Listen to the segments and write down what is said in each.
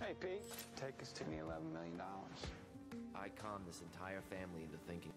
Hey, Pete, take us to the $11 million. I conned this entire family into thinking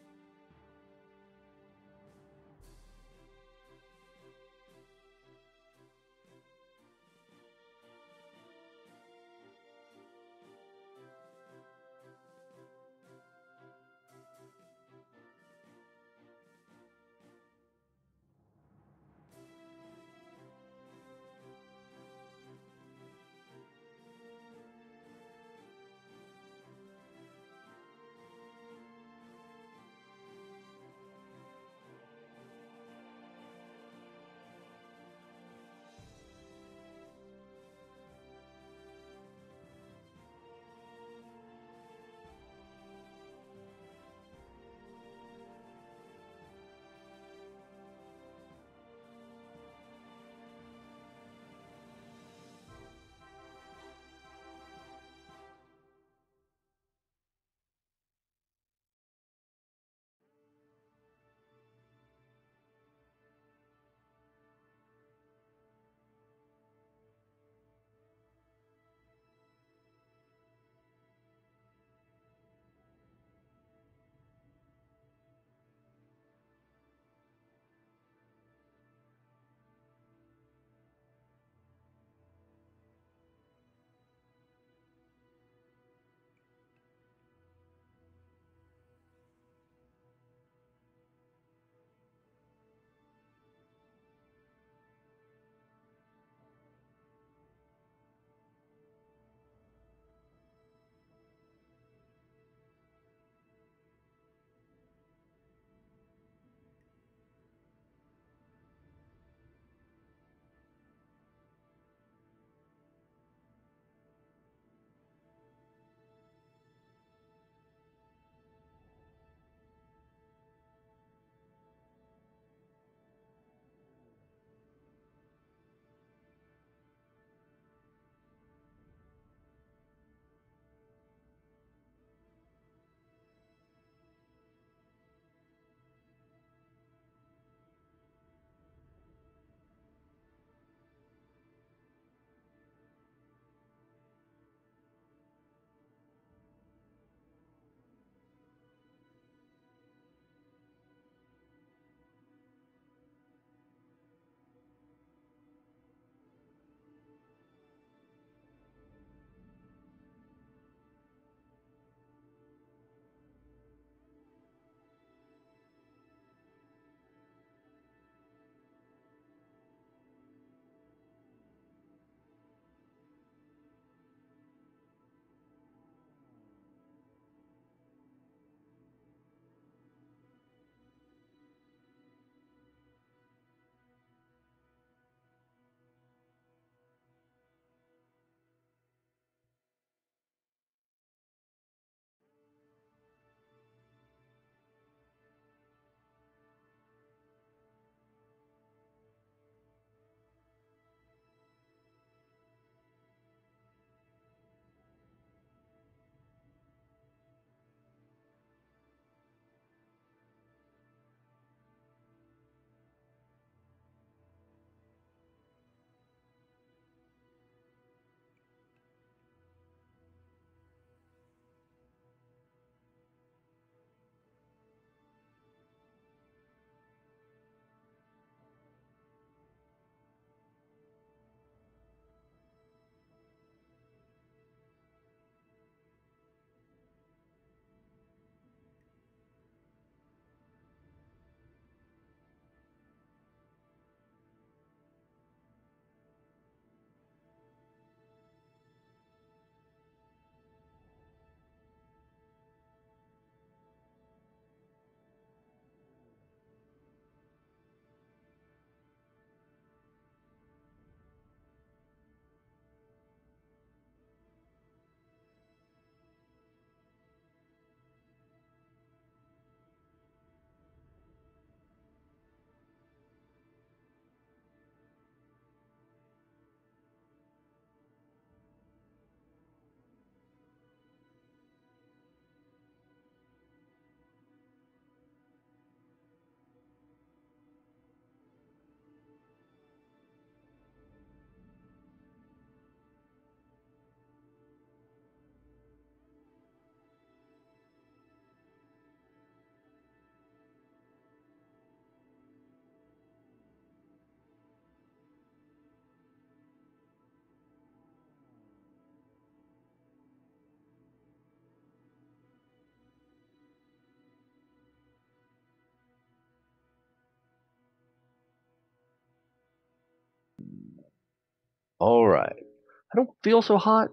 Alright. I don't feel so hot,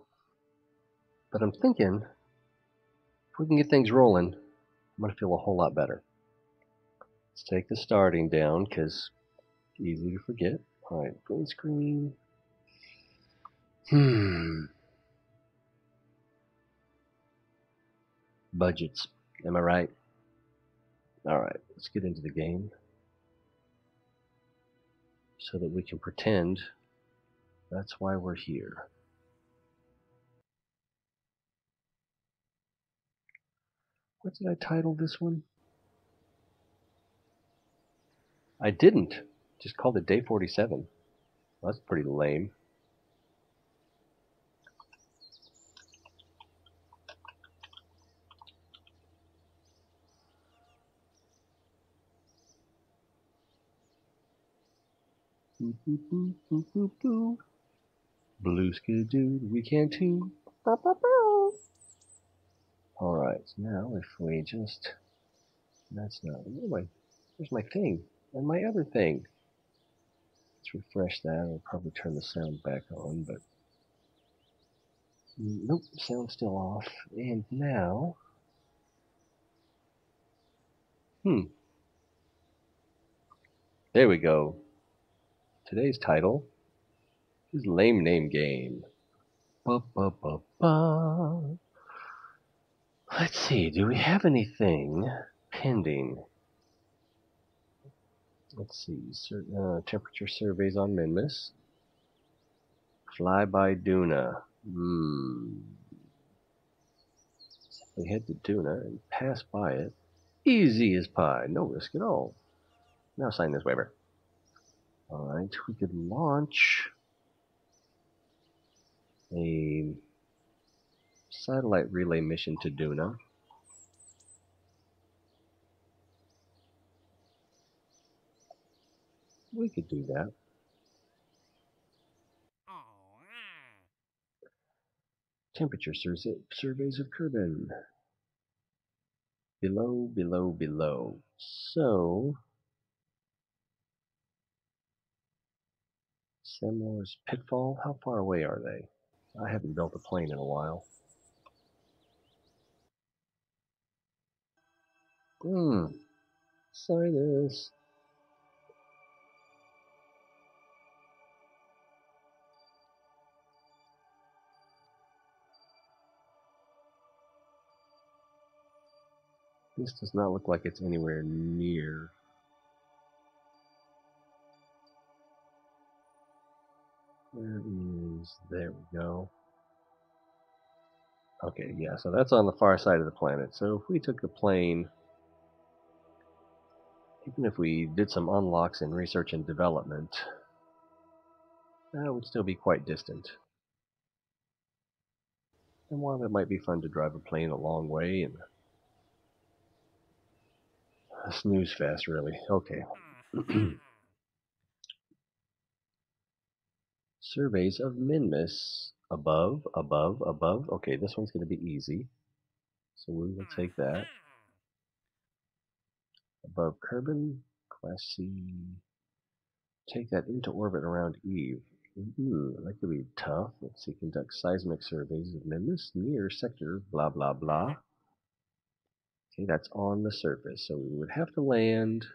but I'm thinking if we can get things rolling, I'm going to feel a whole lot better. Let's take the starting down because it's easy to forget. Alright, green screen. Budgets. Am I right? Alright, let's get into the game so that we can pretend that's why we're here. What did I title this one? I didn't. Just called it Day 47. Well, that's pretty lame. Blue skidoo, we can too. Alright, so now if we just... That's not... Where's my thing? And my other thing. Let's refresh that. I'll probably turn the sound back on, but... Nope, sound's still off. And now... There we go. Today's title is Lame Name Game. Ba, ba, ba, ba. Let's see, do we have anything pending? Let's see, temperature surveys on Minmus. Fly by Duna. We head to Duna and pass by it. Easy as pie, no risk at all. Now sign this waiver. Alright, we could launch a satellite relay mission to Duna. We could do that. Temperature surveys of Kerbal. Below, below, below. So, Semor's Pitfall, how far away are they? I haven't built a plane in a while. Sinus. This does not look like it's anywhere near. There we go. Okay, yeah, so that's on the far side of the planet. So if we took the plane, even if we did some unlocks in research and development, that would still be quite distant. And while it might be fun to drive a plane a long way and a snooze fest, really. Okay. Surveys of Minmus. Above, above, above. Okay, this one's going to be easy. So we will take that. Above Kerbal, Class C. Take that into orbit around Eve. That could be tough. Let's see, conduct seismic surveys of Minmus near sector blah blah blah. Okay, that's on the surface, so we would have to land.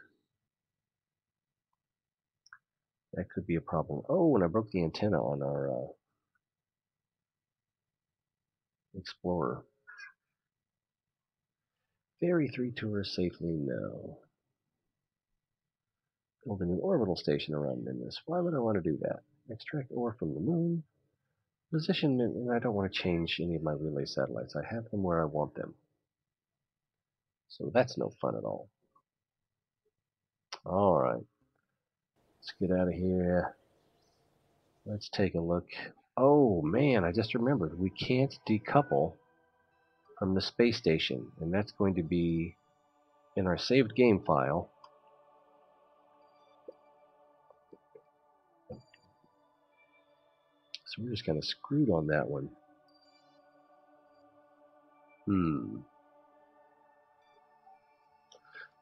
That could be a problem. Oh, and I broke the antenna on our Explorer. Ferry 3 tourists safely? No. Build a new orbital station around Minmus. Why would I want to do that? Extract ore from the moon. Position, and I don't want to change any of my relay satellites. I have them where I want them. So that's no fun at all. Alright. Let's get out of here. Let's take a look. Oh man, I just remembered. We can't decouple from the space station. And that's going to be in our saved game file. So we're just kind of screwed on that one.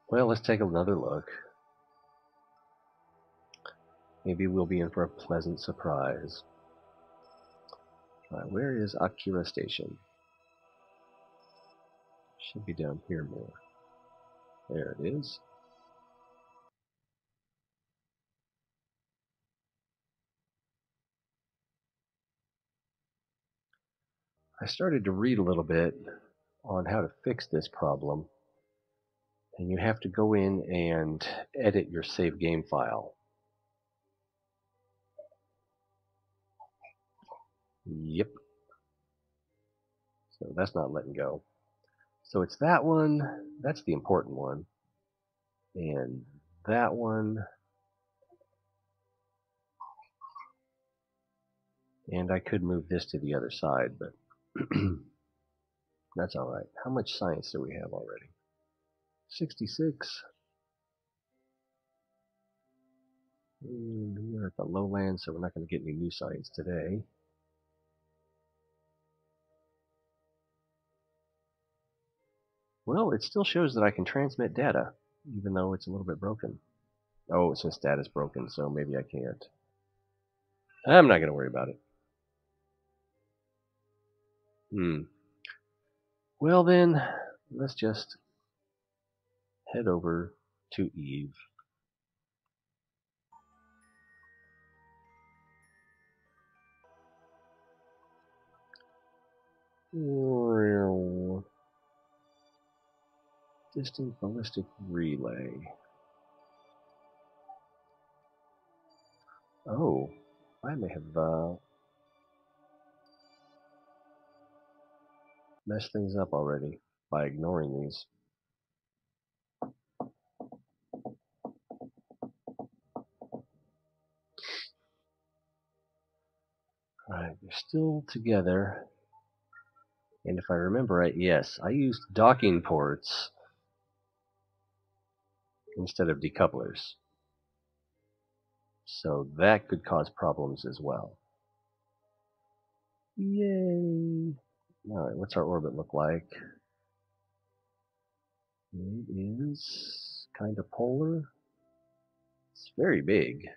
Well, let's take another look. Maybe we'll be in for a pleasant surprise. Alright, where is Akira Station? Should be down here more. There it is. I started to read a little bit on how to fix this problem, and you have to go in and edit your save game file. Yep. So that's not letting go. So it's that one, that's the important one, and that one, and I could move this to the other side, but that's alright. How much science do we have already? 66. And we're at the lowlands, so we're not going to get any new science today. Well, it still shows that I can transmit data, even though it's a little bit broken. Oh, since data's broken, so maybe I can't. I'm not going to worry about it. Well then, let's just head over to Eve. Distant ballistic relay. Oh, I may have messed things up already by ignoring these. Alright, they're still together. And if I remember right, yes, I used docking ports instead of decouplers. So that could cause problems as well. Yay! Alright, what's our orbit look like? It is kind of polar. It's very big.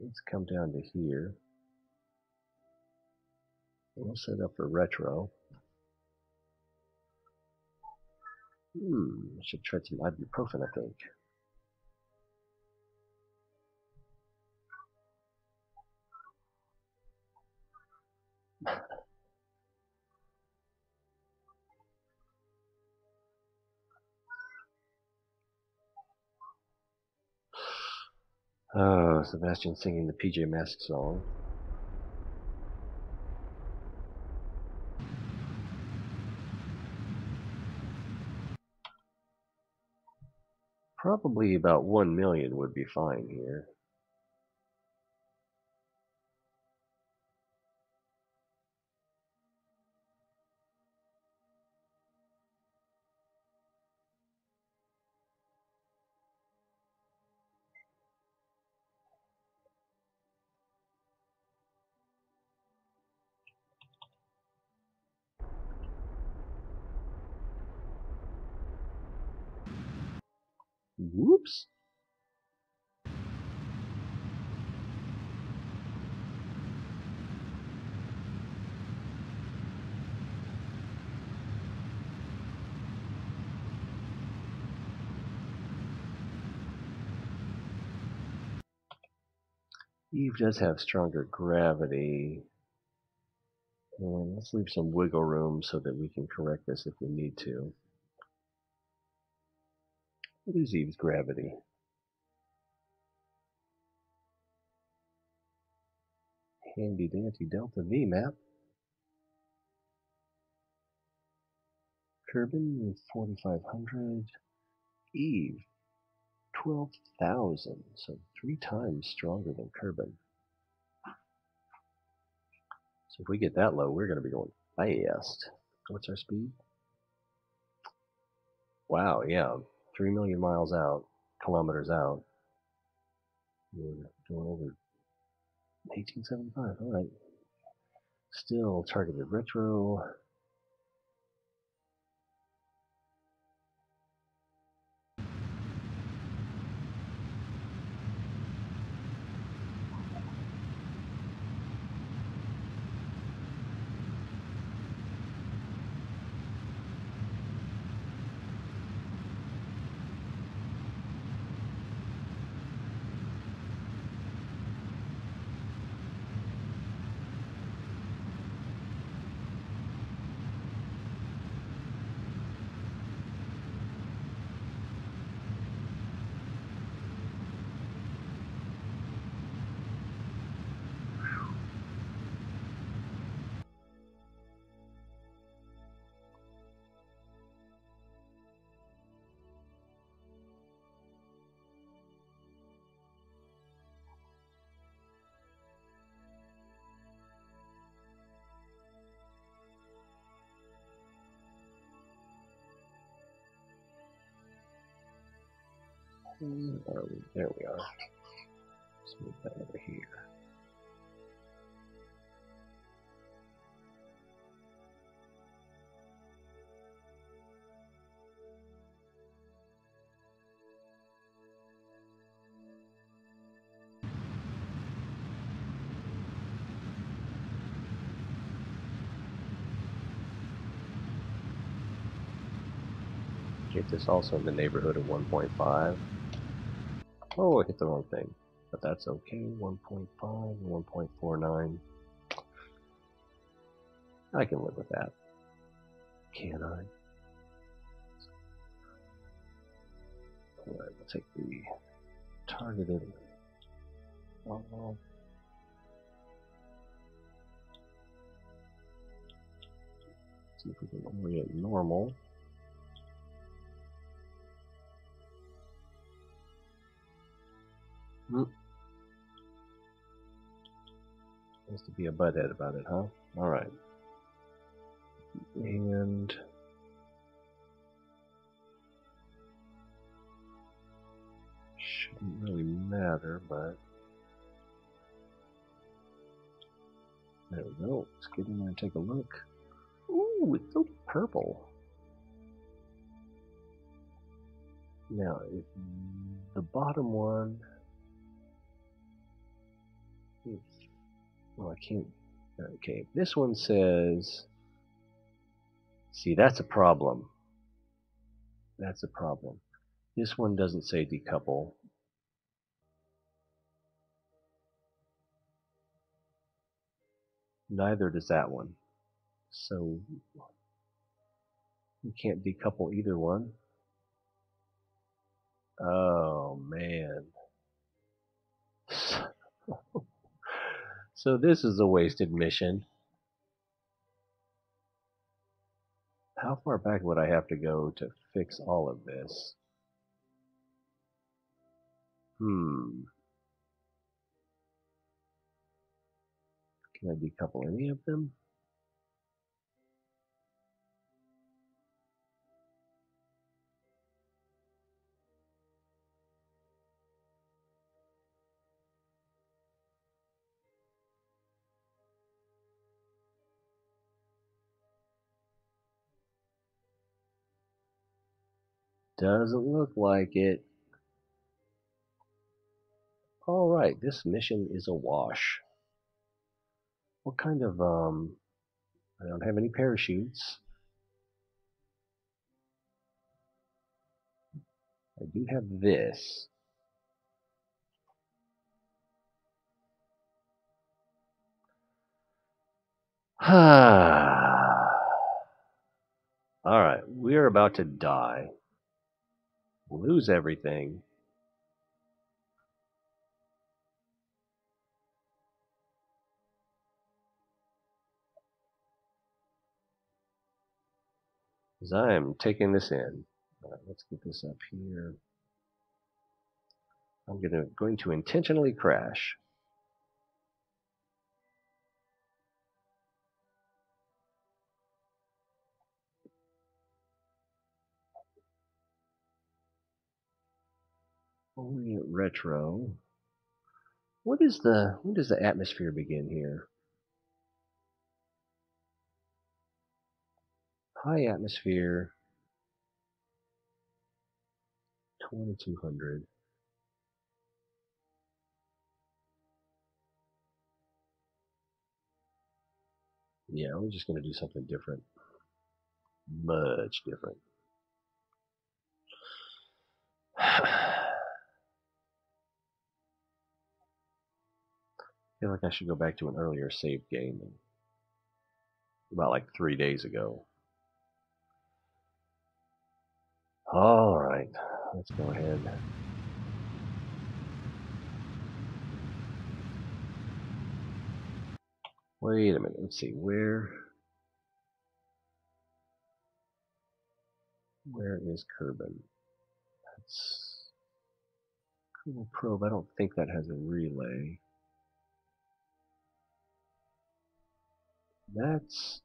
Let's come down to here. We'll set up for retro. Should try some ibuprofen, I think. Oh, Sebastian singing the PJ Masks song. Probably about 1 million would be fine here. Whoops! Eve does have stronger gravity. And let's leave some wiggle room so that we can correct this if we need to. What is Eve's gravity? Handy dandy Delta V map. Kerbal 4500. Eve 12,000, so 3 times stronger than Kerbal. So if we get that low, we're going to be going fast. What's our speed? Wow, yeah, 3 million miles out, kilometers out. We're going over 1875, alright. Still targeted retro. Where are we? There we are. Let's move that over here. Get this also in the neighborhood of 1.5. Oh, I hit the wrong thing. But that's okay. 1.5, 1.49. I can live with that. Can I? Alright, we'll take the targeted. See if we can orient normal. Has to be a butthead about it, huh? Alright. And shouldn't really matter, but there we go. Let's get in there and take a look. Ooh, it's so purple. Now, if the bottom one is, well, I can't. Okay, this one says. See, that's a problem. That's a problem. This one doesn't say decouple. Neither does that one. So you can't decouple either one. Oh man. So this is a wasted mission. How far back would I have to go to fix all of this? Can I decouple any of them? Doesn't look like it. Alright, this mission is a wash. What kind of, I don't have any parachutes. I do have this. Alright, we're about to die. Lose everything. As I am taking this in. Alright, let's get this up here. I'm going to intentionally crash. Orient retro. When does the atmosphere begin here? High atmosphere 2200. Yeah, we're just going to do something different. Much different. I feel like I should go back to an earlier save game. About like 3 days ago. Alright, let's go ahead. Wait a minute, let's see, where is Kerbal? That's Kerbal probe. I don't think that has a relay. That's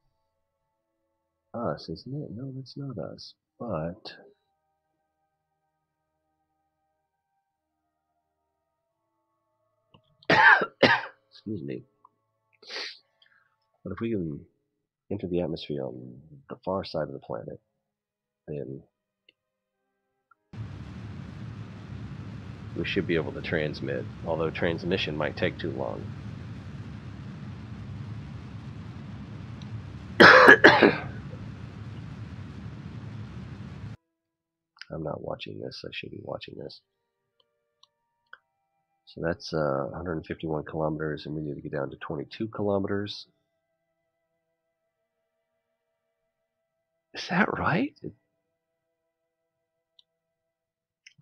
us, isn't it? No, that's not us. But Excuse me. But if we can enter the atmosphere on the far side of the planet, then we should be able to transmit, although transmission might take too long. I'm not watching this. I should be watching this. So that's 151 kilometers, and we need to get down to 22 kilometers. Is that right?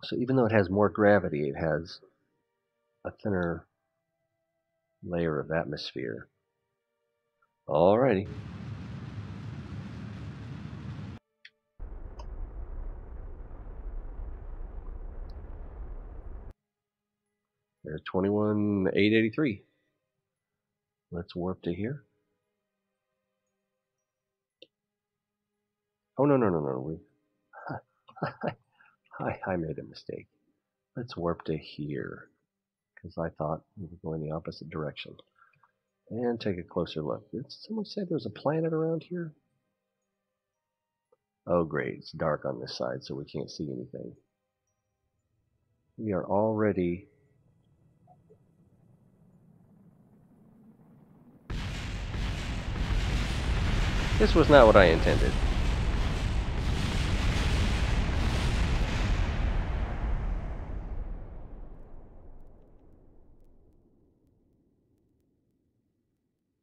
So even though it has more gravity, it has a thinner layer of atmosphere. Alrighty. There's 21,883. Let's warp to here. Oh, no. I made a mistake. Let's warp to here, because I thought we were going the opposite direction. And take a closer look. Did someone say there was a planet around here? Oh, great. It's dark on this side, so we can't see anything. We are already... This was not what I intended.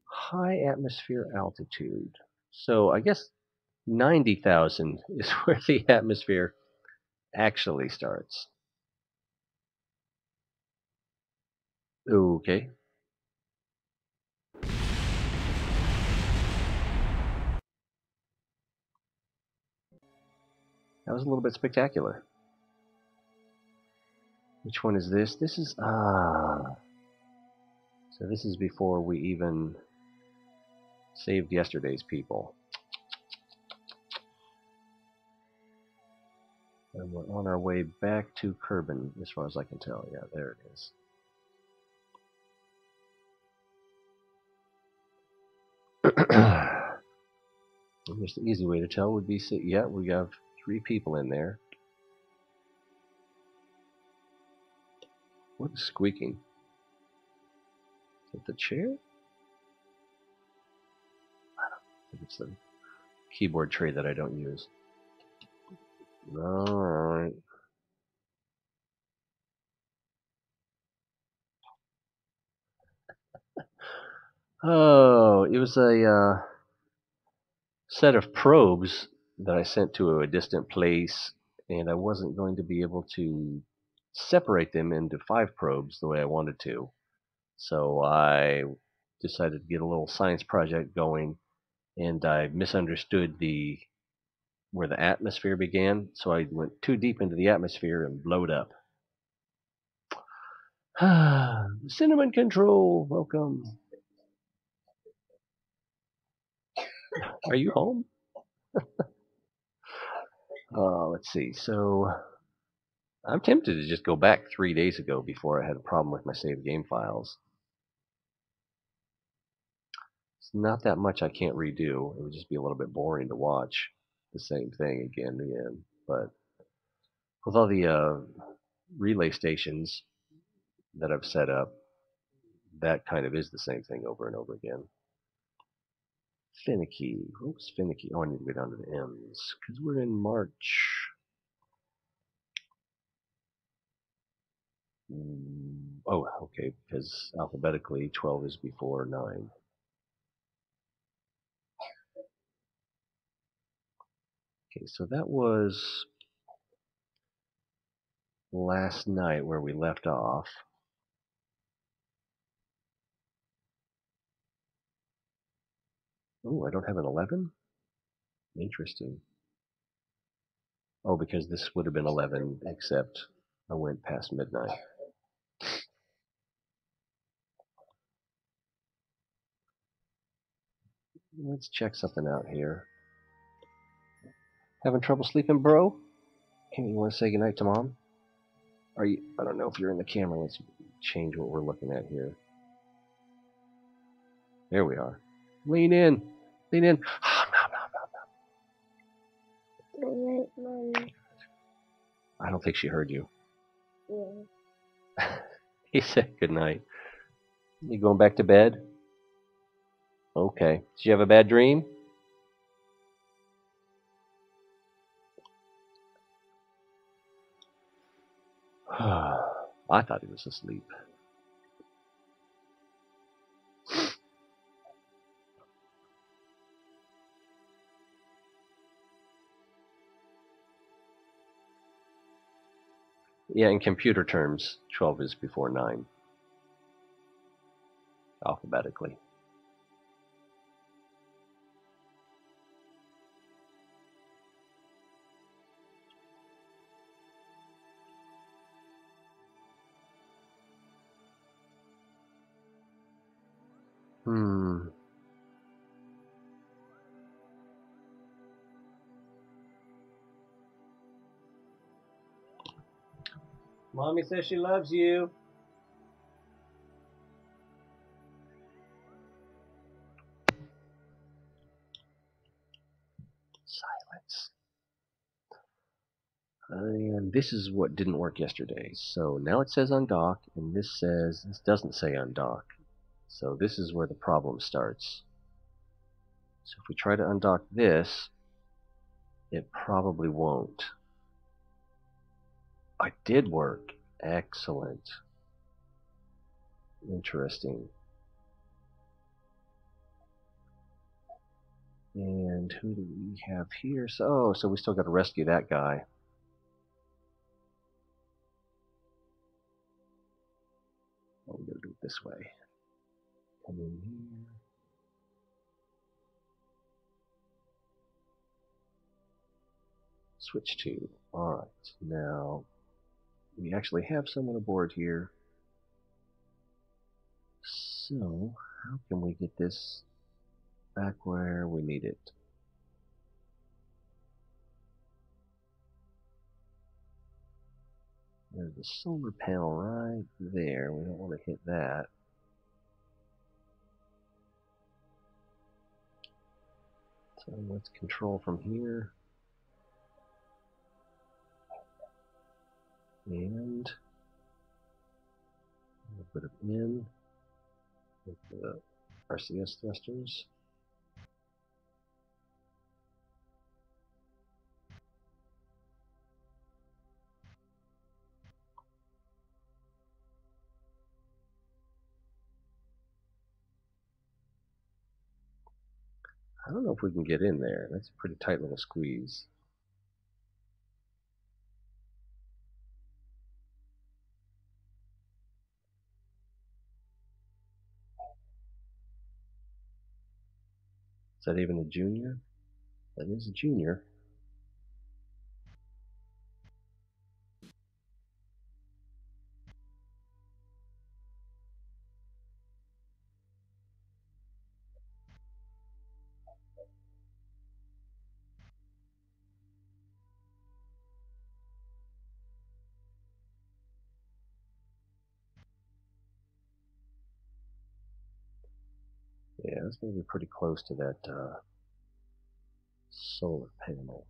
High atmosphere altitude. So I guess 90,000 is where the atmosphere actually starts. Okay. That was a little bit spectacular. Which one is this? This is... So this is before we even saved yesterday's people. And we're on our way back to Kerbal, as far as I can tell. Yeah, there it is. I guess the easy way to tell would be, yeah, we have 3 people in there. What is squeaking? Is it the chair? I think it's the keyboard tray that I don't use. Alright. Oh, it was a set of probes that I sent to a distant place, and I wasn't going to be able to separate them into 5 probes the way I wanted to. So I decided to get a little science project going, and I misunderstood where the atmosphere began, so I went too deep into the atmosphere and blowed up. Cinnamon Control, welcome. Are you home? Let's see. So I'm tempted to just go back 3 days ago before I had a problem with my saved game files. It's not that much I can't redo. It would just be a little bit boring to watch the same thing again and again. But with all the relay stations that I've set up, that kind of is the same thing over and over again. Finicky. Oops, finicky. Oh, I need to go down to the M's because we're in March. Oh, okay, because alphabetically 12 is before 9. Okay, so that was last night where we left off. Oh, I don't have an 11? Interesting. Oh, because this would have been 11, except I went past midnight. Let's check something out here. Having trouble sleeping, bro? Hey, you want to say goodnight to Mom? Are you? I don't know if you're in the camera. Let's change what we're looking at here. There we are. Lean in. Lean in. I don't think she heard you. Yeah. He said good night. You going back to bed? Okay. Did you have a bad dream? I thought he was asleep. Yeah, in computer terms, 12 is before 9, alphabetically. Hmm. Mommy says she loves you. Silence. And this is what didn't work yesterday. So now it says undock, and this doesn't say undock. So this is where the problem starts. So if we try to undock this, it probably won't. I did work. Excellent. Interesting. And who do we have here? So we still got to rescue that guy. Oh, we got to do it this way. Come in here. Switch to. Alright, now we actually have someone aboard here. So, how can we get this back where we need it? There's the solar panel right there. We don't want to hit that. So let's control from here. And a little bit of in with the RCS thrusters. I don't know if we can get in there. That's a pretty tight little squeeze. Is that even a junior? That is a junior. Yeah, it's going to be pretty close to that solar panel.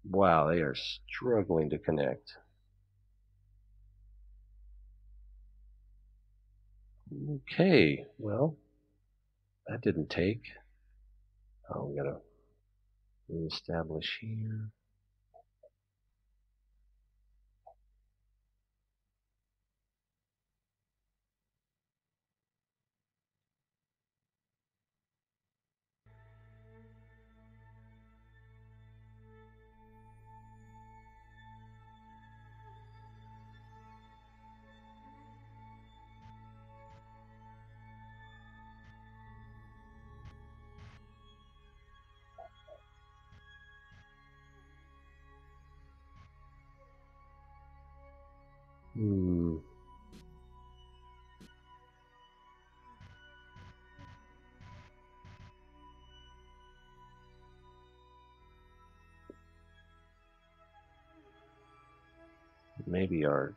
Wow, they are struggling to connect. Okay, well, that didn't take. Oh, we gotta reestablish here. Hmm. maybe our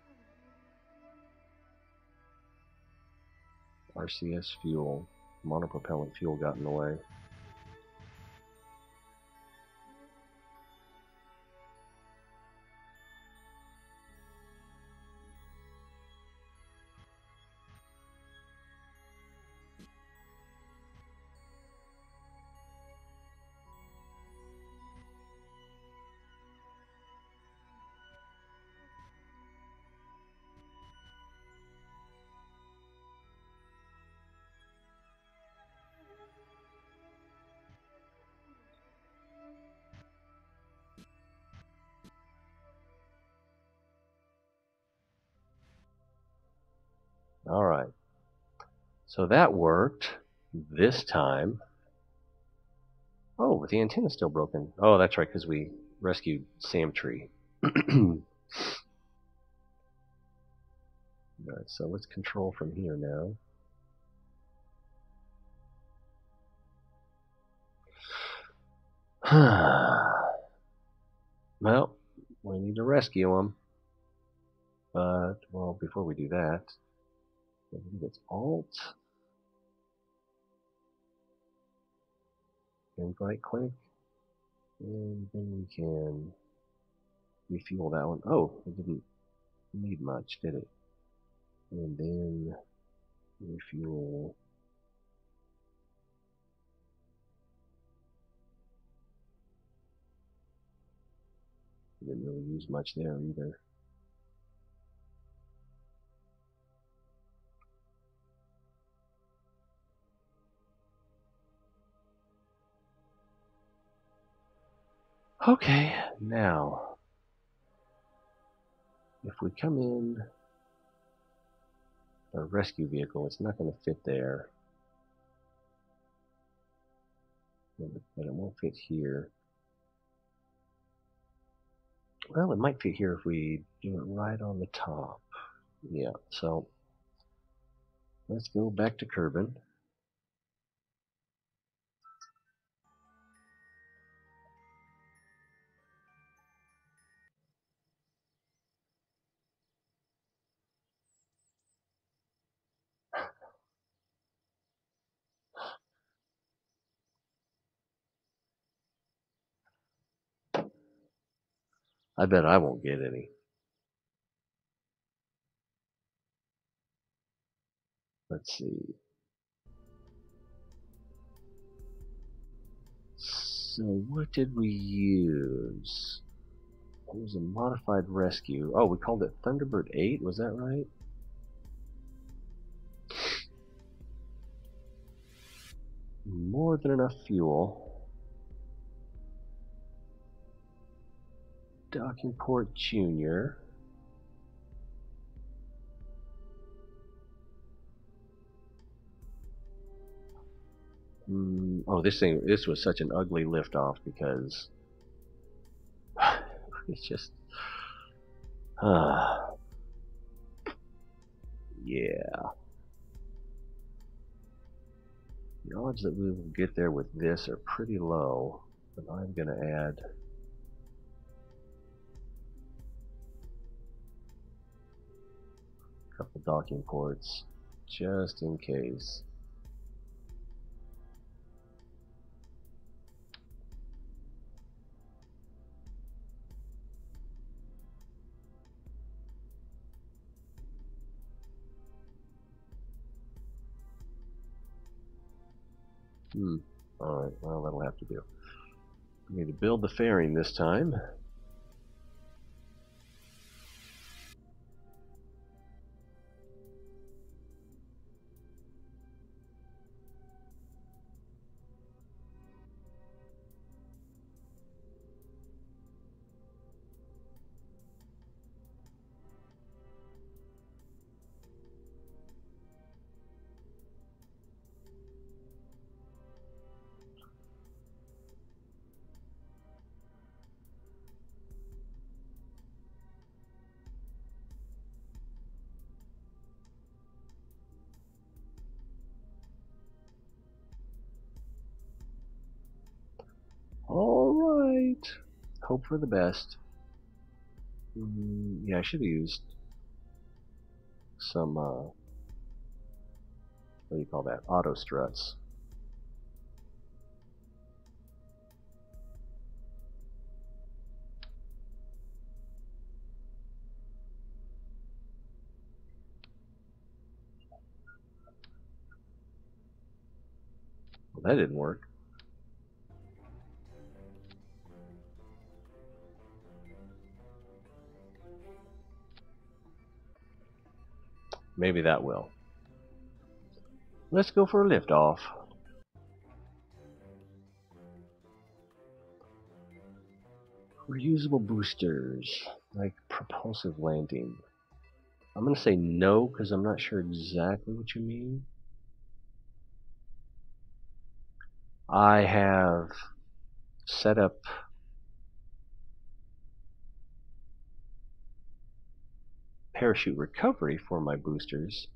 RCS fuel, monopropellant fuel, got in the way. All right. So that worked this time. Oh, but the antenna's still broken. Oh, that's right, because we rescued Samtree. Alright, so let's control from here now. Well, we need to rescue him. But, well, before we do that, I believe it's Alt. And right click. And then we can refuel that one. Oh, it didn't need much, did it? And then refuel. Didn't really use much there either. Okay, now, if we come in a rescue vehicle, it's not going to fit there. But it won't fit here. Well, it might fit here if we do it right on the top. Yeah, so let's go back to Kerbal. I bet I won't get any. Let's see. So what did we use? It was a modified rescue. Oh, we called it Thunderbird 8, was that right? More than enough fuel. Docking Port Junior. Oh, this was such an ugly liftoff because it's just, yeah. The odds that we will get there with this are pretty low, but I'm going to add a couple docking ports just in case. Alright, well, that'll have to do. We need to build the fairing this time. Alright. Hope for the best. Yeah, I should have used some, what do you call that? Auto struts. Well, that didn't work. Maybe that will. Let's go for a liftoff. Reusable boosters, like propulsive landing. I'm going to say no because I'm not sure exactly what you mean. I have set up parachute recovery for my boosters.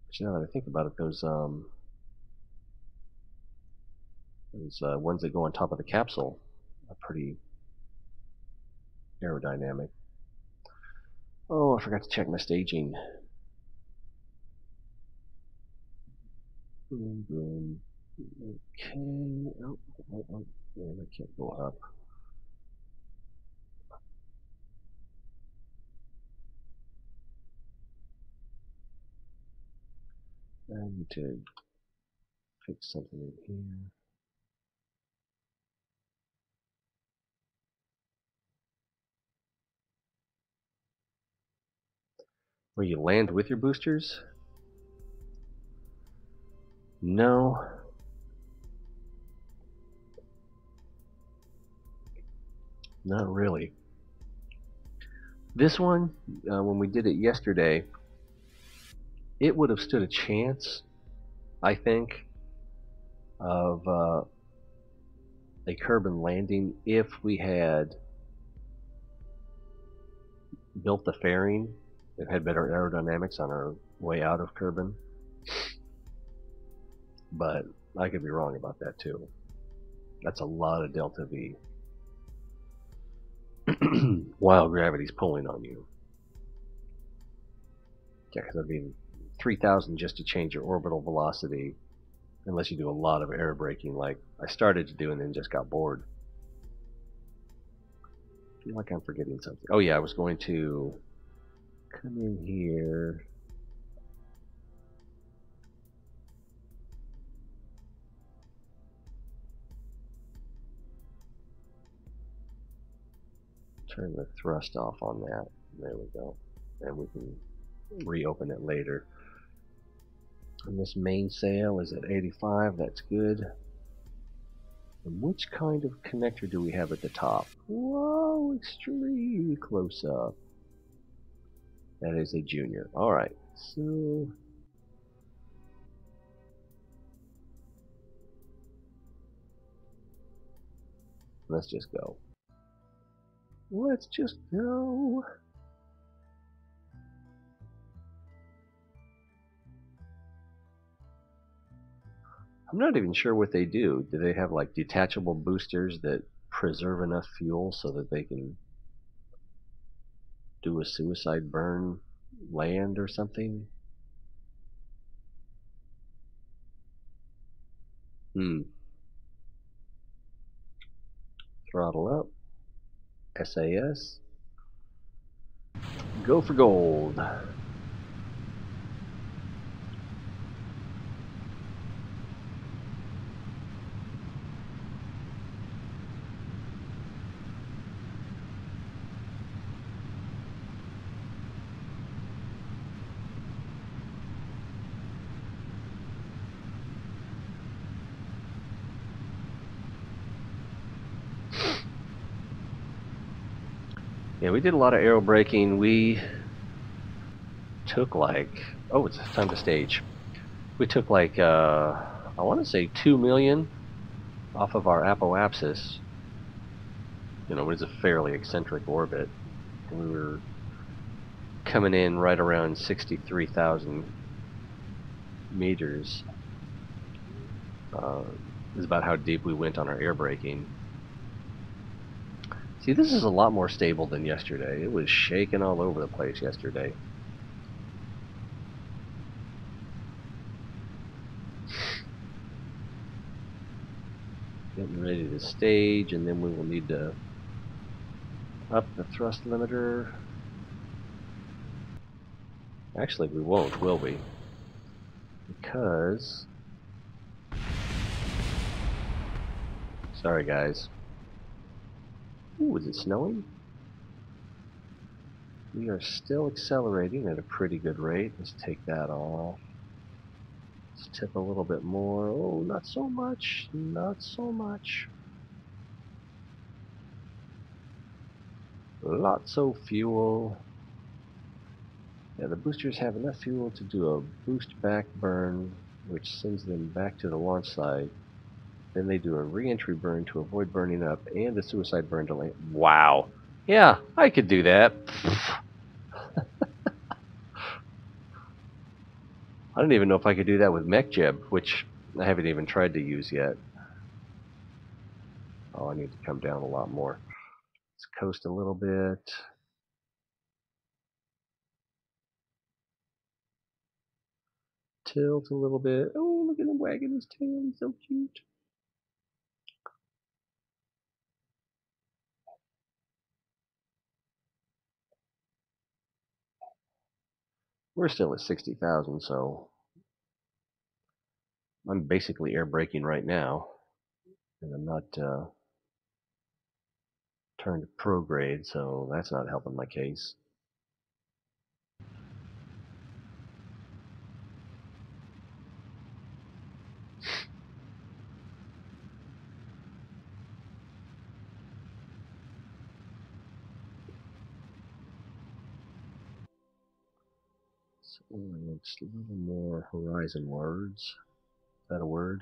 But now that I think about it, those ones that go on top of the capsule are pretty aerodynamic. Oh, I forgot to check my staging. Boom, boom. Okay. Oh, man, I can't go up. I need to fix something in here. Where you land with your boosters? No. Not really. This one, when we did it yesterday, it would have stood a chance, I think, of a Kerbal landing if we had built the fairing that had better aerodynamics on our way out of Kerbal. But I could be wrong about that too. That's a lot of delta V while gravity's pulling on you. Yeah, because I mean, 3,000 just to change your orbital velocity, unless you do a lot of air braking like I started to do and then just got bored. I feel like I'm forgetting something. Oh yeah, I was going to come in here. Turn the thrust off on that. There we go. And we can reopen it later. And this mainsail is at 85. That's good. And which kind of connector do we have at the top? Whoa, extremely close up. That is a junior. Alright, so let's just go. Let's just go. I'm not even sure what they do. Do they have like detachable boosters that preserve enough fuel so that they can do a suicide burn land or something? Throttle up. SAS. Go for gold. Yeah, we did a lot of aero braking. We took like, oh, it's time to stage. We took like, I want to say 2 million off of our apoapsis. You know, it was a fairly eccentric orbit. And we were coming in right around 63,000 meters. Is about how deep we went on our air braking. See, this is a lot more stable than yesterday. It was shaking all over the place yesterday. Getting ready to stage, and then we will need to up the thrust limiter. Actually, we won't, will we? Because... Sorry, guys. Ooh, is it snowing? We are still accelerating at a pretty good rate. Let's take that off. Let's tip a little bit more. Oh, not so much. Not so much. Lots of fuel. Yeah, the boosters have enough fuel to do a boost back burn, which sends them back to the launch site. Then they do a re-entry burn to avoid burning up, and a suicide burn to land. Wow. Yeah, I could do that. I don't even know if I could do that with MechJeb, which I haven't even tried to use yet. Oh, I need to come down a lot more. Let's coast a little bit. Tilt a little bit. Oh, look at him wagging his tail. He's so cute. We're still at 60,000, so I'm basically air braking right now. And I'm not turned to pro grade, so that's not helping my case. So it's a little more horizon words. Is that a word?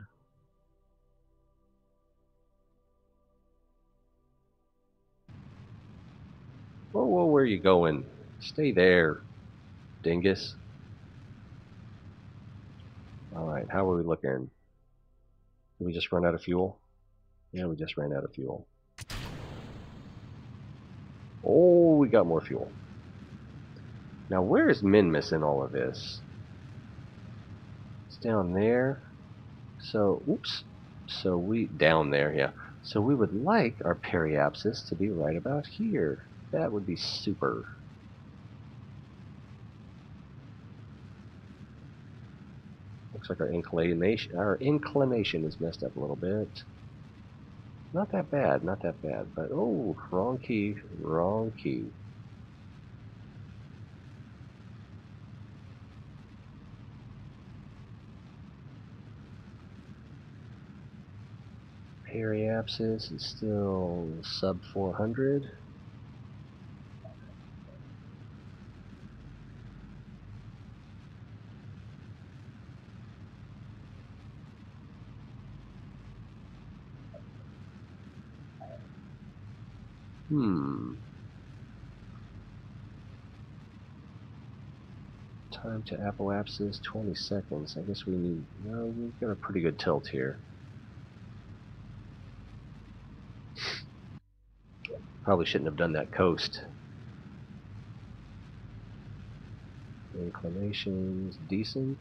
Whoa, whoa, where are you going? Stay there, dingus. Alright, how are we looking? Did we just run out of fuel? Yeah, we just ran out of fuel. Oh, we got more fuel. Now, where is Minmus in all of this? It's down there. So, oops. So down there, yeah. So we would like our periapsis to be right about here. That would be super. Looks like our inclination is messed up a little bit. Not that bad, not that bad. But, oh, wrong key, wrong key. Periapsis is still sub 400. Time to apoapsis, 20 seconds. I guess we need... No, we've got a pretty good tilt here. Probably shouldn't have done that coast. Inclinations, decent.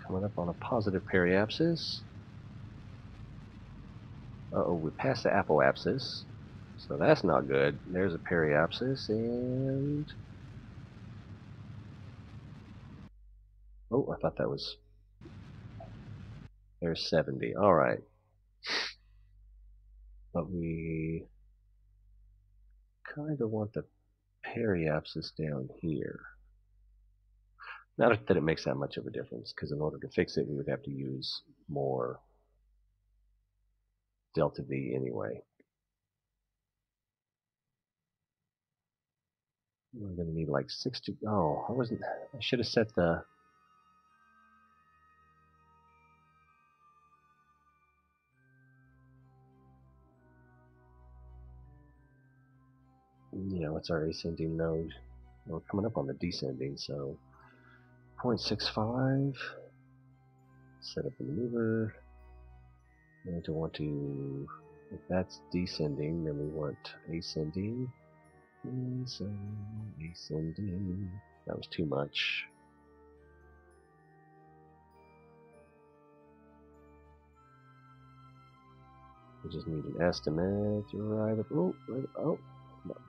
Coming up on a positive periapsis. Uh-oh, we passed the apoapsis. So that's not good. There's a periapsis, and... Oh, I thought that was... There's 70. Alright. But we kind of want the periapsis down here. Not that it makes that much of a difference, because in order to fix it, we would have to use more delta V anyway. We're going to need like 60. Oh, I should have set the... What's our ascending node? We're coming up on the descending, so 0.65. Set up the maneuver. And to want to, if that's descending, then we want ascending. Ascending. That was too much. We just need an estimate right up. Oh,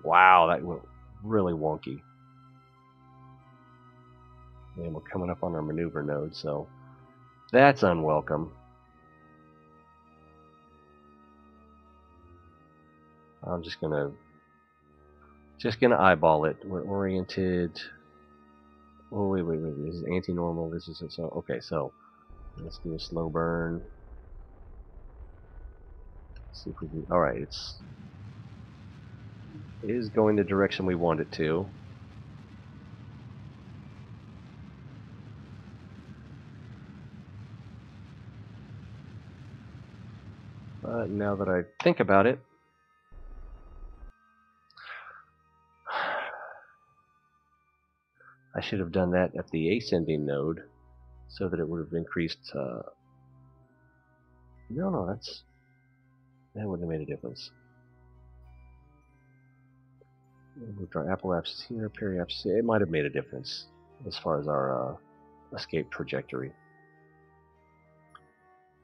wow, that went really wonky. And we're coming up on our maneuver node, so that's unwelcome. I'm just gonna eyeball it. We're oriented. Oh wait. This is anti-normal. This is so okay. So let's do a slow burn. See if we can. All right, it is going the direction we want it to. But now that I think about it, I should have done that at the ascending node, so that it would have increased. No, that wouldn't have made a difference. Moved our apoapsis here, periapsis. It might have made a difference as far as our escape trajectory.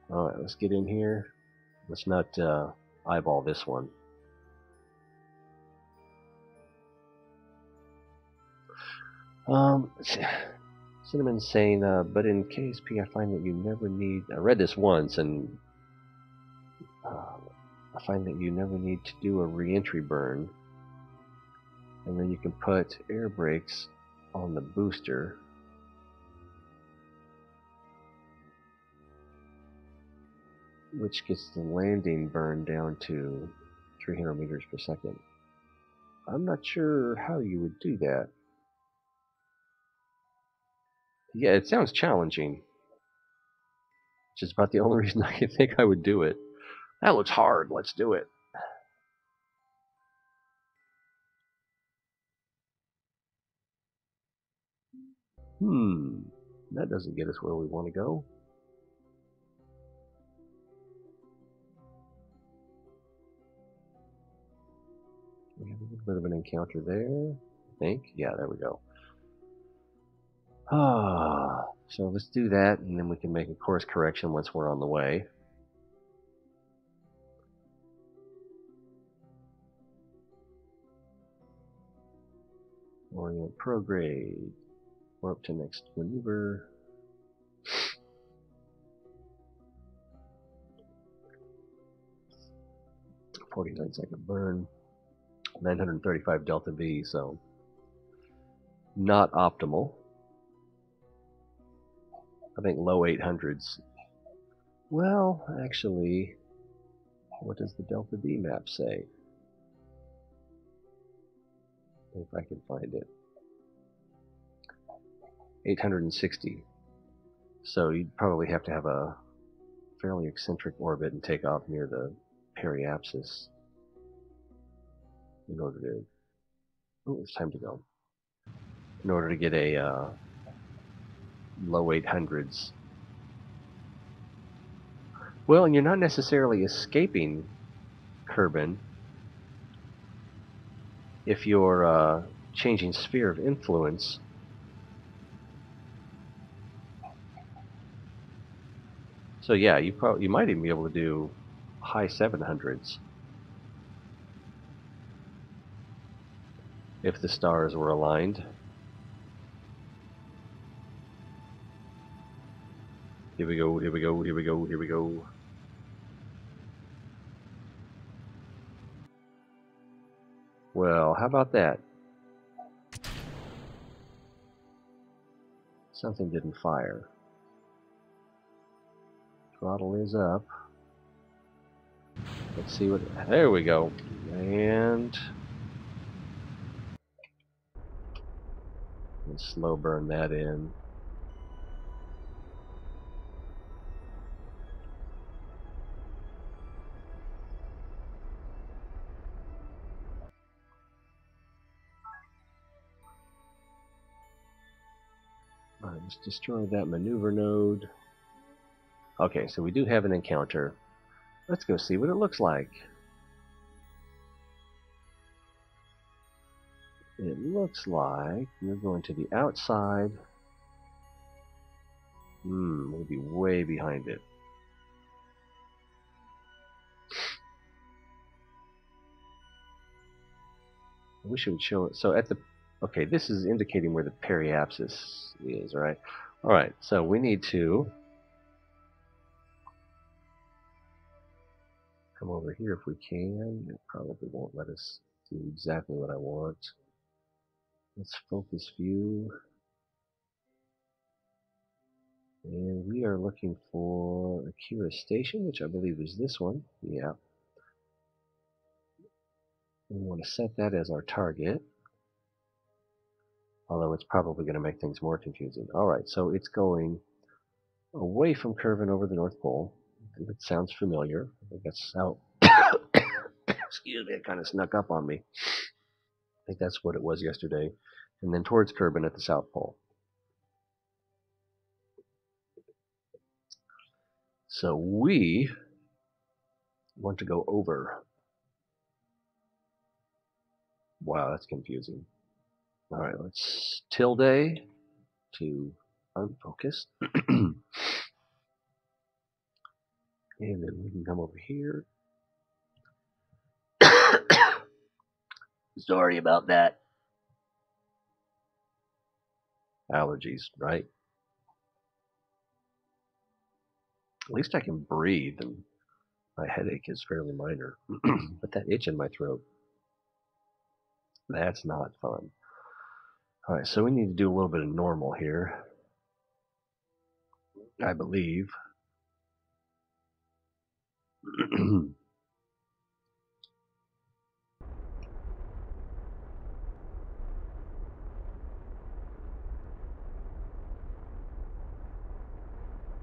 All right, let's get in here. Let's not eyeball this one. Cinnamon's saying, but in KSP, I find that you never need. I read this once, and I find that you never need to do a re-entry burn, and then you can put air brakes on the booster. Which gets the landing burn down to 300 meters per second. I'm not sure how you would do that. Yeah, it sounds challenging. Which is about the only reason I can think I would do it. That looks hard. Let's do it. That doesn't get us where we want to go. We have a little bit of an encounter there, I think. Yeah, there we go. So let's do that, and then we can make a course correction once we're on the way. Orient prograde. We're up to next maneuver. "49-second burn, 935 delta V, so not optimal. I think low 800s. Well, actually, what does the delta V map say? If I can find it. 860. So you'd probably have to have a fairly eccentric orbit and take off near the periapsis in order to. Oh, it's time to go. In order to get a low 800s. Well, and you're not necessarily escaping Kerbal if you're changing sphere of influence. So yeah, you might even be able to do high 700s if the stars were aligned. Here we go, here we go, here we go, here we go. Well, how about that? Something didn't fire. Throttle is up. Let's see what. There we go. And let's slow burn that in. Alright, let's destroy that maneuver node. Okay, so we do have an encounter. Let's go see what it looks like. It looks like you're going to the outside. We'll be way behind it. I wish it would show it. So at the, okay, this is indicating where the periapsis is, right? All right, so we need to come over here if we can. It probably won't let us do exactly what I want. Let's focus view. And we are looking for Akira Station, which I believe is this one. Yeah. We want to set that as our target. Although it's probably going to make things more confusing. Alright, so it's going away from Kerbal over the North Pole. It sounds familiar. I think that's how... Excuse me, it kind of snuck up on me. I think that's what it was yesterday. And then towards Kerbal at the South Pole. So we want to go over. Wow, that's confusing. Alright, let's tilde to unfocused. And then we can come over here. Sorry about that. Allergies, right? At least I can breathe, and my headache is fairly minor. But that itch in my throat, that's not fun. Alright, so we need to do a little bit of normal here, I believe.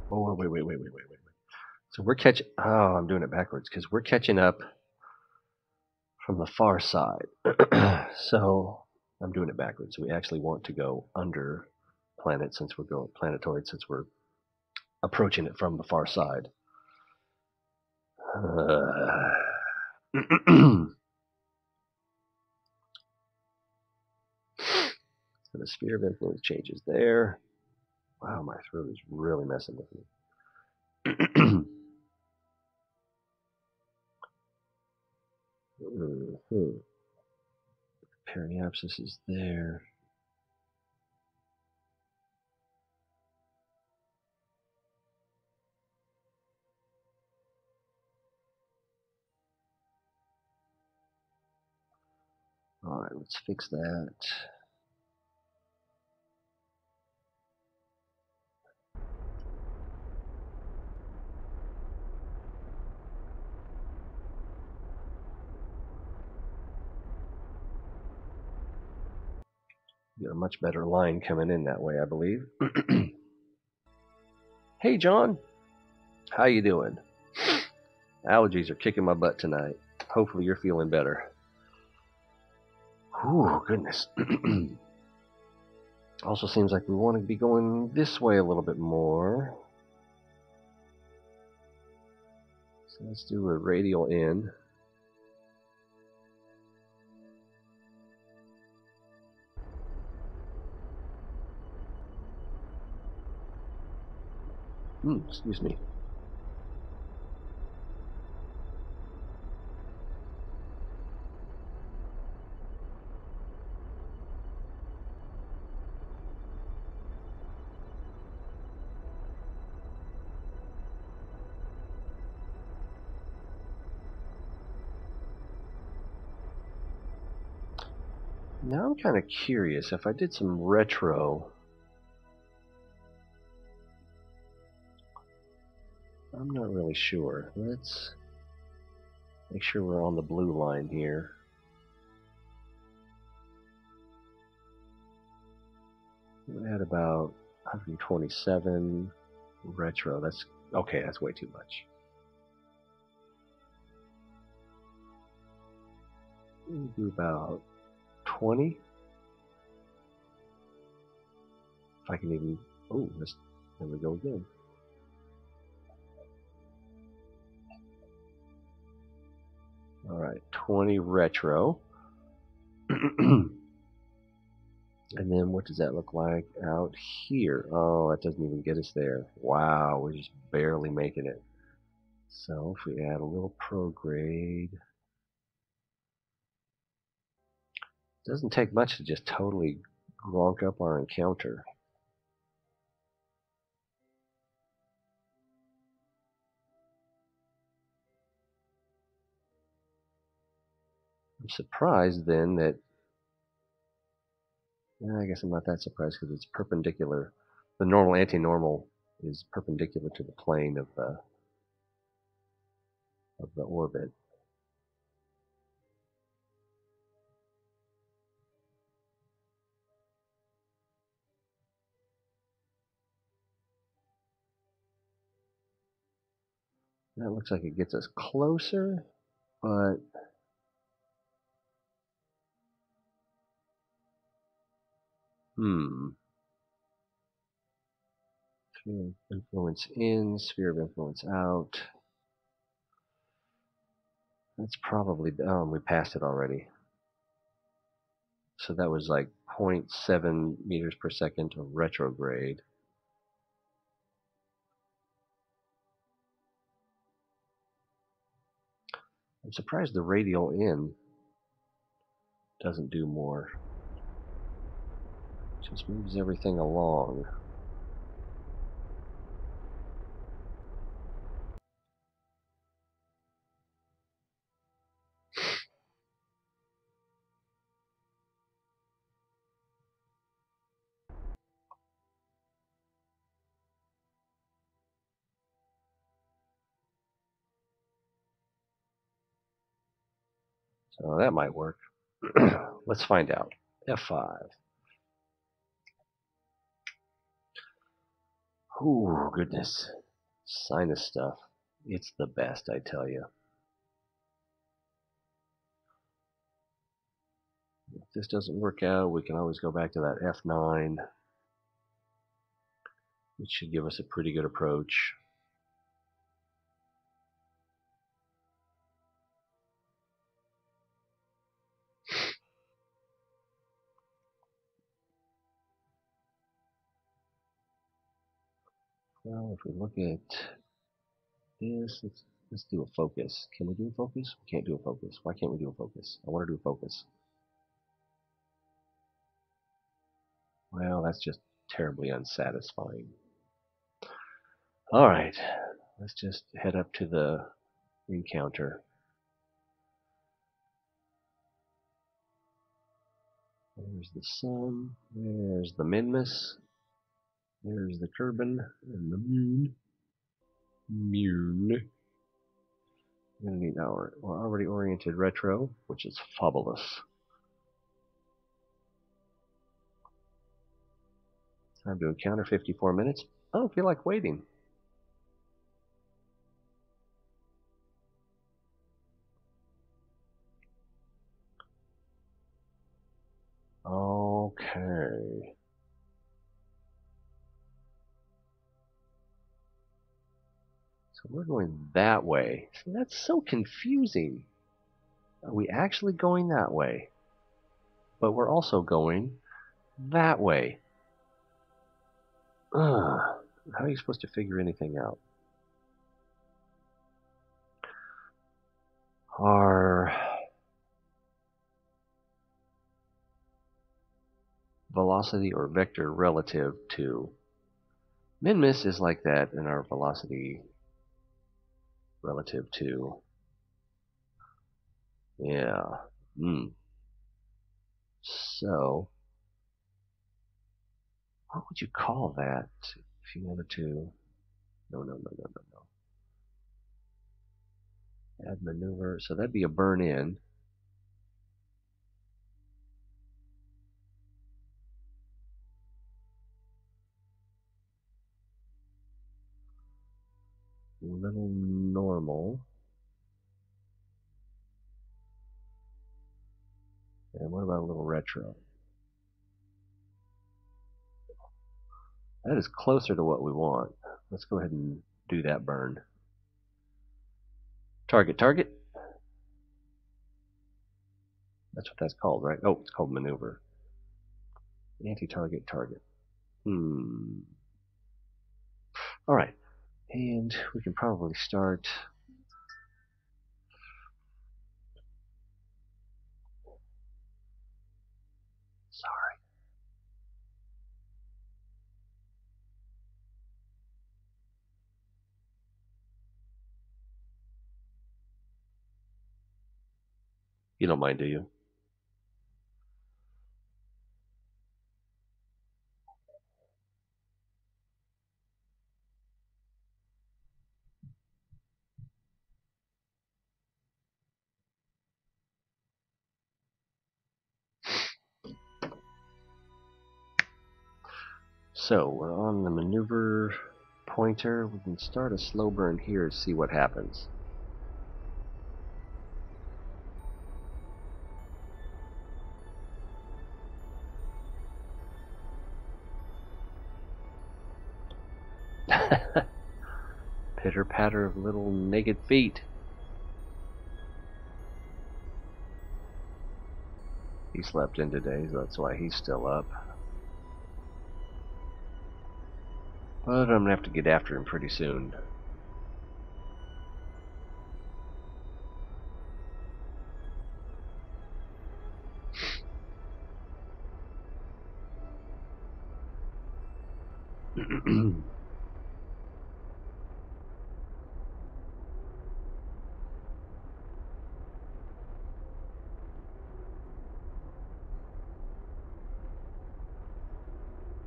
Oh, wait. So we're catching... Oh, I'm doing it backwards, because we're catching up from the far side. So I'm doing it backwards. We actually want to go under planet since we're going planetoid, since we're approaching it from the far side. So the sphere of influence changes there. Wow, my throat is really messing with me. Periapsis is there. Alright, let's fix that. Get a much better line coming in that way, I believe. Hey, John. How you doing? Allergies are kicking my butt tonight. Hopefully you're feeling better. Ooh, goodness. Also seems like we want to be going this way a little bit more. So let's do a radial in. Excuse me. Now I'm kind of curious if I did some retro. I'm not really sure. Let's make sure we're on the blue line here. We're at about 127 retro. That's okay, that's way too much. We'll do about 20. If I can even... Oh, there we go again. Alright, 20 retro. And then what does that look like out here? Oh, that doesn't even get us there. Wow, we're just barely making it. So if we add a little prograde, it doesn't take much to just totally gronk up our encounter. I'm surprised then that, I guess I'm not that surprised because it's perpendicular. The normal anti-normal is perpendicular to the plane of the orbit. That looks like it gets us closer, but sphere of influence in, sphere of influence out. That's probably, we passed it already. So that was like 0.7 meters per second of retrograde. I'm surprised the radial in doesn't do more. Just moves everything along. So that might work. Let's find out. F5. Ooh, goodness. Sinus stuff. It's the best, I tell you. If this doesn't work out, we can always go back to that F9, which should give us a pretty good approach. Well, if we look at this, let's do a focus. Can we do a focus? We can't do a focus. Why can't we do a focus? I want to do a focus. Well, that's just terribly unsatisfying. All right, let's just head up to the encounter. There's the sun. There's the Minmus. There's the Kerbal and the moon. We're going to need our already oriented retro, which is fabulous. Time to encounter 54 minutes. I don't feel like waiting. Okay. So we're going that way. See, that's so confusing. Are we actually going that way? But we're also going that way. Ugh. How are you supposed to figure anything out? Our velocity or vector relative to Minmus is like that, and our velocity relative to, yeah. So, what would you call that if you wanted to? No. Add maneuver. So that'd be a burn in. Little normal. And what about a little retro? That is closer to what we want. Let's go ahead and do that burn. Target. That's what that's called, right? Oh, it's called maneuver. Anti-target target. Alright. And we can probably start. Sorry. You don't mind, do you? So, we're on the maneuver pointer. We can start a slow burn here to see what happens. Pitter patter of little naked feet. He slept in today, so that's why he's still up. But I'm gonna have to get after him pretty soon.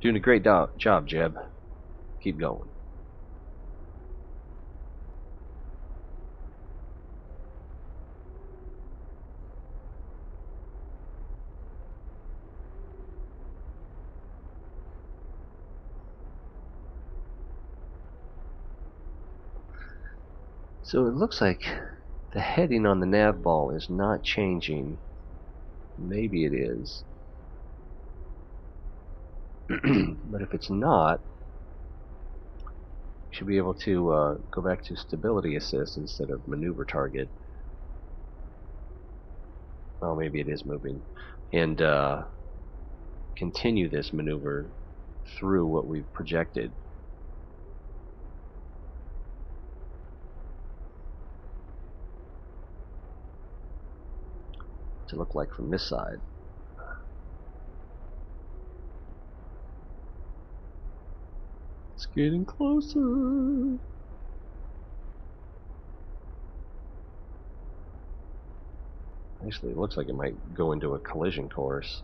Doing a great job, Jeb. Keep going. So it looks like the heading on the nav ball is not changing. Maybe it is. But if it's not, you should be able to go back to stability assist instead of maneuver target. Well, maybe it is moving. And continue this maneuver through what we've projected. To look like from this side. It's getting closer. Actually, it looks like it might go into a collision course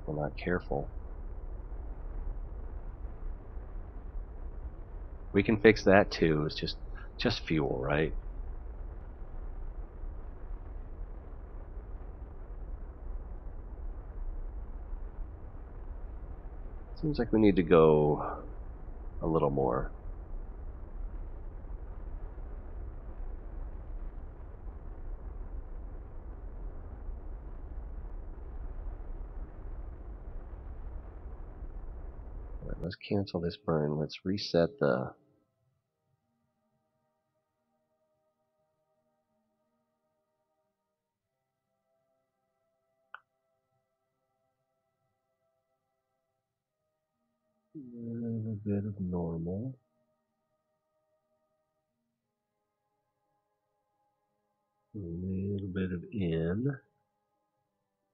if we're not careful. We can fix that too. It's just fuel, right? Seems like we need to go a little more. All right, let's cancel this burn. Let's reset the. A little bit of normal. A little bit of in.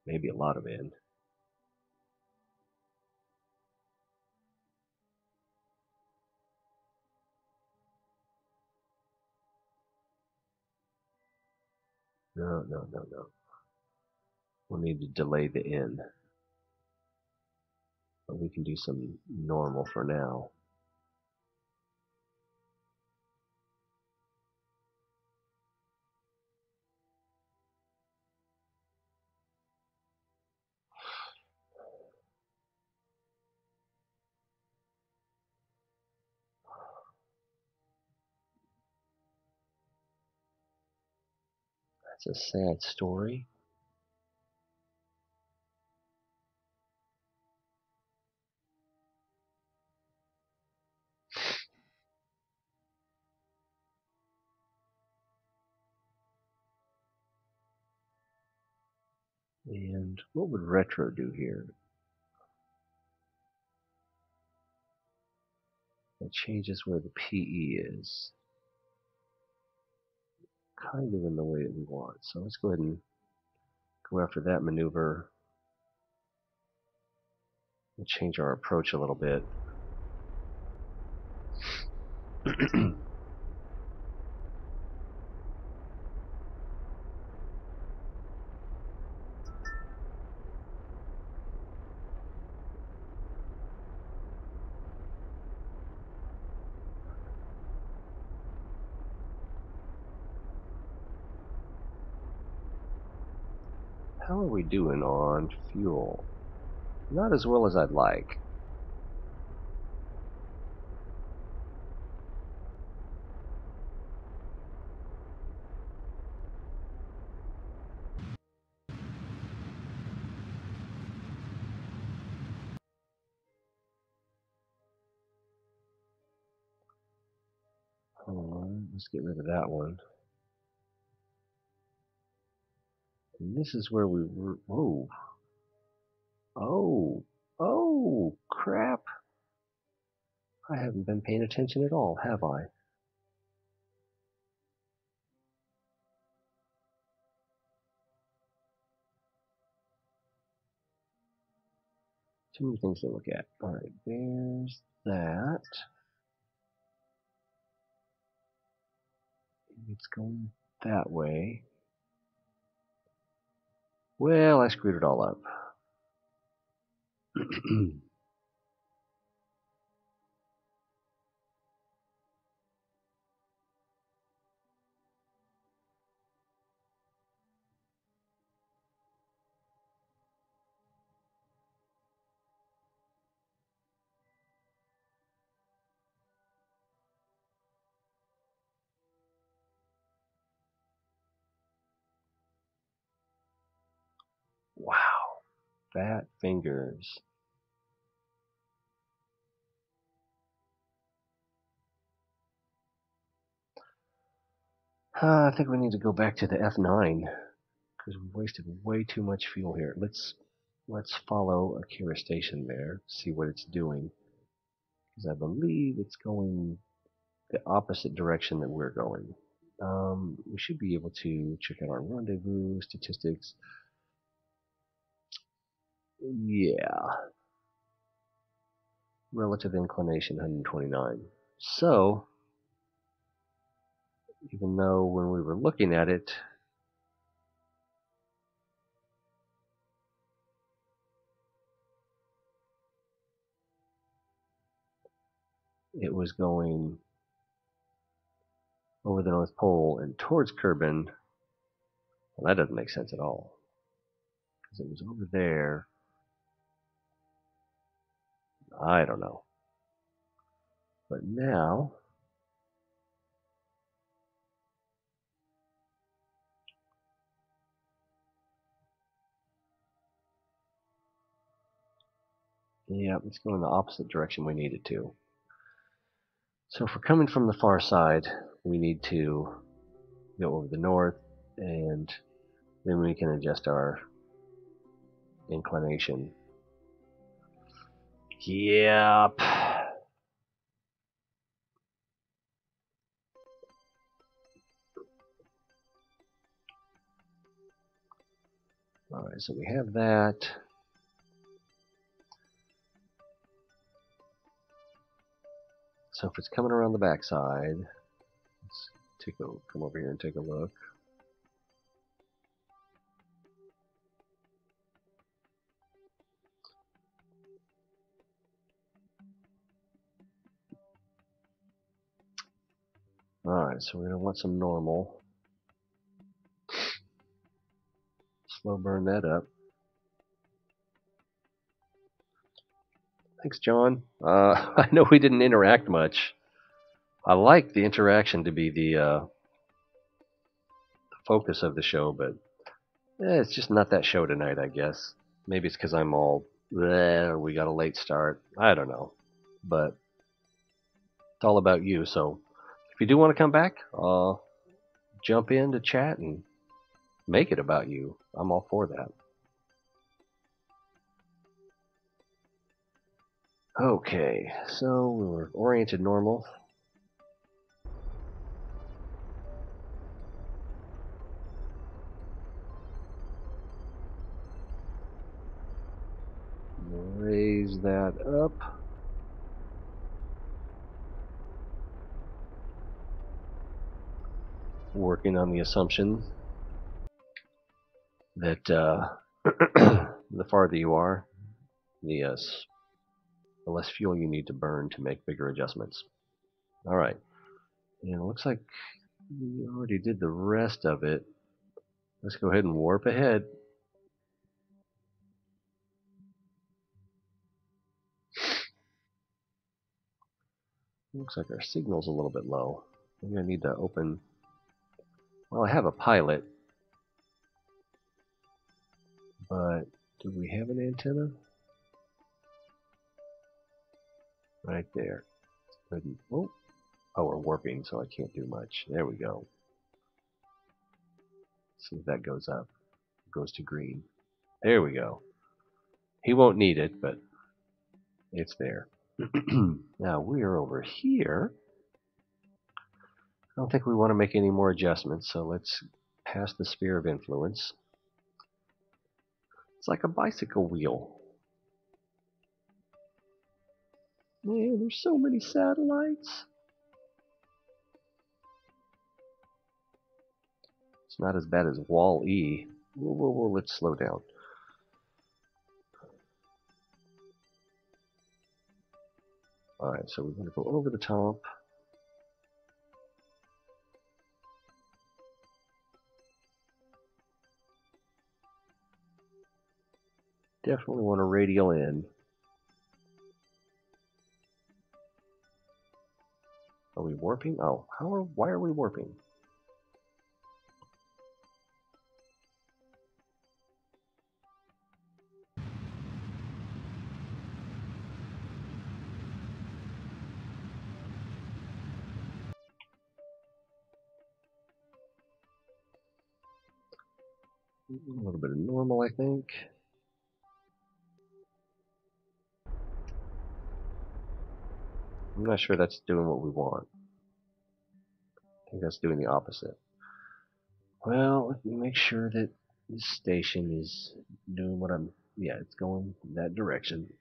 Maybe a lot of in. No. We'll need to delay the in. But we can do some normal for now. That's a sad story. And what would retro do here? It changes where the PE is. Kind of in the way that we want. So let's go ahead and go after that maneuver. We'll change our approach a little bit. How are we doing on fuel? Not as well as I'd like. Hold on, let's get rid of that one. And this is where we were. Whoa. Oh, crap. I haven't been paying attention at all, have I? Too many things to look at. Alright, there's that. It's going that way. Well, I screwed it all up. Wow, fat fingers. I think we need to go back to the F9 because we wasted way too much fuel here. Let's follow Akira Station there, see what it's doing, because I believe it's going the opposite direction that we're going. We should be able to check out our rendezvous statistics. Yeah, relative inclination 129. So, even though when we were looking at it, it was going over the North Pole and towards Kerbal, well, that doesn't make sense at all. Because it was over there. I don't know. But now, yeah, it's going the opposite direction we need it to. So if we're coming from the far side, we need to go over the north, and then we can adjust our inclination. Yep. Alright, so we have that. So if it's coming around the backside, let's come over here and take a look. Alright, so we're going to want some normal. Slow burn that up. Thanks, John. I know we didn't interact much. I like the interaction to be the focus of the show, but it's just not that show tonight, I guess. Maybe it's because I'm all, we got a late start. I don't know. But it's all about you, so if you do want to come back, jump in to chat and make it about you. I'm all for that. Okay, so we were oriented normal. Raise that up. Working on the assumption that the farther you are, the less fuel you need to burn to make bigger adjustments. All right, and it looks like we already did the rest of it. Let's go ahead and warp ahead. Looks like our signal's a little bit low. I'm going to need to open... Well, I have a pilot, but do we have an antenna? Right there. Oh, we're warping, so I can't do much. There we go. See if that goes up. It goes to green. There we go. He won't need it, but it's there. Now we are over here. I don't think we want to make any more adjustments, so let's pass the sphere of influence. It's like a bicycle wheel. Man, there's so many satellites. It's not as bad as Wall-E. Whoa, let's slow down. Alright, so we're going to go over the top. Definitely want to radial in. Are we warping? Oh, why are we warping? A little bit of normal, I think. I'm not sure that's doing what we want. I think that's doing the opposite. Well, let me make sure that this station is doing what I'm... Yeah, it's going in that direction.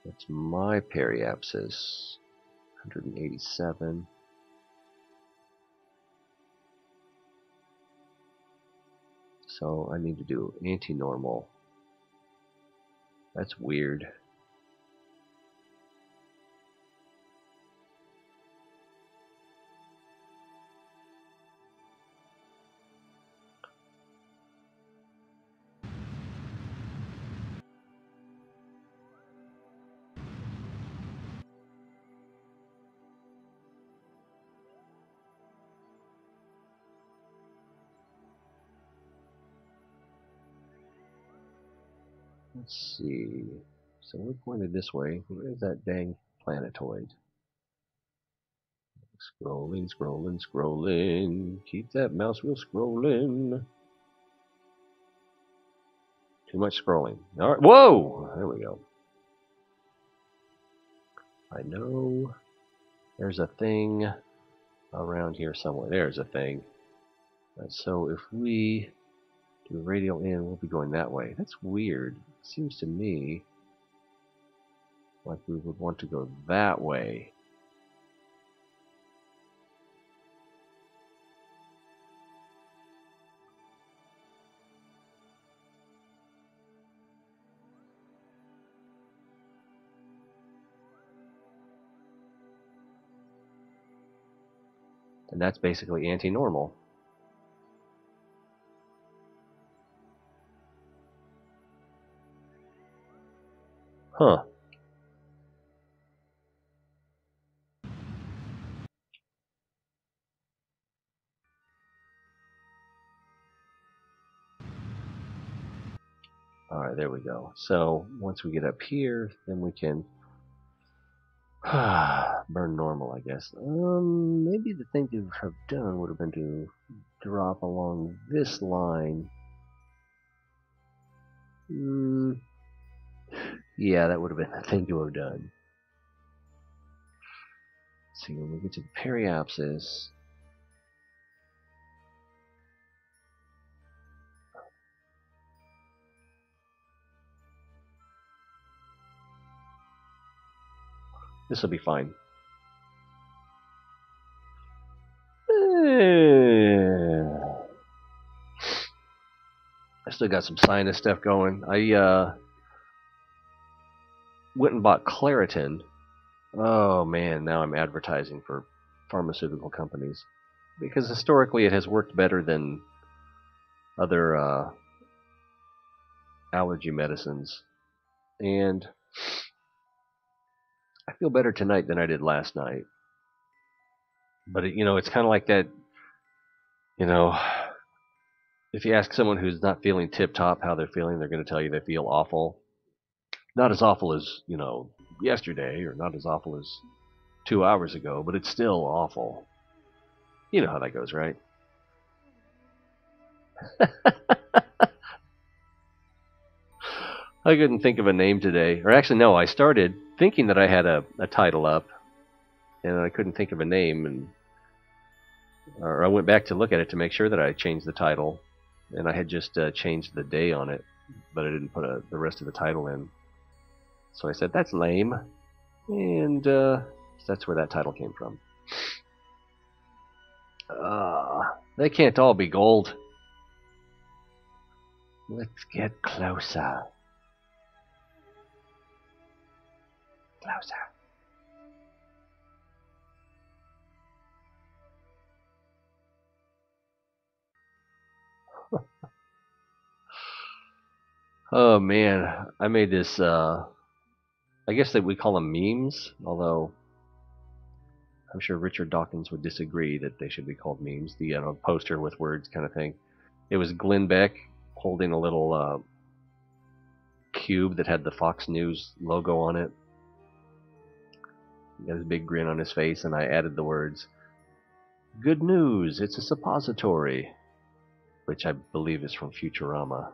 That's my periapsis. 187. So I need to do anti-normal. That's weird. Let's see. So we're pointed this way. Where's that dang planetoid? Scrolling, scrolling, scrolling. Keep that mouse wheel scrolling. Too much scrolling. All right. Whoa! There we go. I know there's a thing around here somewhere. There's a thing. So if we do radial in, we'll be going that way. That's weird. Seems to me like we would want to go that way. And that's basically anti-normal. Huh. Alright, there we go. So, once we get up here, then we can Burn normal, I guess. Maybe the thing to have done would have been to drop along this line. Yeah, that would have been the thing to have done. Let's see, when we get to the periapsis, this will be fine. I still got some sinus stuff going. I went and bought Claritin. Oh man, now I'm advertising for pharmaceutical companies because historically it has worked better than other allergy medicines, and I feel better tonight than I did last night. But it's kind of like that. If you ask someone who's not feeling tip top how they're feeling, they're going to tell you they feel awful. Not as awful as yesterday, or not as awful as 2 hours ago, but it's still awful. You know how that goes, right? I couldn't think of a name today. Or actually, no, I started thinking that I had a title up, and I couldn't think of a name, or I went back to look at it to make sure that I changed the title, and I had just changed the day on it, but I didn't put the rest of the title in. So I said, that's lame, and that's where that title came from. They can't all be gold. Let's get closer. Closer. Oh man, I made this, I guess that we call them memes, although I'm sure Richard Dawkins would disagree that they should be called memes. The poster with words kind of thing. It was Glenn Beck holding a little cube that had the Fox News logo on it. He got his big grin on his face, and I added the words, "Good news, it's a suppository," which I believe is from Futurama.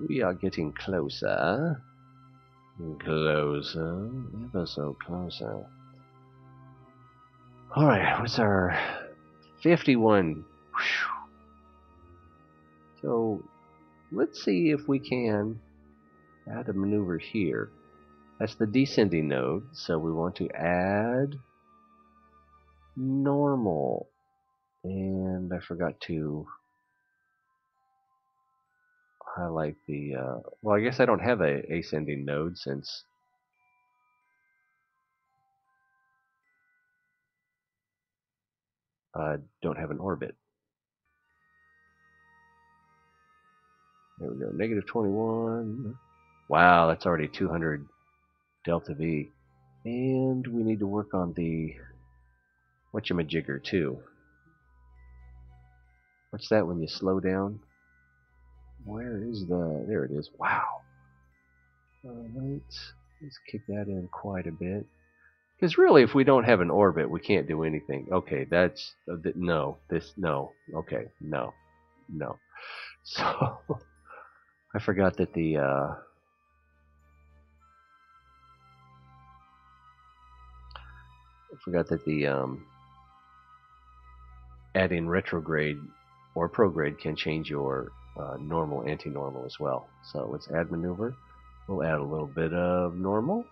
We are getting closer. Closer. Ever so closer. Alright, what's our 51? Whew. So, let's see if we can add a maneuver here. That's the descending node, so we want to add normal. And I forgot to highlight the, well, I guess I don't have a ascending node since I don't have an orbit. There we go, negative 21. Wow, that's already 200 delta V. And we need to work on the whatchamajigger too. What's that when you slow down? Where is there it is. Wow. Alright, let's kick that in quite a bit. Because really, if we don't have an orbit, we can't do anything. Okay, that's, no, okay, no. So, I forgot that adding retrograde or prograde can change your normal, anti-normal as well. So let's add maneuver. We'll add a little bit of normal.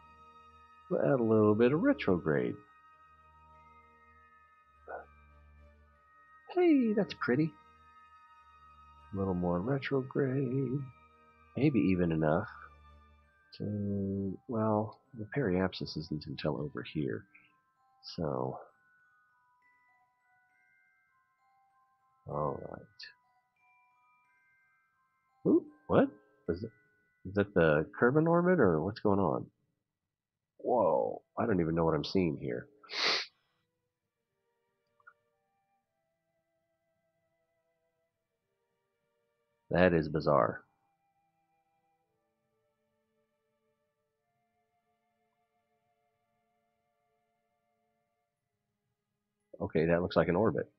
We'll add a little bit of retrograde. Hey, that's pretty. A little more retrograde. Maybe even enough to, well, the periapsis isn't until over here. So, alright. Ooh, what? Is that the Kerbal orbit, or what's going on? Whoa, I don't even know what I'm seeing here. That is bizarre. Okay, that looks like an orbit.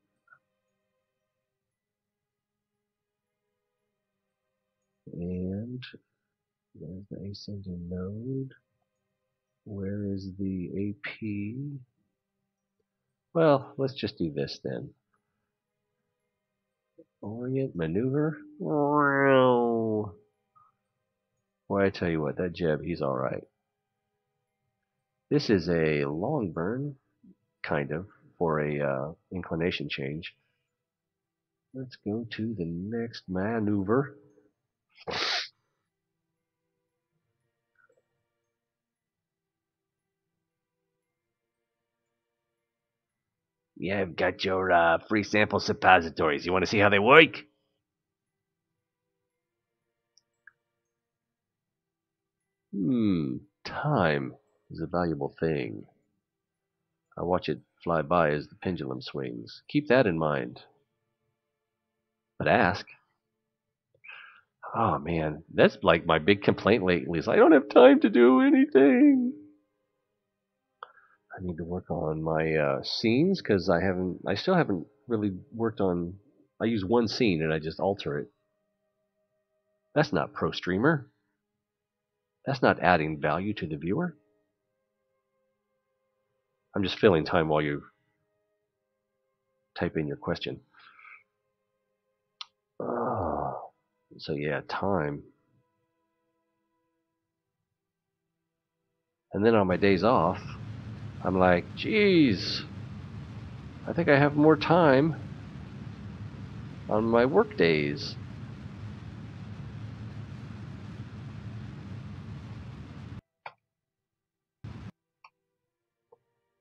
And there's the ascending node. Where is the AP? Well, let's just do this then. Orient maneuver. Boy, I tell you what, that Jeb, he's all right. This is a long burn, kind of, for a inclination change. Let's go to the next maneuver. Yeah, I've got your free sample suppositories. You want to see how they work? Time is a valuable thing. I watch it fly by as the pendulum swings. Keep that in mind. But ask. Oh man, that's like my big complaint lately is I don't have time to do anything. I need to work on my scenes because I still haven't really worked on. I use one scene and I just alter it. That's not pro streamer. That's not adding value to the viewer. I'm just filling time while you type in your question. So yeah, time. And then on my days off, I'm like, geez, I think I have more time on my work days.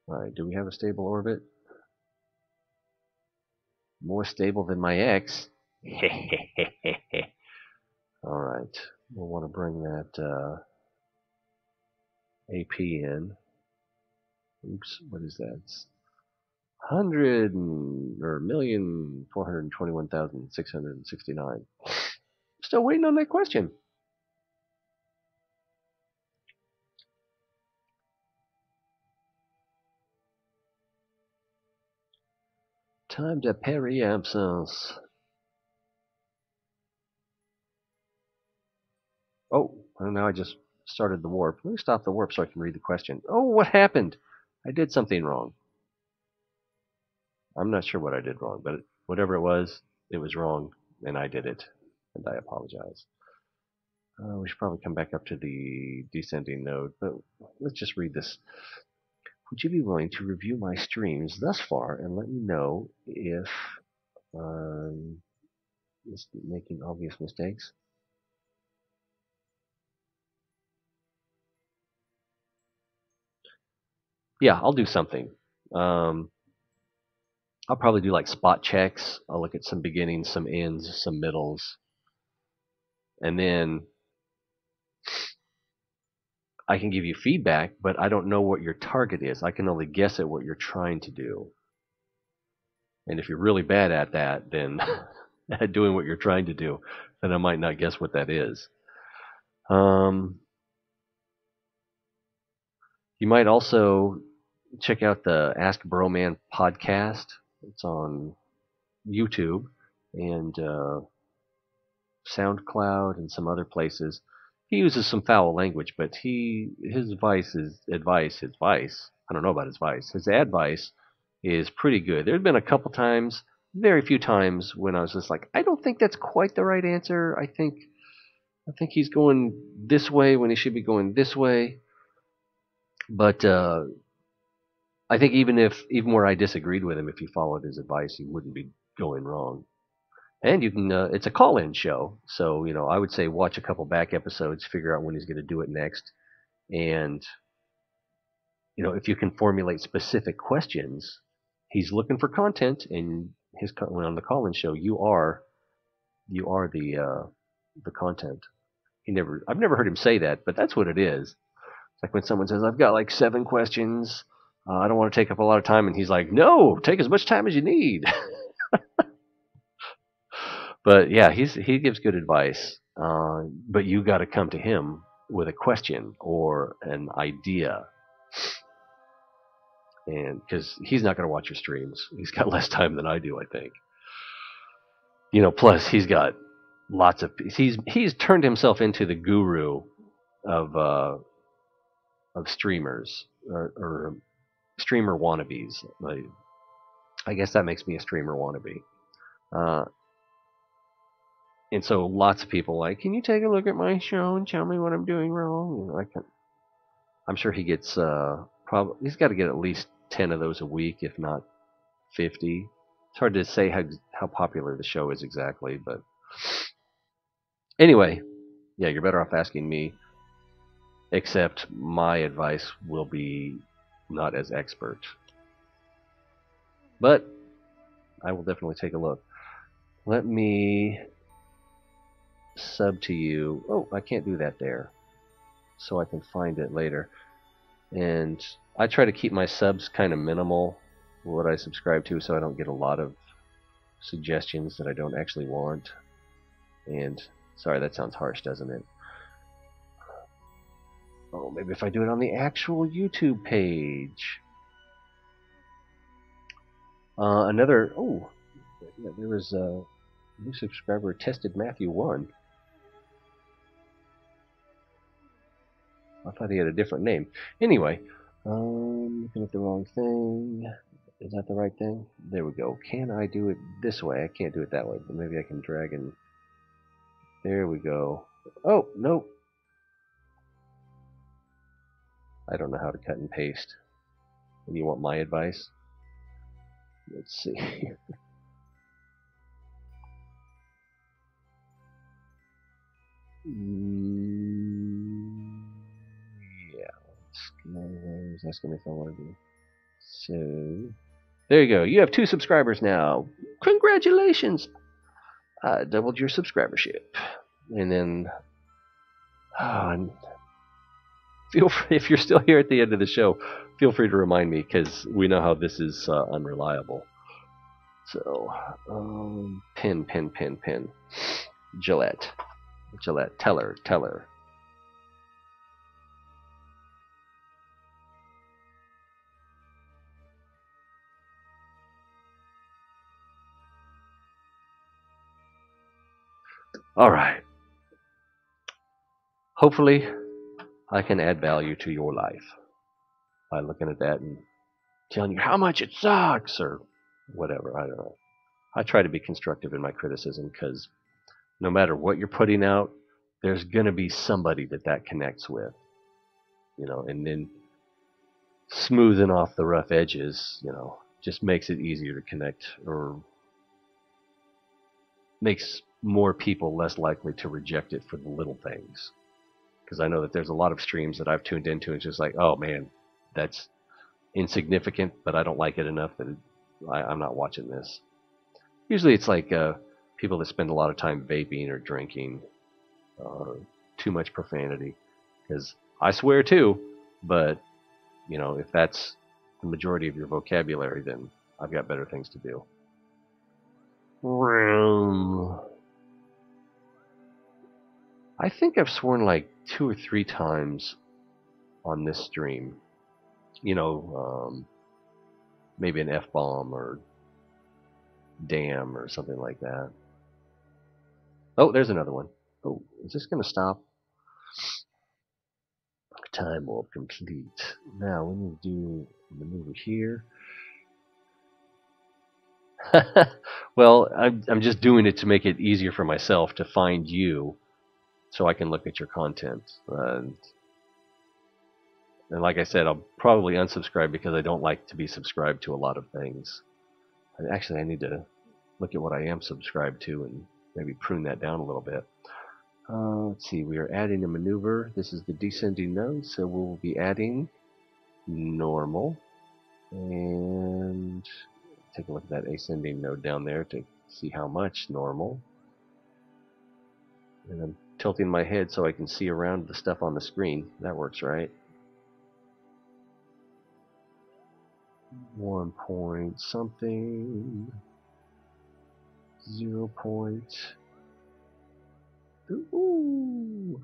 Alright, do we have a stable orbit? More stable than my ex. Alright, we'll want to bring that AP in. Oops, what is that? It's 1,421,669. Still waiting on that question. Time to parry absence. Oh, and now I just started the warp. Let me stop the warp so I can read the question. Oh, what happened? I did something wrong. I'm not sure what I did wrong, but whatever it was wrong, and I did it, and I apologize. We should probably come back up to the descending node, but let's just read this. Would you be willing to review my streams thus far and let me know if it's making obvious mistakes? Yeah, I'll do something. I'll probably do like spot checks. I'll look at some beginnings, some ends, some middles, and then I can give you feedback, but I don't know what your target is. I can only guess at what you're trying to do. And if you're really bad at that, then at doing what you're trying to do, then I might not guess what that is. You might also check out the Ask Broman podcast. It's on YouTube and SoundCloud and some other places. He uses some foul language, but his advice. I don't know about his vice. His advice is pretty good. There have been a couple times, very few times, when I was just like, I don't think that's quite the right answer. I think he's going this way when he should be going this way. But I think even where I disagreed with him, if he followed his advice, he wouldn't be going wrong. And you can it's a call-in show, so I would say watch a couple back episodes, figure out when he's going to do it next, and if you can formulate specific questions, he's looking for content, and when on the call-in show, you are the content. I've never heard him say that, but that's what it is. It's like when someone says, I've got like 7 questions, I don't want to take up a lot of time, and he's like, no, take as much time as you need. But yeah, he gives good advice. But you got to come to him with a question or an idea, and because he's not going to watch your streams, he's got less time than I do, I think. Plus he's got lots of he's turned himself into the guru of uh, of streamers or streamer wannabes. Like, I guess that makes me a streamer wannabe. Uh, and so lots of people like, can you take a look at my show and tell me what I'm doing wrong? I'm sure he gets probably he's got to get at least 10 of those a week, if not 50. It's hard to say how popular the show is exactly, but anyway, yeah, you're better off asking me. Except my advice will be not as expert, but I will definitely take a look. Let me sub to you. Oh, I can't do that there, so I can find it later. And I try to keep my subs kind of minimal, what I subscribe to, so I don't get a lot of suggestions that I don't actually want. And sorry, that sounds harsh, doesn't it? Oh, maybe if I do it on the actual YouTube page. Oh, yeah, there was a new subscriber tested Matthew 1. I thought he had a different name. Anyway, looking at the wrong thing. Is that the right thing? There we go. Can I do it this way? I can't do it that way, but maybe I can drag and... There we go. Oh, nope. I don't know how to cut and paste. And you want my advice? Let's see. Yeah. It's asking me if I want to do. So, there you go. You have 2 subscribers now. Congratulations! Doubled your subscribership. And then, and feel free, if you're still here at the end of the show, feel free to remind me, because we know how this is unreliable. So, pin. Gillette, teller. All right. Hopefully, I can add value to your life by looking at that and telling you how much it sucks or whatever. I don't know. I try to be constructive in my criticism, because no matter what you're putting out, there's going to be somebody that connects with. And then smoothing off the rough edges, just makes it easier to connect, or makes more people less likely to reject it for the little things. Because I know that there's a lot of streams that I've tuned into and it's just like, oh man, that's insignificant, but I don't like it enough that I'm not watching this. Usually it's like people that spend a lot of time vaping or drinking, too much profanity. Because I swear too, but if that's the majority of your vocabulary, then I've got better things to do. I think I've sworn like 2 or 3 times on this stream. Maybe an F-bomb or damn or something like that. Oh, there's another one. Oh, is this going to stop? Time warp complete. Now we need to do a maneuver here. Well, I'm just doing it to make it easier for myself to find you, so I can look at your content. And like I said, I'll probably unsubscribe because I don't like to be subscribed to a lot of things. And actually, I need to look at what I am subscribed to and maybe prune that down a little bit. Let's see, we are adding a maneuver. This is the descending node, so we'll be adding normal. And take a look at that ascending node down there to see how much normal. And I'm tilting my head so I can see around the stuff on the screen. That works, right? 1 point something. 0 point. Ooh.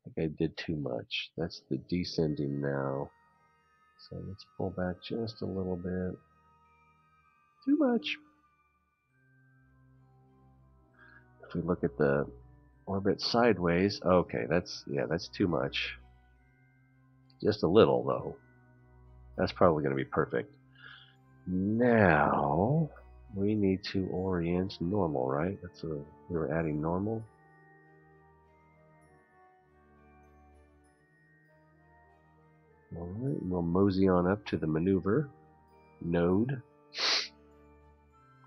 I think I did too much. That's the descending now. So let's pull back just a little bit. Too much. If we look at the orbit sideways, okay, that's too much. Just a little though. That's probably going to be perfect. Now we need to orient normal, right? We were adding normal. All right, we'll mosey on up to the maneuver node,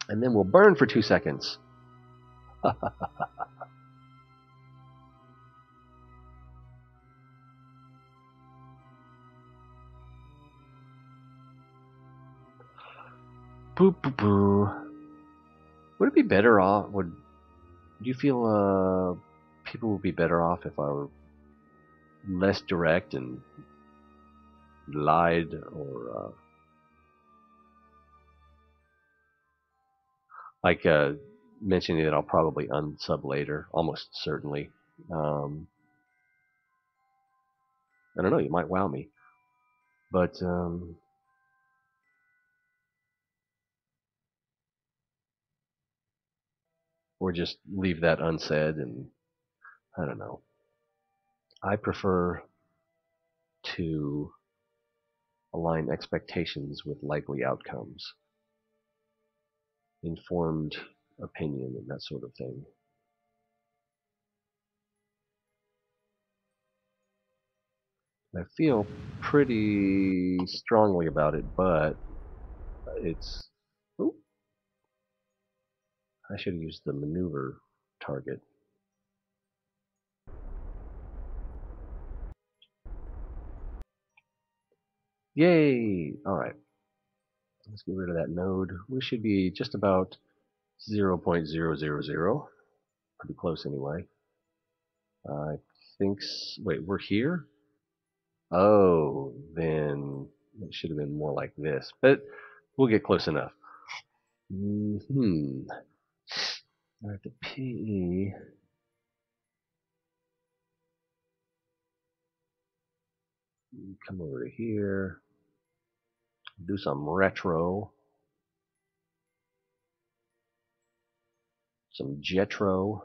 and then we'll burn for 2 seconds. Boo boo boo. Would it be better off? Do you feel people would be better off if I were less direct and lied, or like mentioning that I'll probably unsub later, almost certainly. I don't know. You might wow me, but or just leave that unsaid, and I don't know. I prefer to align expectations with likely outcomes, informed opinion, and that sort of thing. I feel pretty strongly about it, but it's... Ooh, I should have used the maneuver target. Yay! Alright. Let's get rid of that node. We should be just about 0.000. Pretty close anyway. I think... Wait, we're here? Oh, then it should have been more like this. But we'll get close enough. Alright, the PE... Come over to here. Do some retro. Some jetro.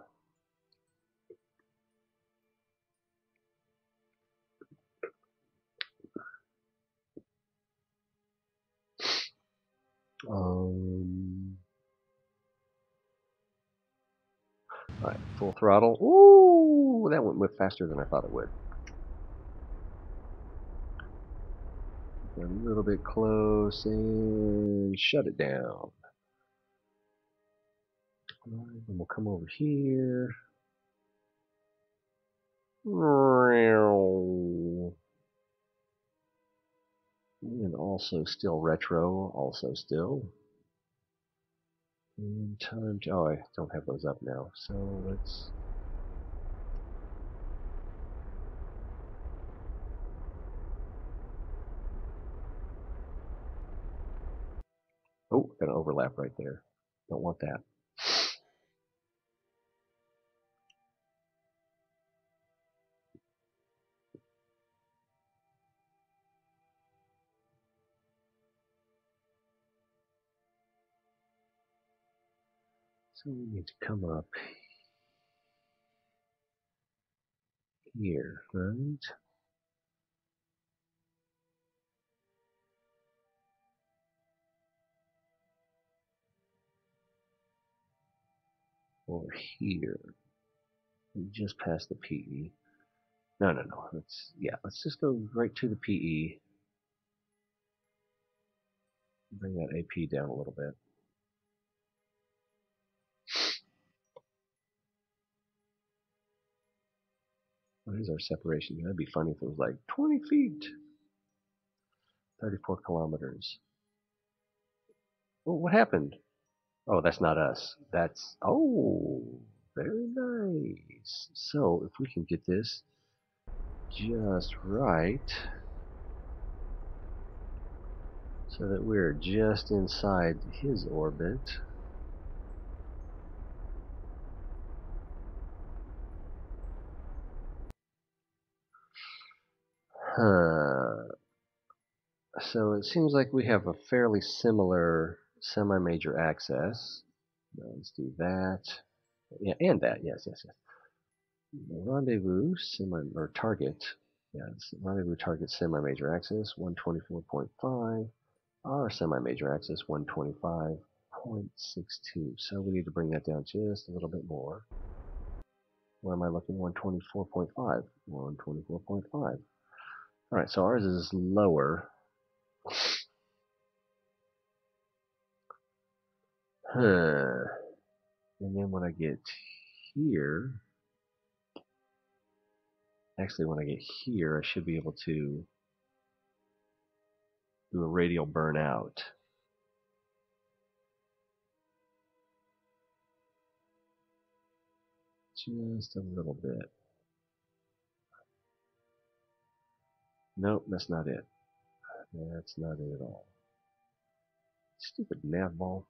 Alright, full throttle. Ooh, that went faster than I thought it would. Get a little bit close and shut it down. Alright, then we'll come over here. And also still retro, also still. And time to... Oh, I don't have those up now, so let's... Oh, got an overlap right there. Don't want that. So we need to come up here, right? Or here. Just past the PE. No. Let's just go right to the PE. Bring that AP down a little bit. What is our separation? That'd be funny if it was like 20 feet. 34 kilometers. Well, what happened? Oh, that's not us. That's... Oh, very nice. So, if we can get this just right... so that we're just inside his orbit. Huh. So it seems like we have a fairly similar semi-major axis. Let's do that. Yeah, and that. Yes. Rendezvous or target. Yeah, rendezvous target semi-major axis 124.5. Our semi-major axis 125.62. So we need to bring that down just a little bit more. Where am I looking? 124.5. 124.5. All right, so ours is lower. Huh. And then when I get here, actually when I get here, I should be able to do a radial burnout. Just a little bit. Nope, that's not it. That's not it at all. Stupid nav ball.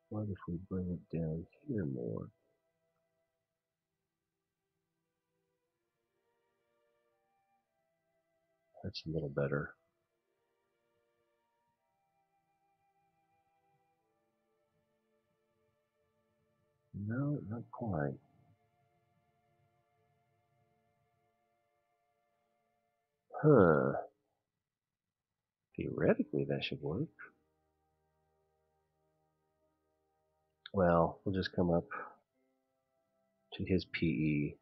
What if we bring it down here more? That's a little better. No, not quite. Huh. Theoretically, that should work. Well, we'll just come up to his PE,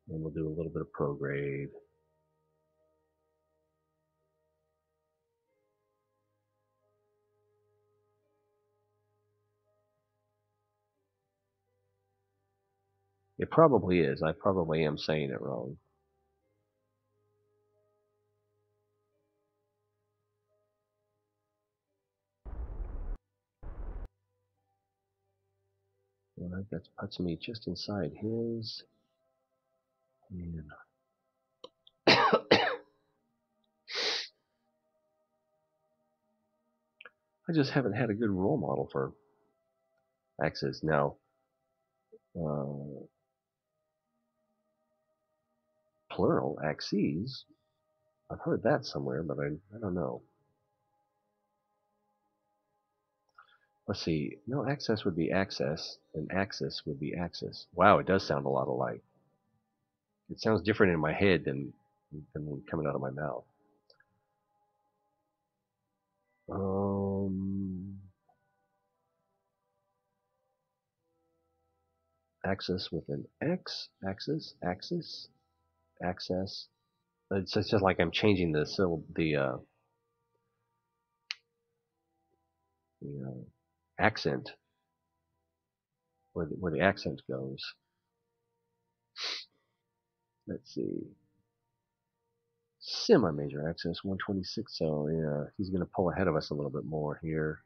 and we'll do a little bit of prograde. It probably is. I probably am saying it wrong. Well, that puts me just inside his. And I just haven't had a good role model for axes. Now, plural, axes. I've heard that somewhere, but I don't know. Let's see. No, access would be access, and axis would be axis. Wow, it does sound a lot alike. It sounds different in my head than coming out of my mouth. Axis with an X, axis, access. It's just like I'm changing the accent where the accent goes. Let's see. Semi-major axis 126. So yeah, he's gonna pull ahead of us a little bit more here.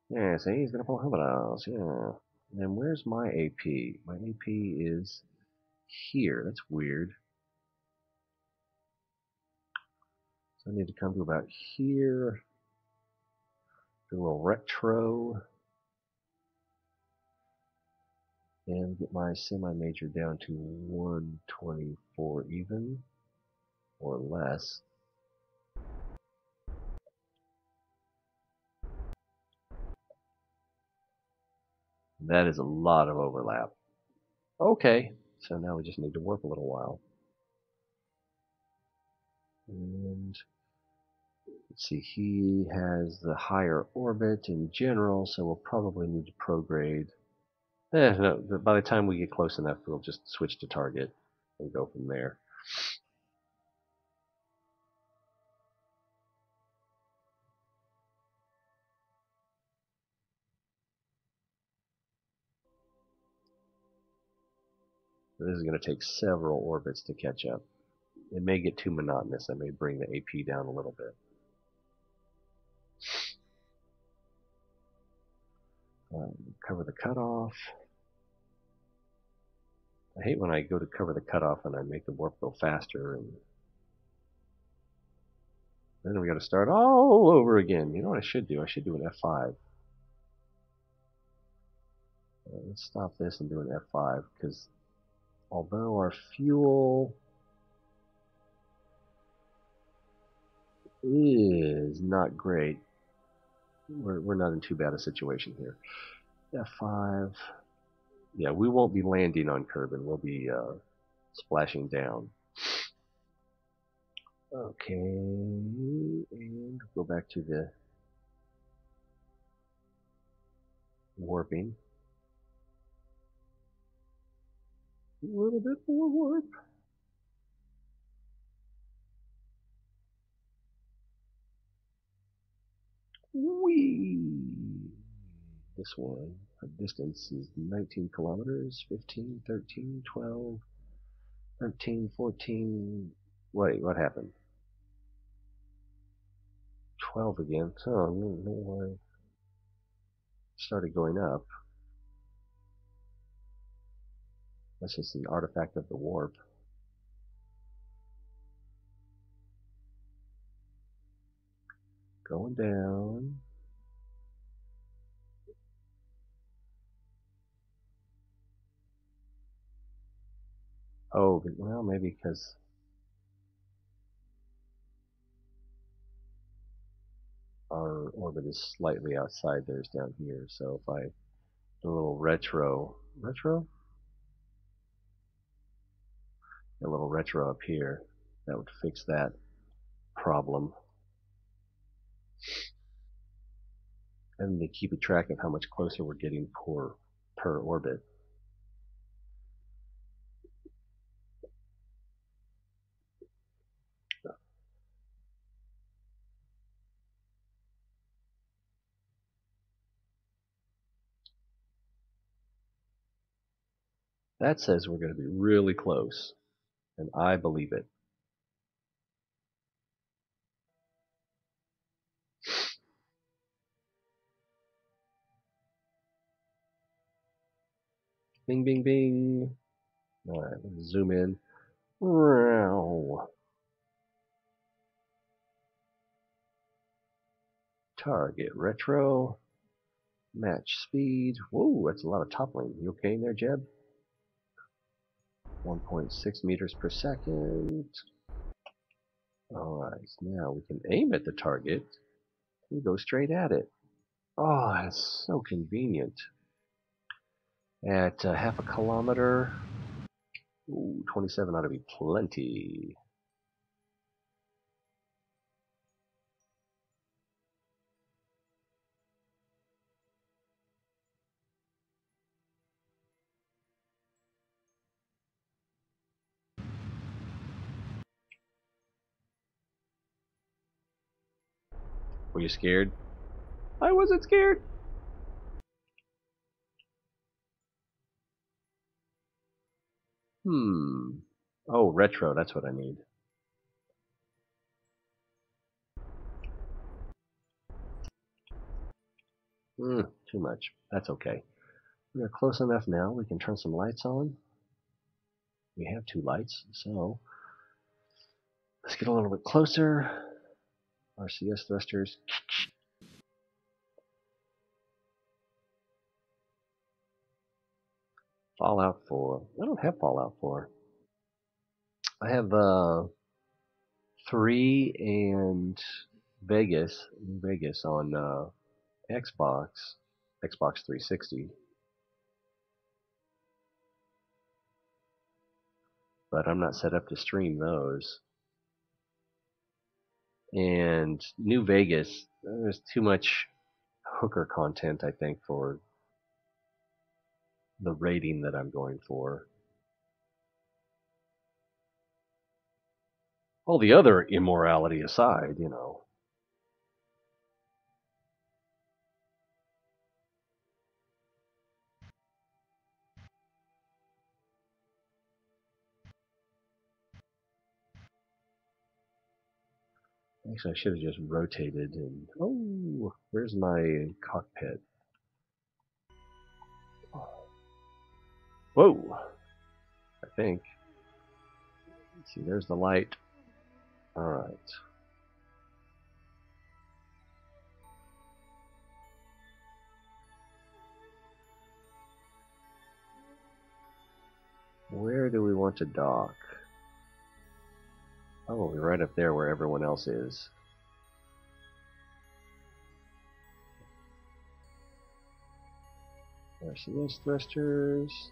Yeah, see, he's gonna pull ahead of us. Yeah. And where's my AP? My AP is here. That's weird. So I need to come to about here. Do a little retro. And get my semi-major down to 124 even, or less. That is a lot of overlap. Okay, so now we just need to work a little while. And let's see, he has the higher orbit in general, so we'll probably need to prograde. No, by the time we get close enough, we'll just switch to target and go from there. This is going to take several orbits to catch up. It may get too monotonous. I may bring the AP down a little bit. Cover the cutoff. I hate when I go to cover the cutoff and I make the warp go faster, and Then we got to start all over again. You know what I should do? I should do an F5. Let's stop this and do an F5, because although our fuel is not great, we're not in too bad a situation here. F5. Yeah, we won't be landing on Kerbal. We'll be splashing down. Okay, and go back to the warping. A little bit more warp. Whee! This one, our distance is 19 kilometers, 15, 13, 12, 13, 14. Wait, what happened? 12 again. Oh, no way. Started going up. That's just an artifact of the warp. Going down. Oh, well, maybe because our orbit is slightly outside theirs down here. So if I do a little retro, a little retro up here, that would fix that problem. And they keep a track of how much closer we're getting per orbit. That says we're going to be really close, and I believe it. Bing, bing, bing. All right, let's zoom in. Target retro. Match speed. Whoa, that's a lot of toppling. You okay in there, Jeb? 1.6 meters per second. Alright, now we can aim at the target and go straight at it. Oh, that's so convenient. At half a kilometer, ooh, 27 ought to be plenty. Were you scared? I wasn't scared. Oh, retro, that's what I need. Too much. That's okay. We are close enough now. We can turn some lights on. We have 2 lights, so let's get a little bit closer. RCS thrusters. Fallout 4. I don't have Fallout 4. I have 3 and New Vegas on Xbox 360. But I'm not set up to stream those. And New Vegas, there's too much hooker content, I think, for the rating that I'm going for. All the other immorality aside, you know. Actually, I should have just rotated and... Oh, where's my cockpit? Whoa! I think. Let's see, there's the light. Alright. Where do we want to dock? Probably right up there where everyone else is. RCS thrusters.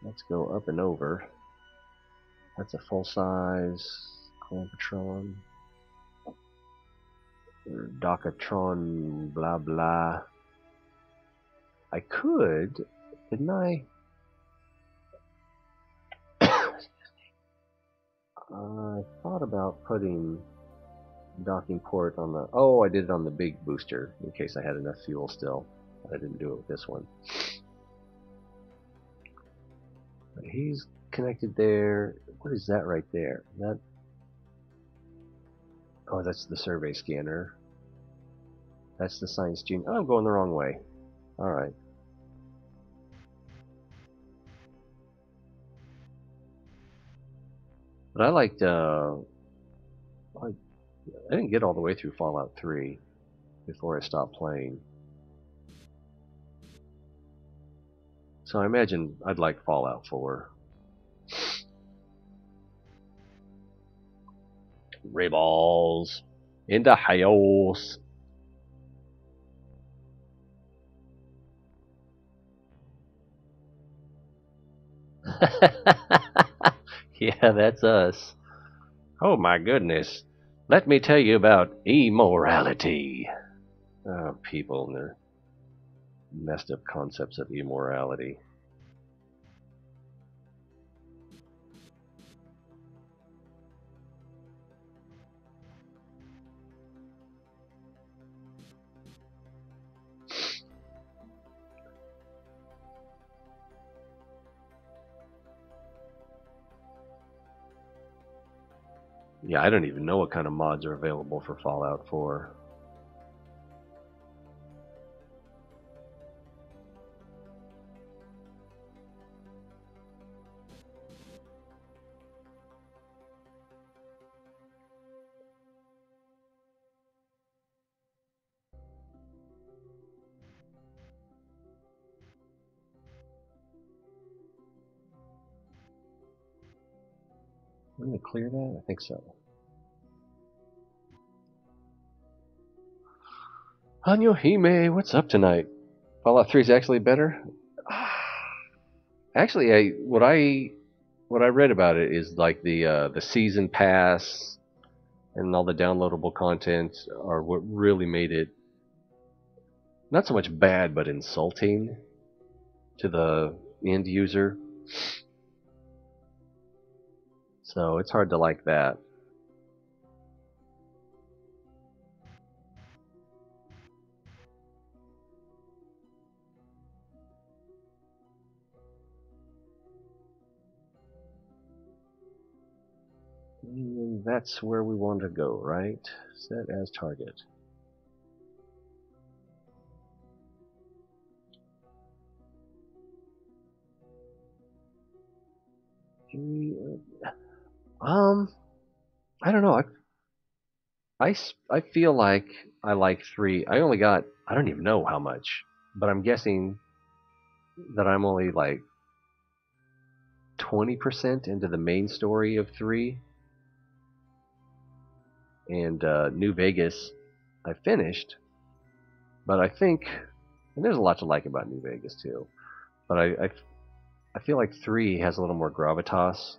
Let's go up and over. That's a full size Clampatron. Dockatron, blah blah. I could, didn't I? I thought about putting docking port on the... Oh, I did it on the big booster in case I had enough fuel still. But I didn't do it with this one. But he's connected there. What is that right there? That... Oh, that's the survey scanner. That's the science gene. Oh, I'm going the wrong way. Alright. But I liked, I didn't get all the way through Fallout 3 before I stopped playing. So I imagine I'd like Fallout 4. Rebels in the house. Yeah, that's us. Oh my goodness. Let me tell you about immorality. Oh, people and their messed up concepts of immorality. Yeah, I don't even know what kind of mods are available for Fallout 4. I'm gonna clear that? I think so. Hanyo Hime, what's up tonight? Fallout 3 is actually better? Actually, what I read about it is like the season pass and all the downloadable content are what really made it not so much bad but insulting to the end user. So it's hard to like that. And that's where we want to go, right? Set as target. I don't know. I feel like I like 3. I only got, I don't even know how much, but I'm guessing that I'm only like 20% into the main story of 3. And New Vegas, I finished, but I think, and there's a lot to like about New Vegas too, but I feel like 3 has a little more gravitas.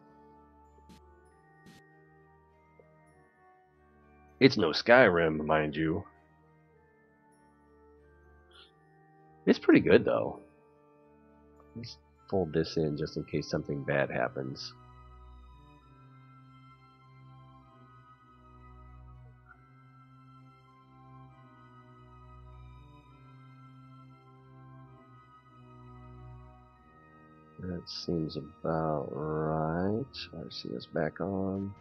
It's no Skyrim, mind you. It's pretty good though. Let's fold this in just in case something bad happens. That seems about right. RC is back on.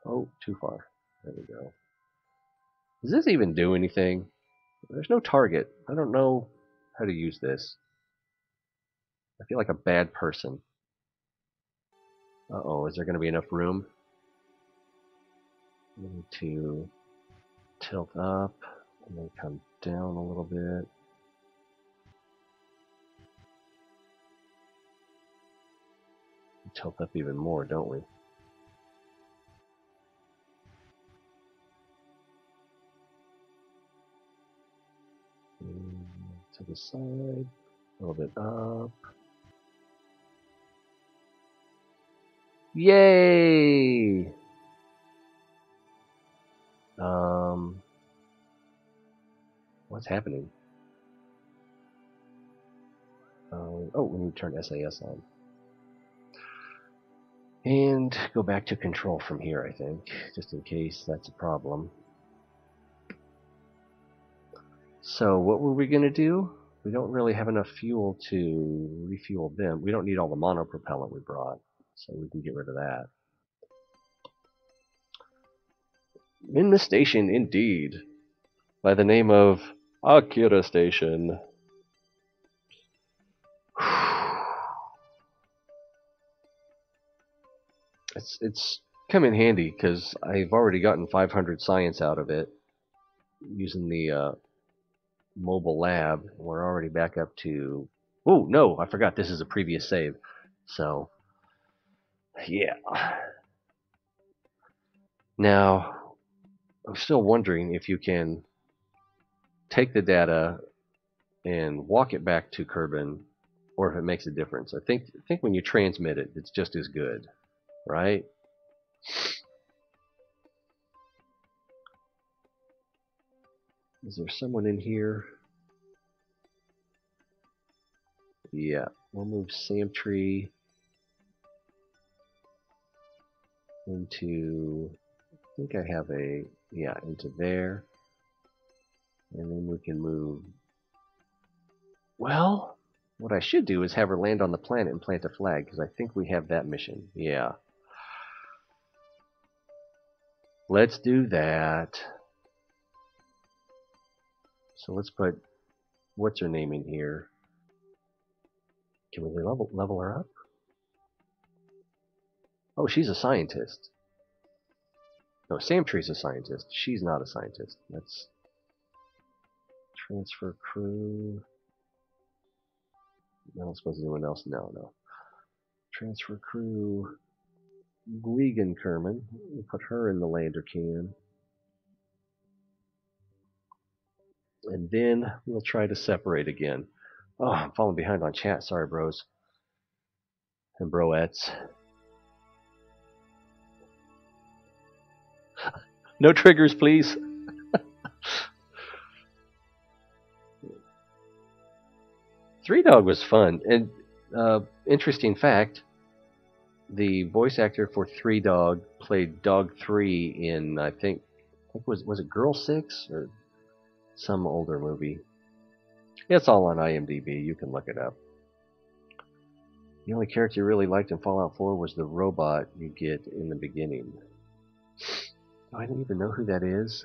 Oh, too far. There we go. Does this even do anything? There's no target. I don't know how to use this. I feel like a bad person. Uh-oh, is there going to be enough room? I need to tilt up and then come down a little bit. Tilt up even more, don't we? And to the side, a little bit up. Yay! What's happening? Oh, we need to turn SAS on. And go back to control from here, I think, just in case that's a problem. So what were we going to do? We don't really have enough fuel to refuel them. We don't need all the monopropellant we brought, so we can get rid of that. In the station, indeed, by the name of Akira Station. It's come in handy because I've already gotten 500 science out of it using the mobile lab. We're already back up to... Oh, no, I forgot this is a previous save. So, yeah. Now, I'm still wondering if you can take the data and walk it back to Kerbal, or if it makes a difference. I think when you transmit it, it's just as good, right? Is there someone in here? Yeah, we'll move Samtree into, I think I have a, yeah, into there. And then we can move, well, what I should do is have her land on the planet and plant a flag, because I think we have that mission. Yeah. Let's do that. So let's put, what's her name in here? Can we level her up? Oh, she's a scientist. No, Samtree's a scientist. She's not a scientist. Let's transfer crew. No, suppose anyone else? No. Transfer crew. Glegan Kerman. We'll put her in the lander can. And then we'll try to separate again. Oh, I'm falling behind on chat. Sorry, bros. And broettes. No triggers, please. Three Dog was fun. And interesting fact, the voice actor for Three Dog played Dog 3 in, I think was it Girl 6 or some older movie. It's all on IMDb. You can look it up. The only character you really liked in Fallout 4 was the robot you get in the beginning. Oh, I don't even know who that is.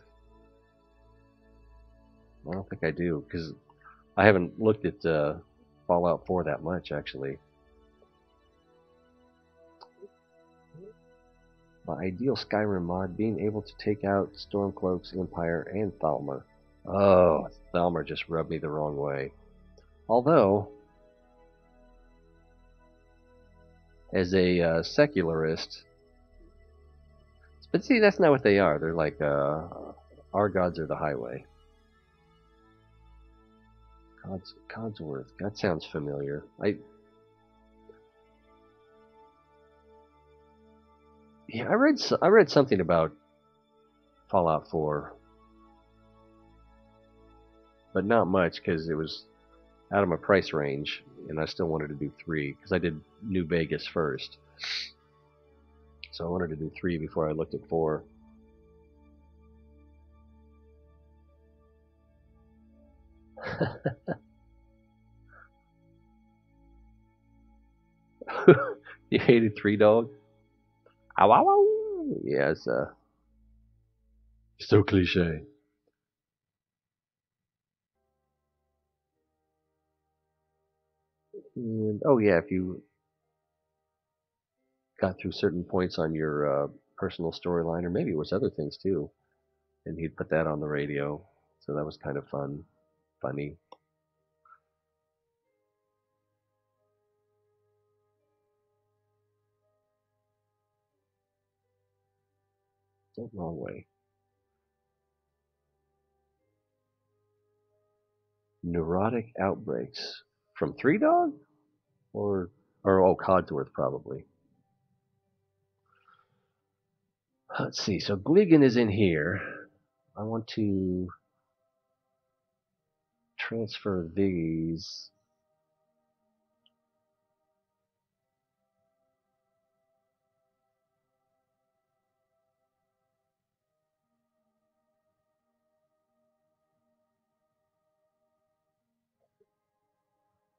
I don't think I do, because I haven't looked at Fallout 4 that much, actually. My ideal Skyrim mod, being able to take out Stormcloak's Empire and Thalmor. Oh, Thalmor just rubbed me the wrong way. Although, as a secularist, but see, that's not what they are. They're like, our gods are the highway. Codsworth. That sounds familiar. I read something about Fallout 4, but not much because it was out of my price range, and I still wanted to do 3 because I did New Vegas first. So I wanted to do 3 before I looked at 4. You hated Three Dog? Ow, ow, ow. Yeah, it's so cliche. And, oh yeah, if you got through certain points on your personal storyline, or maybe it was other things too. And he'd put that on the radio, so that was kind of funny. The wrong way. Neurotic outbreaks from Three Dog, or Codsworth probably. Let's see. So Gligan is in here. I want to transfer these.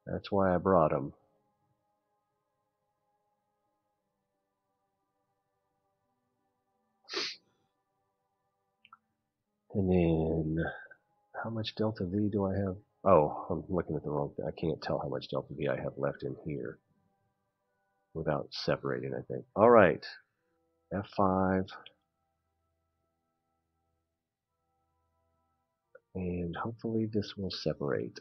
That's why I brought them. And then, how much Delta V do I have? Oh, I'm looking at the wrong thing. I can't tell how much Delta V I have left in here without separating, I think. All right. F5. And hopefully this will separate.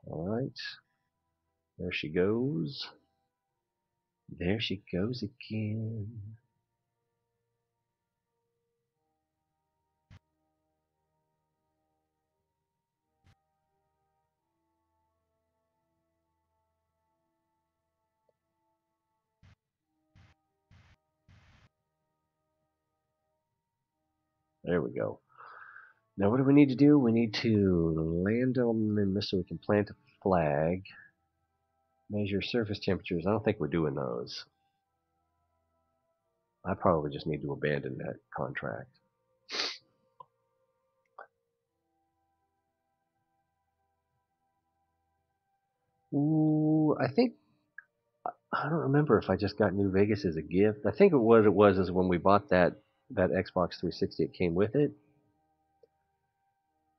All right. There she goes. There she goes again. There we go. Now what do we need to do? We need to land on the missile so we can plant a flag. Measure surface temperatures. I don't think we're doing those. I probably just need to abandon that contract. Ooh, I don't remember if I just got New Vegas as a gift. I think what it was is when we bought that Xbox 360, it came with it.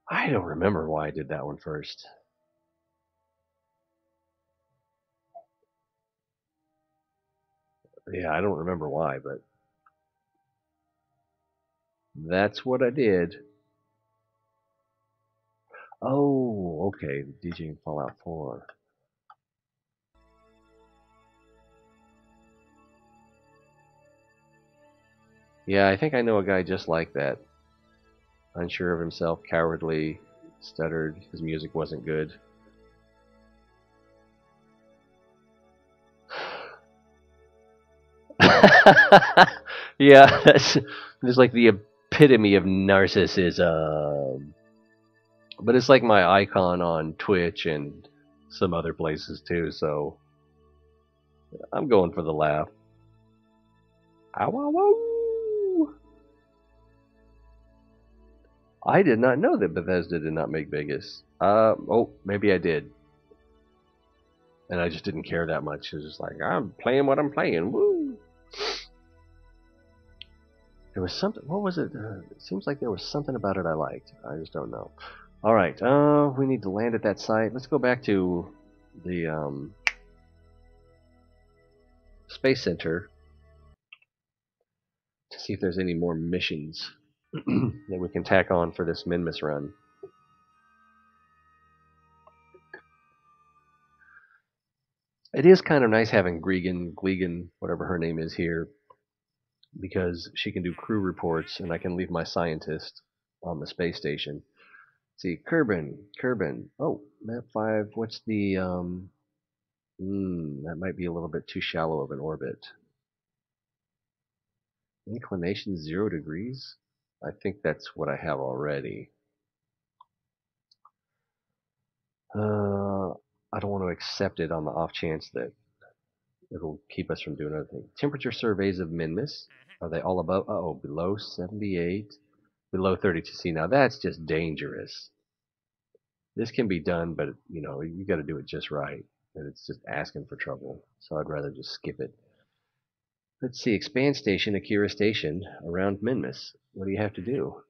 I don't remember why I did that one first. Yeah, I don't remember why, but that's what I did. Oh, okay, DJing Fallout 4. Yeah, I think I know a guy just like that. Unsure of himself, cowardly, stuttered, his music wasn't good. Yeah, that's like the epitome of narcissism. But it's like my icon on Twitch and some other places too, so I'm going for the laugh. Ow, ow, ow. I did not know that Bethesda did not make Vegas. Oh, maybe I did. And I just didn't care that much. It was just like, I'm playing what I'm playing. Woo! There was something, what was it? It seems like there was something about it I liked. I just don't know. Alright, we need to land at that site. Let's go back to the Space Center to see if there's any more missions that we can tack on for this Minmus run. It is kind of nice having Gligan, whatever her name is here, because she can do crew reports and I can leave my scientist on the space station. Let's see, Kerbal. Oh, map 5, what's the, that might be a little bit too shallow of an orbit. Inclination 0 degrees? I think that's what I have already. I don't want to accept it on the off chance that it'll keep us from doing other things. Temperature surveys of Minmus. Are they all above? Uh-oh, below 78, below 32. See, now that's just dangerous. This can be done, but you know, you got to do it just right. And it's just asking for trouble. So I'd rather just skip it. Let's see, expand station, Akira station, around Minmus. What do you have to do?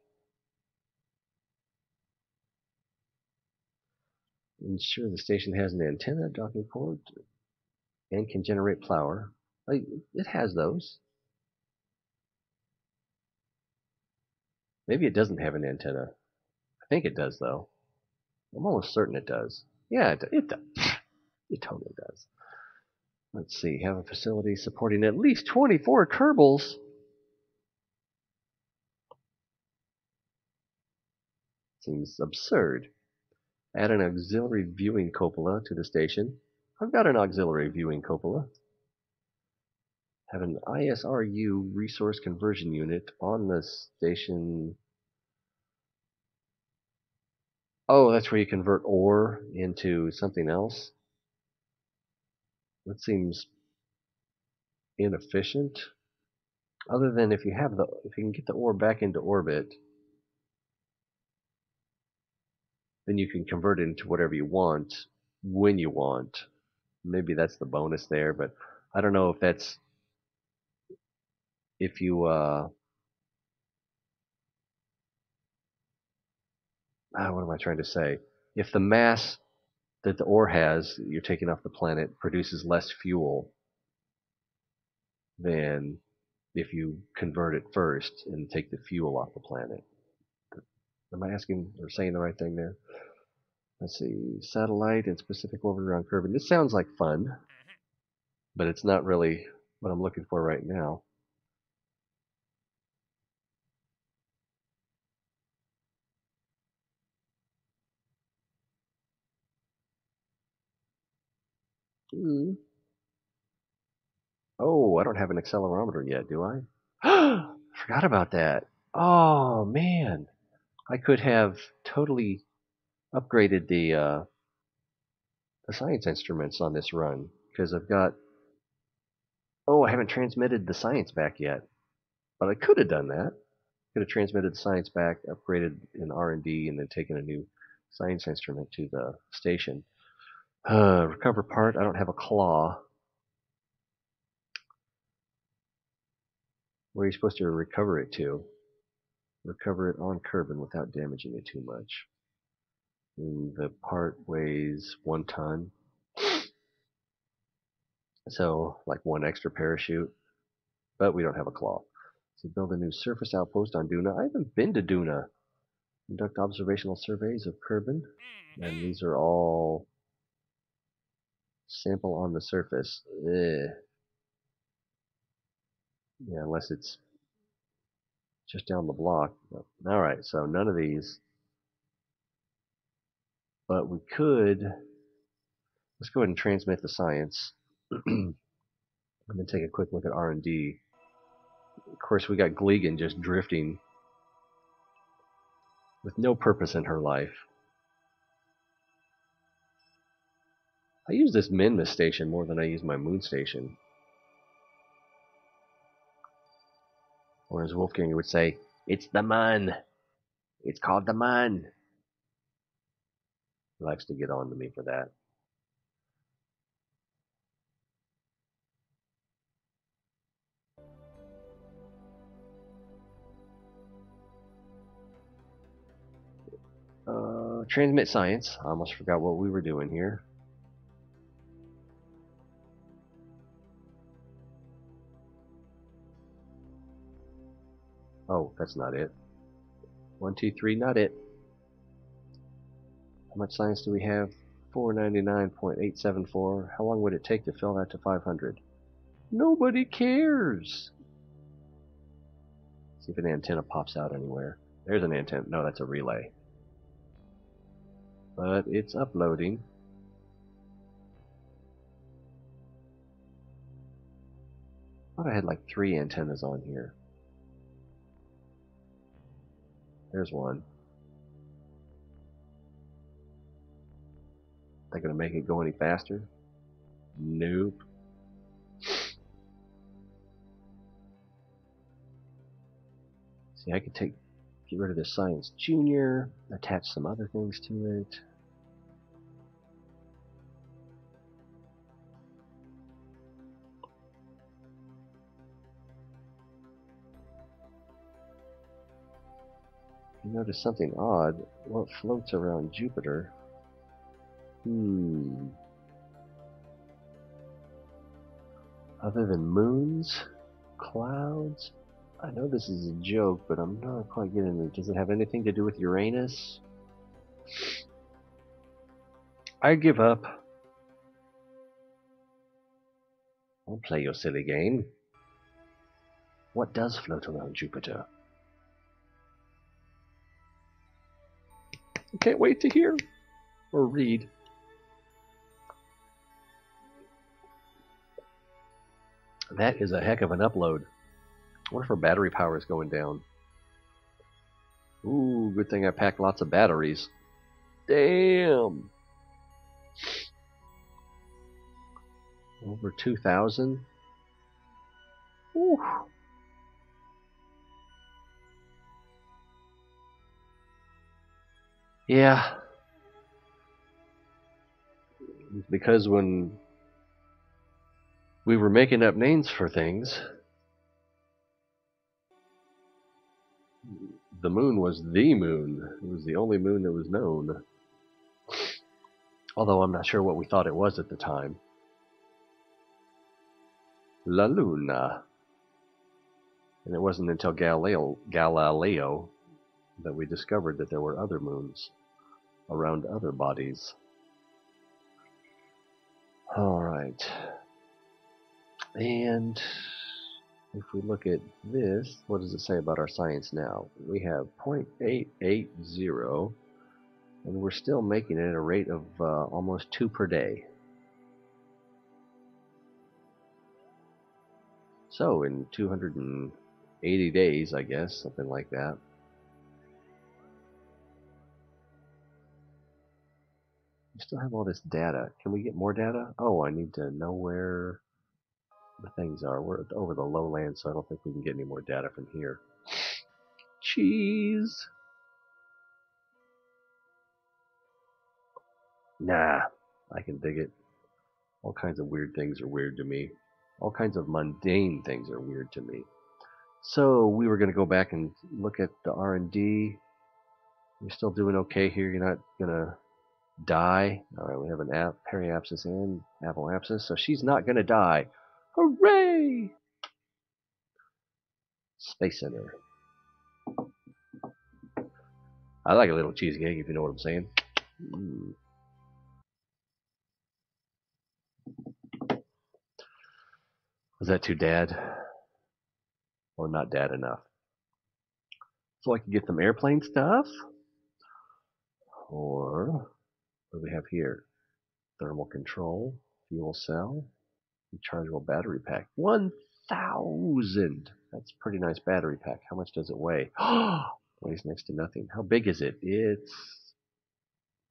Ensure the station has an antenna, docking port, and can generate power. It has those. Maybe it doesn't have an antenna. I think it does, though. I'm almost certain it does. Yeah, it does. It totally does. Let's see. Have a facility supporting at least 24 Kerbals. Seems absurd. Add an auxiliary viewing cupola to the station. I've got an auxiliary viewing cupola. Have an ISRU resource conversion unit on the station. Oh, that's where you convert ore into something else. That seems inefficient. Other than if you can get the ore back into orbit, then you can convert it into whatever you want when you want. Maybe that's the bonus there, but I don't know if that's if you what am I trying to say? If the mass that the ore has, you're taking off the planet, produces less fuel than if you convert it first and take the fuel off the planet. Am I asking or saying the right thing there? Let's see. Satellite and specific orbit around Kerbal. This sounds like fun, but it's not really what I'm looking for right now. Oh, I don't have an accelerometer yet, do I? Forgot about that. Oh, man. I could have totally upgraded the science instruments on this run because I've got. Oh, I haven't transmitted the science back yet, but I could have done that. Could have transmitted the science back, upgraded in R&D, and then taken a new science instrument to the station. Recover part. I don't have a claw. Where are you supposed to recover it to? Recover it on Kerbin without damaging it too much. And the part weighs 1 ton. So, like 1 extra parachute. But we don't have a claw. So build a new surface outpost on Duna. I haven't been to Duna. Conduct observational surveys of Kerbin. And these are all sample on the surface. Yeah, unless it's just down the block. Alright, so none of these. But we could. Let's go ahead and transmit the science. And then take a quick look at R&D. Of course, we got Glegan just drifting with no purpose in her life. I use this Minmus station more than I use my moon station. Or as Wolfgang would say, it's the mun. It's called the mun. He likes to get on to me for that. Transmit science. I almost forgot what we were doing here. Oh, that's not it. 1, 2, 3, not it. How much science do we have? 499.874. How long would it take to fill that to 500? Nobody cares. See if an antenna pops out anywhere. There's an antenna. No, that's a relay. But it's uploading. I thought I had like 3 antennas on here. There's one. Not gonna make it go any faster? Nope. See, I could get rid of the Science Junior, attach some other things to it. You notice something odd. What floats around Jupiter? Other than moons, clouds. I know this is a joke, but I'm not quite getting it. Does it have anything to do with Uranus? I give up. Don't play your silly game. What does float around Jupiter? I can't wait to hear or read. That is a heck of an upload. I wonder if our battery power is going down. Ooh, good thing I packed lots of batteries. Damn! Over 2,000? Ooh. Yeah. Because when we were making up names for things, the moon was the moon. It was the only moon that was known. Although I'm not sure what we thought it was at the time. La Luna. And it wasn't until Galileo that we discovered that there were other moons around other bodies. Alright. And if we look at this, what does it say about our science now? We have 0.880, and we're still making it at a rate of almost 2 per day. So in 280 days, I guess, something like that. We still have all this data. Can we get more data? Oh, I need to know where the things are. We're over the lowlands, so I don't think we can get any more data from here. Cheese! Nah, I can dig it. All kinds of weird things are weird to me. All kinds of mundane things are weird to me. So we were going to go back and look at the R&D. You're still doing okay here. You're not going to die. All right, we have an periapsis and apoapsis, so she's not going to die. Hooray! Space Center. I like a little cheesecake, if you know what I'm saying. Was that too dad? Or not dad enough? So I can get some airplane stuff? Or what do we have here? Thermal control, fuel cell, rechargeable battery pack. 1,000! That's a pretty nice battery pack. How much does it weigh? Weighs next to nothing. How big is it? It's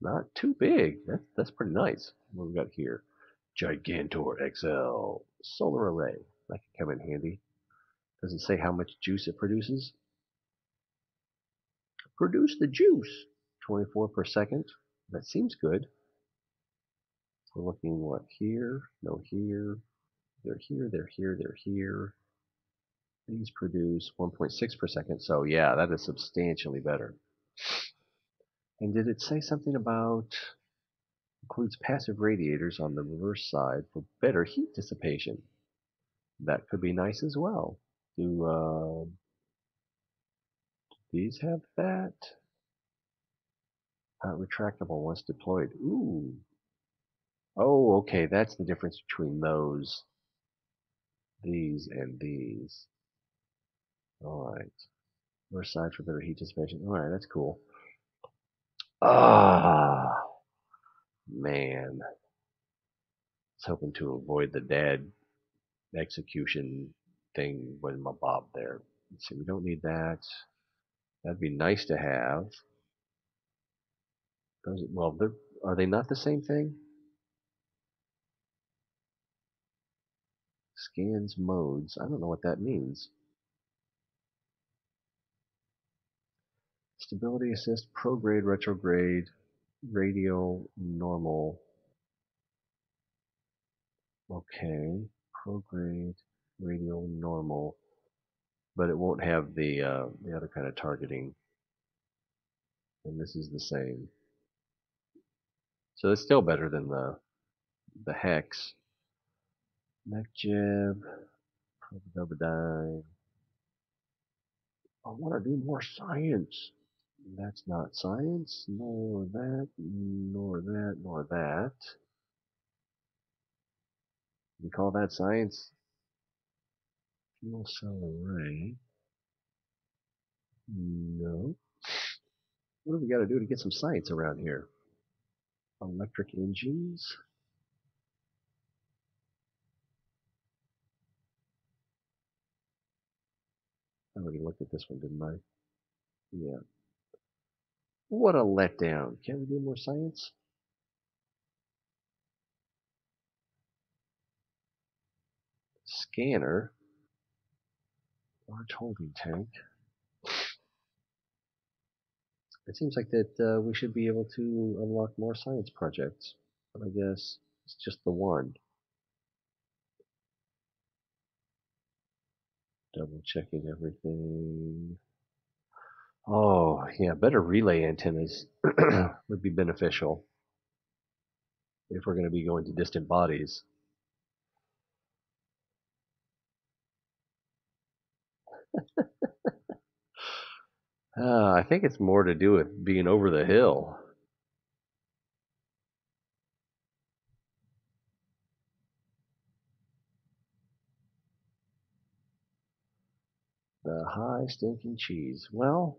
not too big. That's pretty nice. What we got here? Gigantor XL solar array. That could come in handy. Does it say how much juice it produces? Produce the juice. 24 per second. That seems good. We're looking what here? No here. They're here, they're here, they're here. These produce 1.6 per second. So yeah, that is substantially better. And did it say something about includes passive radiators on the reverse side for better heat dissipation? That could be nice as well. Do these have that? Retractable once deployed. Ooh. Oh, okay, that's the difference between those. These and these. Alright. Reverse side for better heat dissipation. Alright, that's cool. Ah, man. I was hoping to avoid the dad execution thing with my bob there. Let's see, we don't need that. That'd be nice to have. Well, are they not the same thing? Scans modes. I don't know what that means. Stability assist, prograde, retrograde, radial, normal. Okay, prograde, radial, normal. But it won't have the other kind of targeting. And this is the same. So it's still better than the hex. Mech jib, Probidobidyne. I want to do more science. That's not science, nor that, nor that, nor that. You call that science? Fuel cell array. No. What do we got to do to get some science around here? Electric engines. I already looked at this one, didn't I? Yeah. What a letdown. Can't we do more science? Scanner. Large holding tank. It seems like that we should be able to unlock more science projects. But I guess it's just the one. Double checking everything. Oh, yeah, better relay antennas would be beneficial if we're going to be going to distant bodies. I think it's more to do with being over the hill. The high stinking cheese. Well,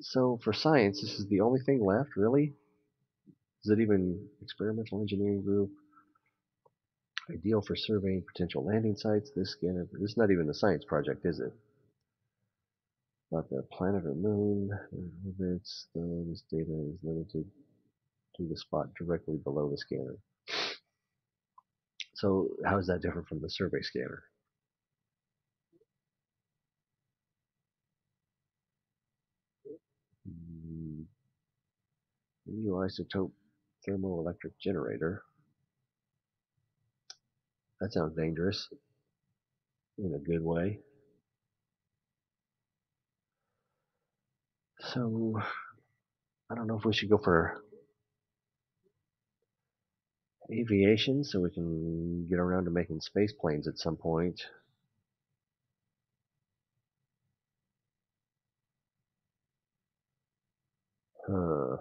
so for science, this is the only thing left, really? Is it even experimental engineering group? Ideal for surveying potential landing sites. This is not even a science project, is it? About the planet or moon, orbits, though this data is limited to the spot directly below the scanner. So how is that different from the survey scanner? Radioisotope thermoelectric generator. That sounds dangerous in a good way. So I don't know if we should go for aviation so we can get around to making space planes at some point. Huh.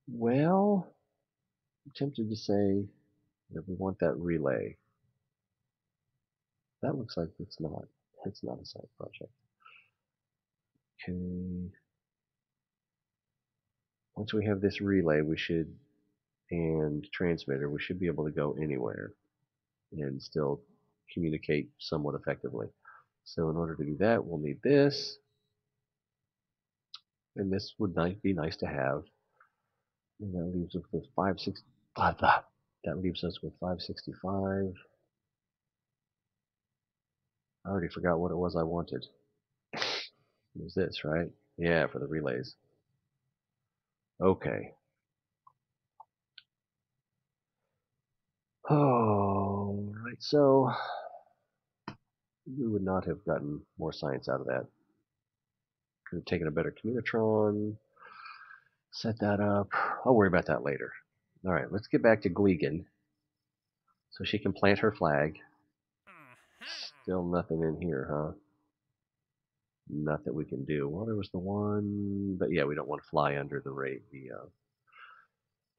Well, I'm tempted to say that we want that relay. That looks like it's not. It's not a side project. Okay. Once we have this relay, we should, and transmitter, we should be able to go anywhere and still communicate somewhat effectively. So in order to do that, we'll need this, and this would be nice to have. And that leaves us with 560. That leaves us with 565. I already forgot what it was I wanted. It was this, right? Yeah, for the relays. Okay. Oh, right. So we would not have gotten more science out of that. Could have taken a better communitron, set that up. I'll worry about that later. All right, let's get back to Glegan so she can plant her flag. Still nothing in here, huh? Not that we can do. Well, there was the one, but yeah, we don't want to fly under the rate, the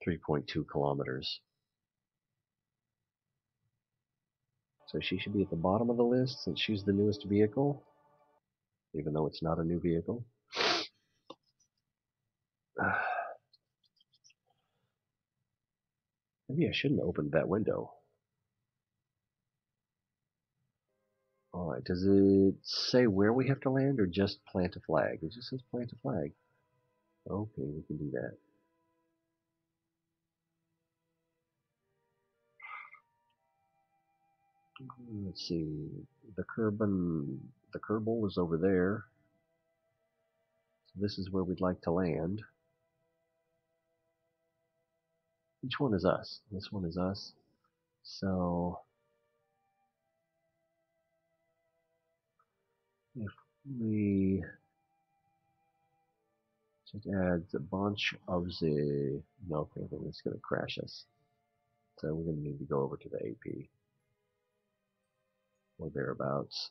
3.2 kilometers. So she should be at the bottom of the list since she's the newest vehicle, even though it's not a new vehicle. Maybe I shouldn't have opened that window. Alright, does it say where we have to land or just plant a flag? It just says plant a flag. Okay, we can do that. Let's see. The Kerbal is over there. So this is where we'd like to land. Which one is us? This one is us. So We just add a bunch of the... No, okay, then it's going to crash us. So we're going to need to go over to the AP. Or thereabouts.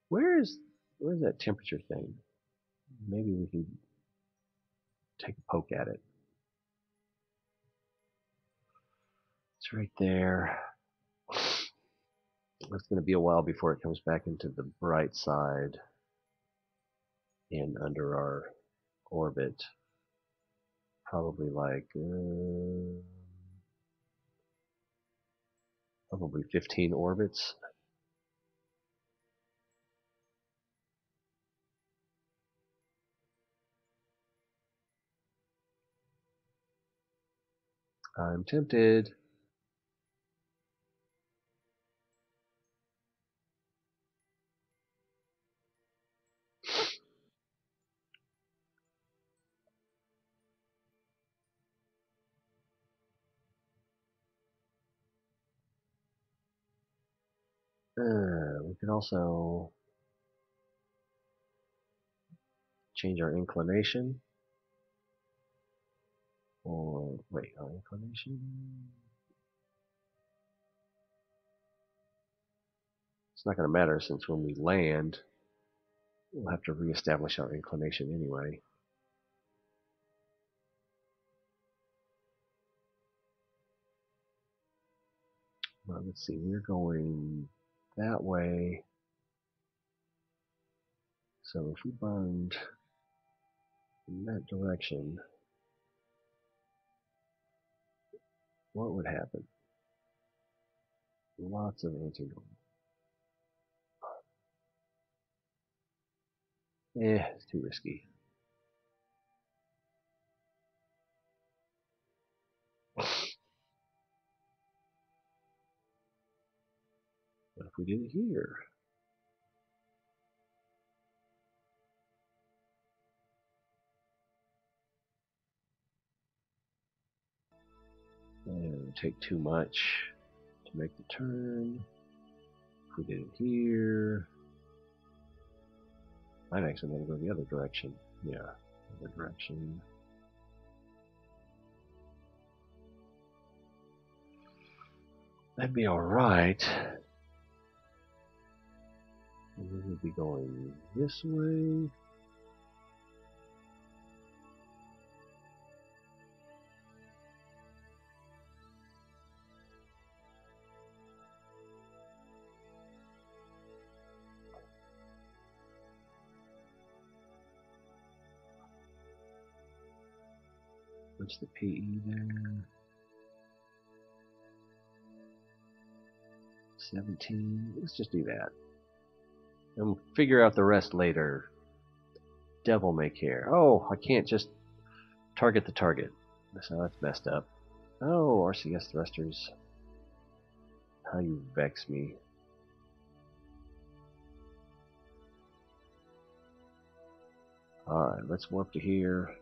Where's that temperature thing? Maybe we can take a poke at it. It's right there. It's going to be a while before it comes back into the bright side and under our orbit. Probably like probably 15 orbits. I'm tempted. We could also change our inclination. Or, wait, our inclination? It's not going to matter since when we land, we'll have to reestablish our inclination anyway. Well, let's see, we're going that way. So if we burned in that direction, what would happen? Lots of anti-normal. It's too risky. What if we did it here? And it would take too much to make the turn. If we did it here, I'd actually want to go the other direction. Yeah, other direction. That'd be alright. And then we'd be going this way. What's the PE there? 17. Let's just do that. And we'll figure out the rest later. Devil may care. Oh, I can't just target the target. So that's messed up. Oh, RCS thrusters. How you vex me. Alright, let's warp to here.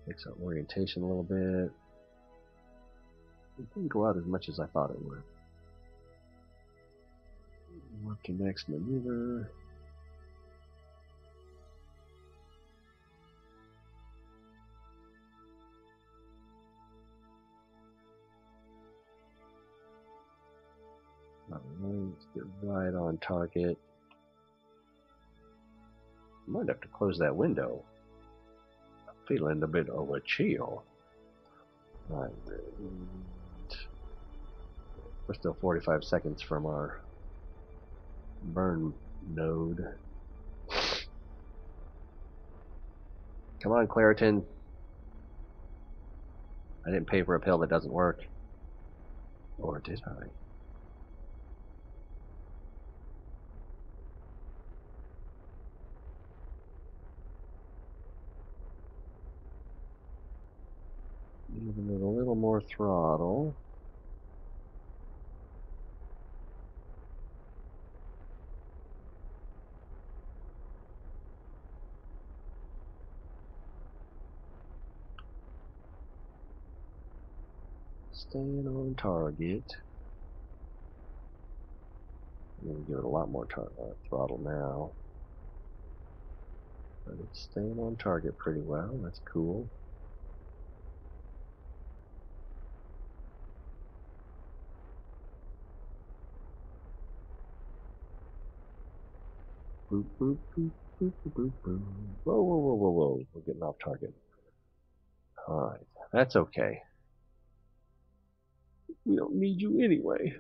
Fix our orientation a little bit. It didn't go out as much as I thought it would. Warp to next maneuver. Alright, let's get right on target. Might have to close that window. I'm feeling a bit of a chill. Alright, we're still 45 seconds from our burn node. Come on, Claritin. I didn't pay for a pill that doesn't work. Or did I? Giving it a little more throttle. Staying on target. I'm going to give it a lot more throttle now. But it's staying on target pretty well. That's cool. Boop, boop, boop, boop, boop, boop, boop. Whoa, whoa, whoa, whoa, whoa. We're getting off target. Alright, that's okay. We don't need you anyway.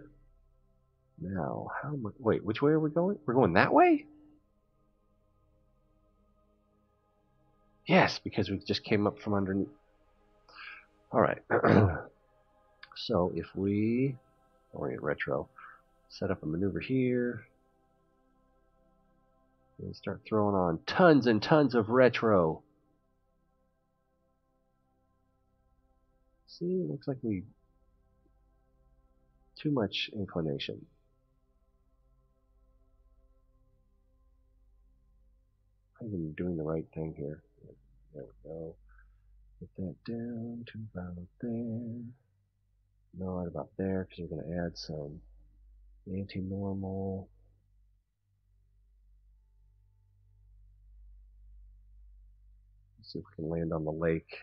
Now, how much? Wait, which way are we going? We're going that way? Yes, because we just came up from underneath. Alright. So, if we orient retro, set up a maneuver here, and start throwing on tons and tons of retro. See, looks like we too much inclination. I'm even doing the right thing here. There we go. Get that down to about there. No, right about there, because we're going to add some anti-normal. See if we can land on the lake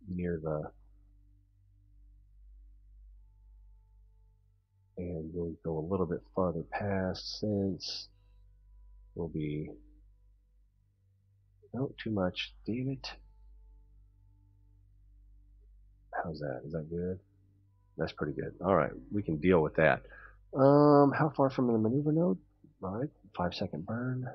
near the, and we'll go a little bit farther past since we'll be, no, too much, damn it. How's that? Is that good? That's pretty good. Alright, we can deal with that. How far from the maneuver node? Alright, 5-second burn.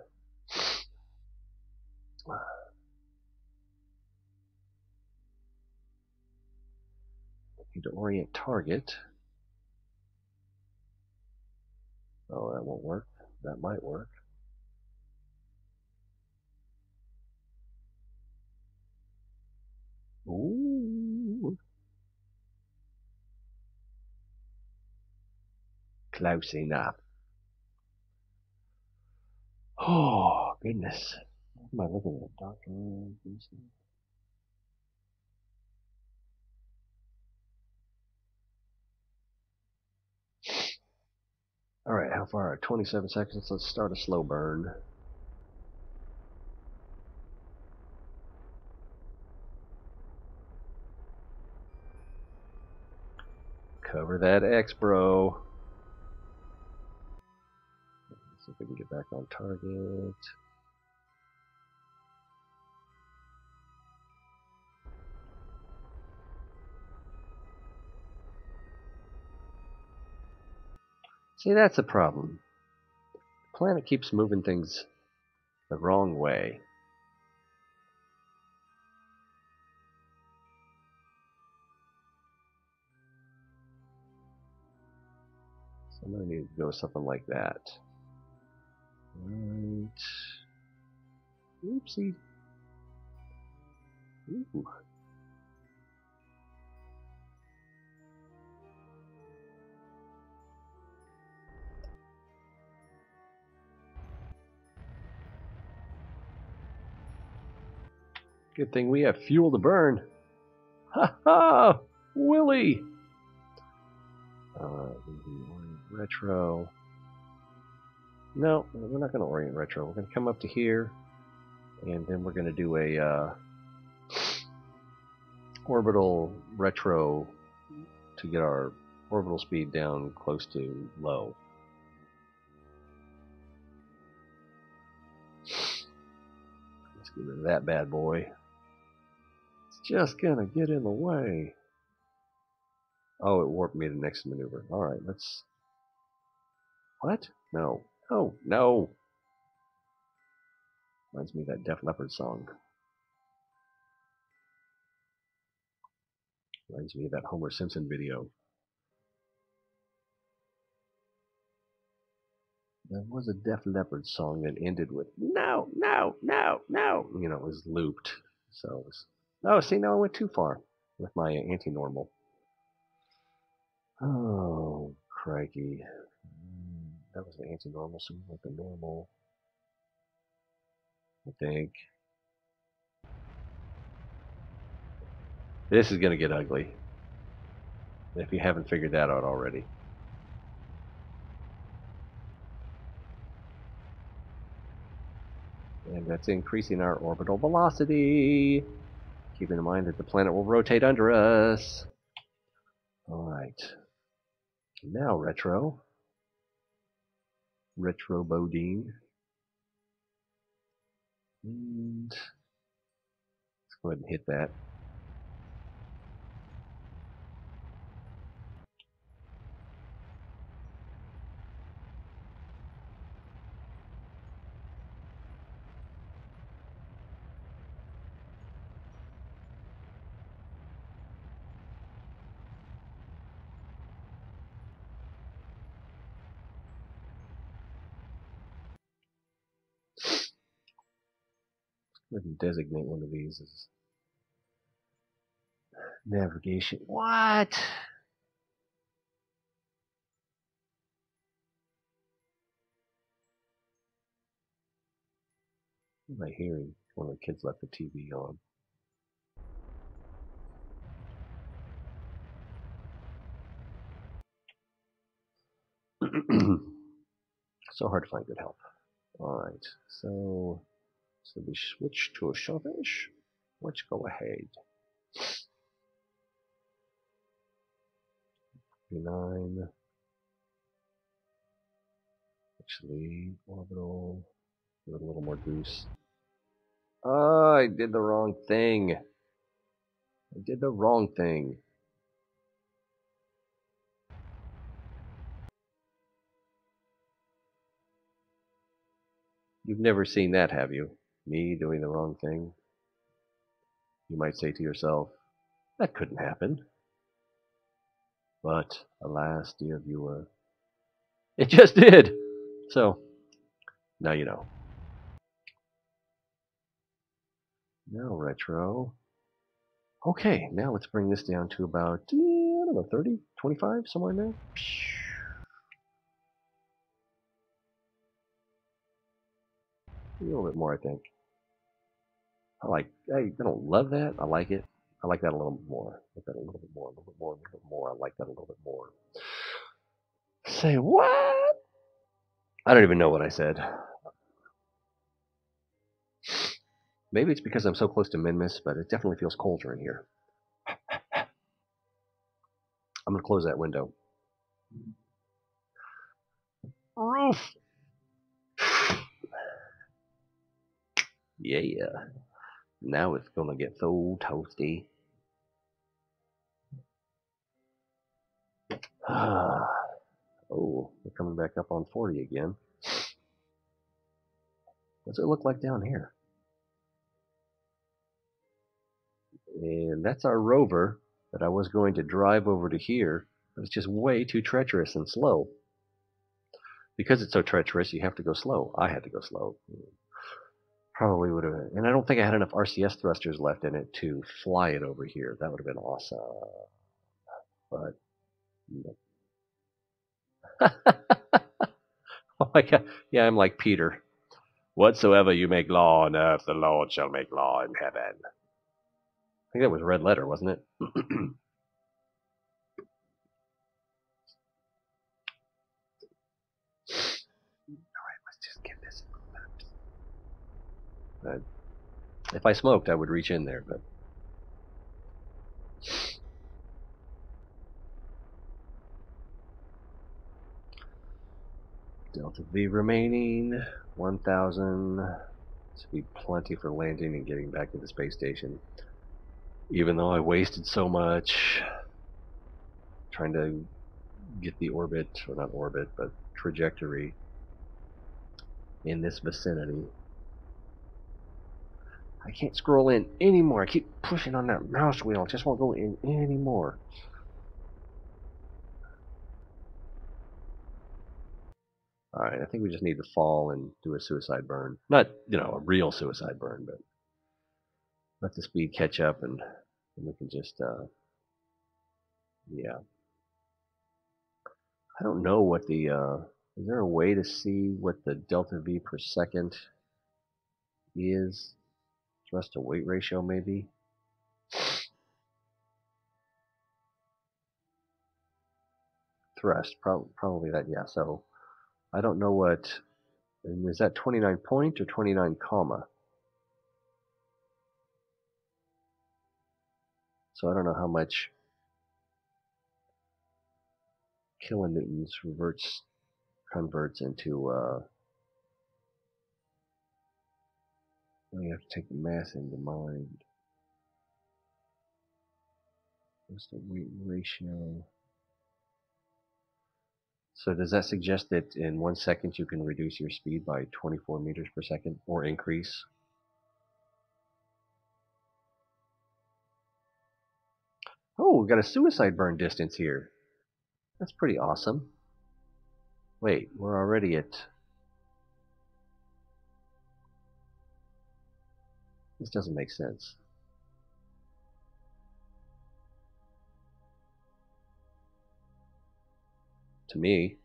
Need to orient target. Oh, that won't work. That might work. Ooh. Close enough. Oh, goodness. What am I looking at? Doctor? Alright, how far? 27 seconds. Let's start a slow burn. Cover that X, bro. Let's see if we can get back on target. See, that's the problem. The planet keeps moving things the wrong way. So I'm going to need to go something like that. Right. Oopsie. Ooh. Good thing we have fuel to burn. Ha ha! Willie! Orient retro. No, we're not going to orient retro. We're going to come up to here, and then we're going to do a orbital retro to get our orbital speed down close to low. Let's get rid of that bad boy. It's just going to get in the way. Oh, it warped me to the next maneuver. Alright, let's... What? No. Oh, no! Reminds me of that Def Leppard song. Reminds me of that Homer Simpson video. There was a Def Leppard song that ended with, no, no, no, no! You know, it was looped. So, it was... Oh, see, now I went too far with my anti-normal. Oh, crikey. That was the anti-normal, so we went the normal, I think. This is going to get ugly. if you haven't figured that out already. And that's increasing our orbital velocity. Keeping in mind that the planet will rotate under us. Alright. Now, Retro Bodine. And let's go ahead and hit that. Go ahead and designate one of these as navigation. What? What am I hearing? One of the kids left the TV on. So hard to find good help. Alright, so we switch to a shellfish. Let's go ahead. 9. Actually, orbital. Give it a little more goose. Oh, I did the wrong thing. You've never seen that, have you? Me doing the wrong thing? You might say to yourself, that couldn't happen. But, alas, dear viewer, it just did! So, now you know. Now, retro. Okay, now let's bring this down to about, I don't know, 30, 25, somewhere in there. A little bit more, I think. I don't love that. I like it. I like that a little bit more. I like that a little bit more, a little bit more, a little bit more. I like that a little bit more. Say what? I don't even know what I said. Maybe it's because I'm so close to Minmus, but it definitely feels colder in here. I'm going to close that window. Roof! Yeah. Now it's going to get so toasty. Oh, we're coming back up on 40 again. What's it look like down here? And that's our rover that I was going to drive over to here, but it's just way too treacherous and slow. Because it's so treacherous, you have to go slow. I had to go slow. Probably would have, and I don't think I had enough RCS thrusters left in it to fly it over here. That would have been awesome. But, no. Oh my god, yeah, I'm like Peter. Whatsoever you make law on earth, the Lord shall make law in heaven. I think that was Red Letter, wasn't it? Alright, let's just get this. If I smoked, I would reach in there, but... Delta V remaining, 1,000. This would be plenty for landing and getting back to the space station. Even though I wasted so much trying to get the orbit, or not orbit, but trajectory in this vicinity. I can't scroll in anymore. I keep pushing on that mouse wheel. It just won't go in anymore. Alright, I think we just need to fall and do a suicide burn. Not, a real suicide burn, but let the speed catch up and we can just, yeah. I don't know what the, is there a way to see what the delta V per second is? Thrust to weight ratio, maybe? thrust. Probably that, yeah. So I don't know what, and is that 29 point or 29 comma? So I don't know how much kilonewtons converts into, well, you have to take the mass into mind. What's the weight ratio? So does that suggest that in 1 second you can reduce your speed by 24 meters per second or increase? Oh, we've got a suicide burn distance here. That's pretty awesome. Wait, we're already at... This doesn't make sense. To me.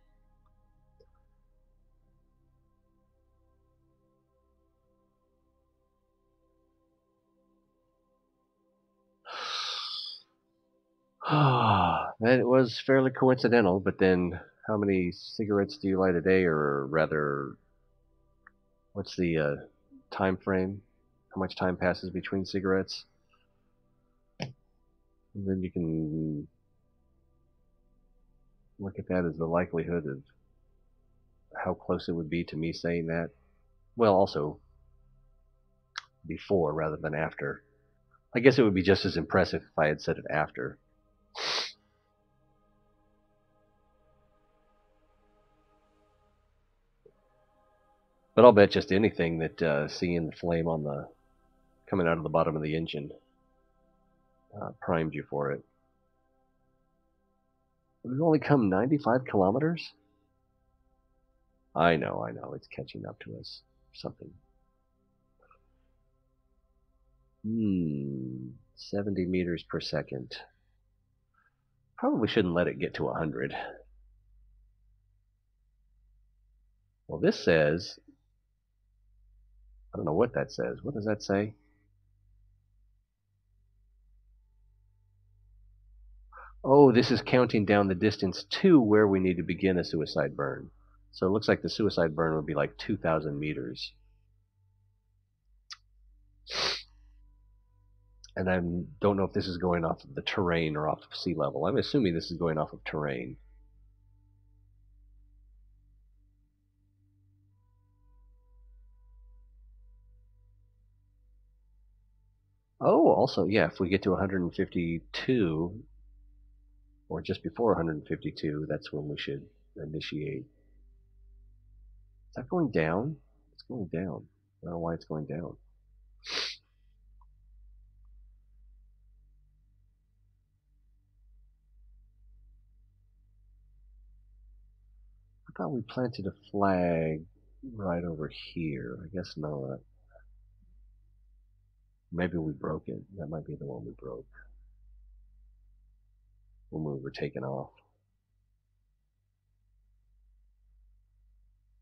That was fairly coincidental, but then how many cigarettes do you light a day, or rather, what's the time frame? How much time passes between cigarettes? And then you can look at that as the likelihood of how close it would be to me saying that. Well, also before rather than after. I guess it would be just as impressive if I had said it after. But I'll bet just anything that seeing the flame on the coming out of the bottom of the engine primed you for it. We've only come 95 kilometers? I know, it's catching up to us. Something. 70 meters per second. Probably shouldn't let it get to 100. Well, this says, I don't know what that says. What does that say? Oh, this is counting down the distance to where we need to begin a suicide burn. So it looks like the suicide burn would be like 2,000 meters. And I don't know if this is going off of the terrain or off of sea level. I'm assuming this is going off of terrain. Oh, also, yeah, if we get to 152, or just before 152, that's when we should initiate. Is that going down? It's going down. I don't know why it's going down. I thought we planted a flag right over here. I guess not. Maybe we broke it. That might be the one we broke when we were taking off.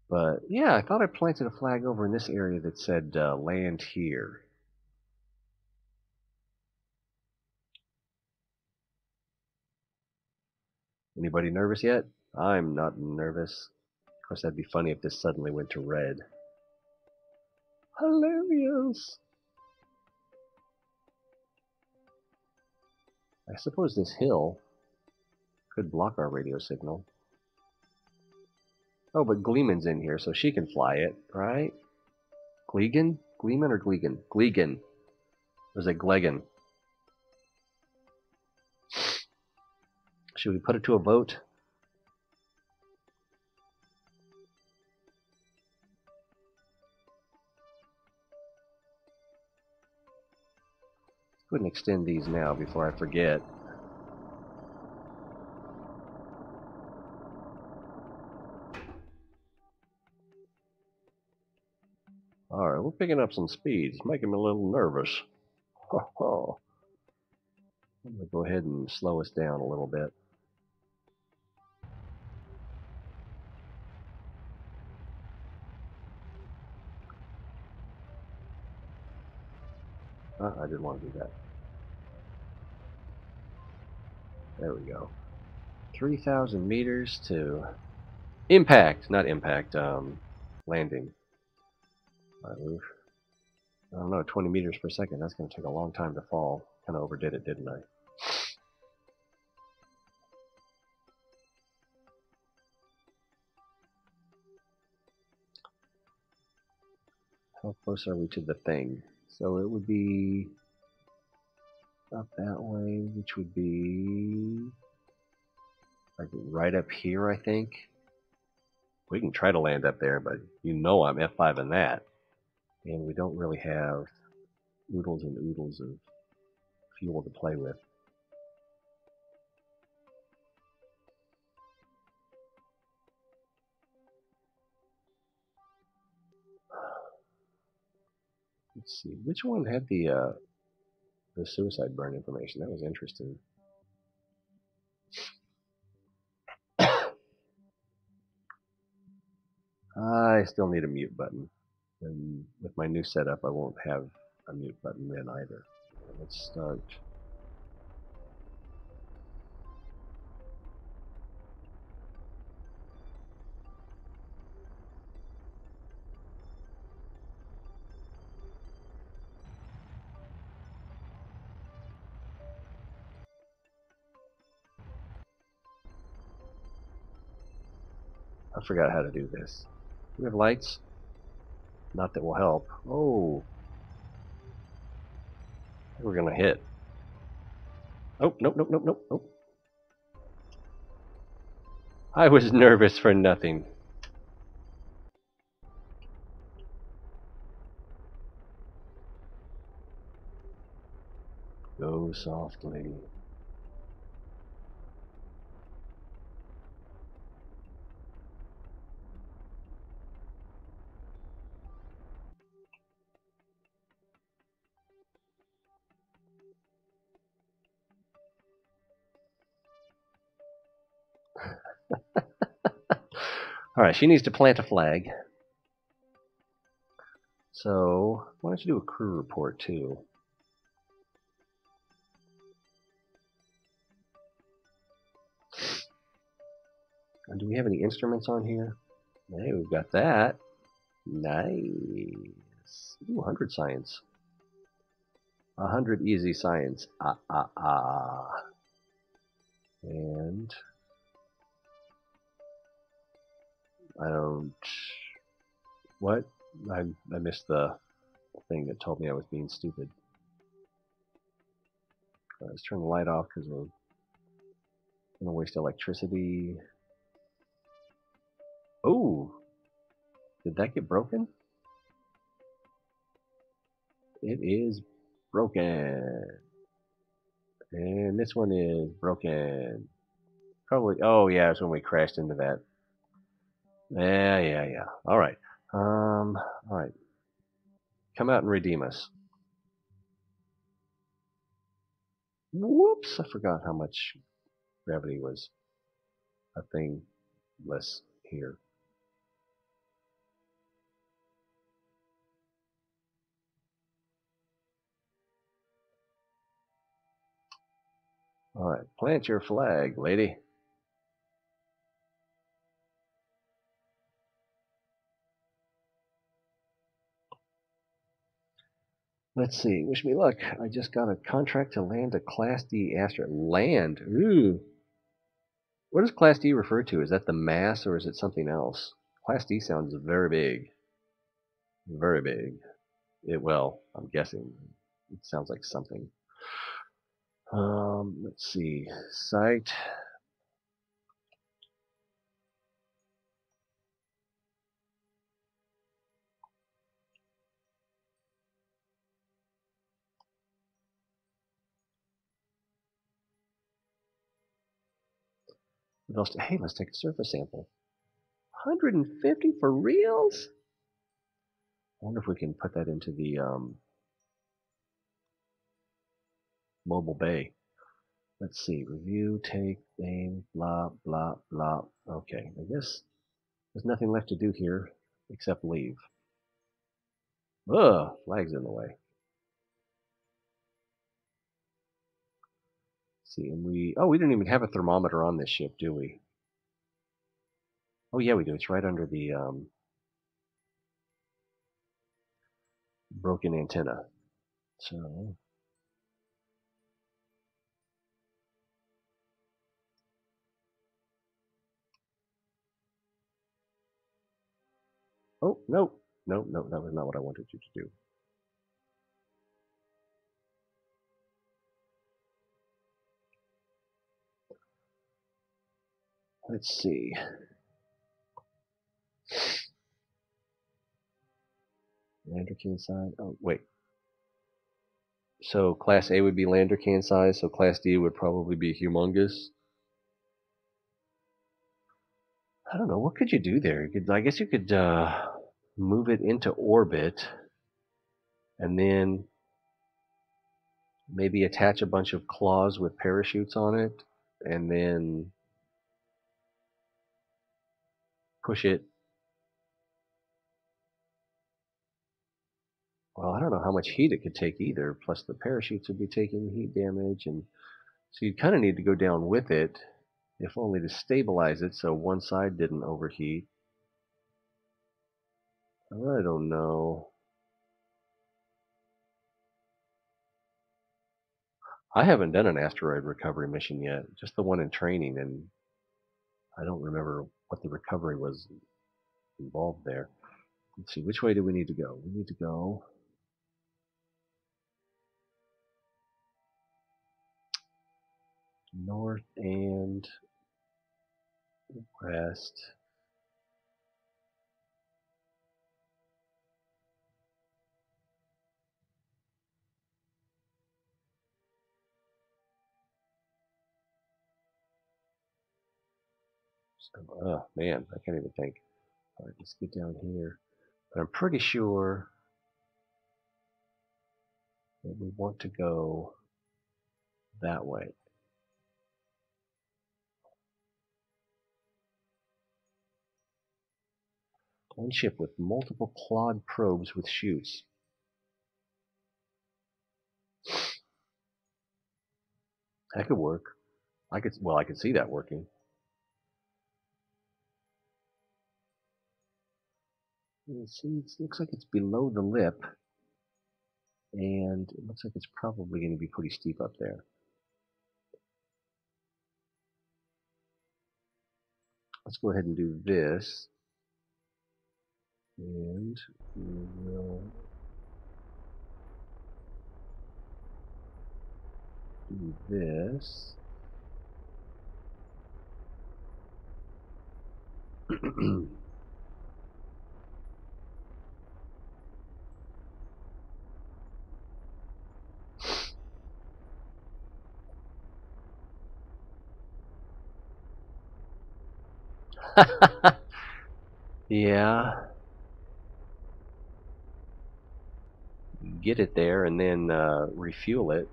But yeah, I thought I planted a flag over in this area that said land here. Anybody nervous yet? I'm not nervous. Of course, that'd be funny if this suddenly went to red. Hilarious! I suppose this hill could block our radio signal. Oh, but Gleeman's in here, so she can fly it, right? Gleegan? Gleeman or Gleegan? Gleegan. Or is it Glegan? Should we put it to a vote? Go ahead and extend these now before I forget. Alright, we're picking up some speed. It's making me a little nervous. I'm going to go ahead and slow us down a little bit. I didn't want to do that. There we go. 3,000 meters to impact, not impact, landing. Move. I don't know, 20 meters per second. That's going to take a long time to fall. Kind of overdid it, didn't I? How close are we to the thing? So it would be up that way, which would be like right up here, I think. We can try to land up there, but you know I'm F5 in that. And we don't really have oodles and oodles of fuel to play with. Let's see, which one had the suicide burn information? That was interesting. I still need a mute button. And with my new setup, I won't have a mute button then either. Let's start. I forgot how to do this. Do we have lights? Not that will help. Oh, I think we're gonna hit. Oh, nope, nope, nope, nope, nope. I was nervous for nothing. Go softly. Alright, she needs to plant a flag. So, why don't you do a crew report too? And do we have any instruments on here? Hey, we've got that. Nice. Ooh, 100 science. 100 easy science. And I don't... What? I missed the thing that told me I was being stupid. Let's turn the light off because we're going to waste electricity. Oh! Did that get broken? It is broken. And this one is broken. Probably, oh yeah, it's when we crashed into that. Yeah. Alright. Alright. Come out and redeem us. Whoops, I forgot how much gravity was a thing less here. Alright, plant your flag, lady. Let's see, wish me luck. I just got a contract to land a Class D asteroid. Land? Ooh. What does Class D refer to? Is that the mass or is it something else? Class D sounds very big. Very big. Well, I'm guessing. It sounds like something. Let's see. Site. Hey, let's take a surface sample. 150 for reals? I wonder if we can put that into the mobile bay. Let's see. Review, take, aim, blah, blah, blah. Okay, I guess there's nothing left to do here except leave. Ugh, flag's in the way. see, and we didn't even have a thermometer on this ship, do we? Oh yeah, we do. It's right under the broken antenna. So oh no, no, no, that was not what I wanted you to do. Let's see. Lander can size. Oh wait. So Class A would be lander can size. So Class D would probably be humongous. I don't know. What could you do there? I guess you could move it into orbit, and then maybe attach a bunch of claws with parachutes on it, and then push it. Well, I don't know how much heat it could take either. Plus, the parachutes would be taking heat damage, and so you'd kind of need to go down with it, if only to stabilize it so one side didn't overheat. I don't know. I haven't done an asteroid recovery mission yet, just the one in training, and I don't remember what the recovery was involved there. Let's see, which way do we need to go? We need to go north and west. So, oh man, I can't even think. All right, let's get down here. But I'm pretty sure that we want to go that way. One ship with multiple clawed probes with chutes. That could work. I could see that working. Let's see, it looks like it's below the lip, and it looks like it's probably going to be pretty steep up there. Let's go ahead and do this, and we will do this. Yeah, get it there and then refuel it.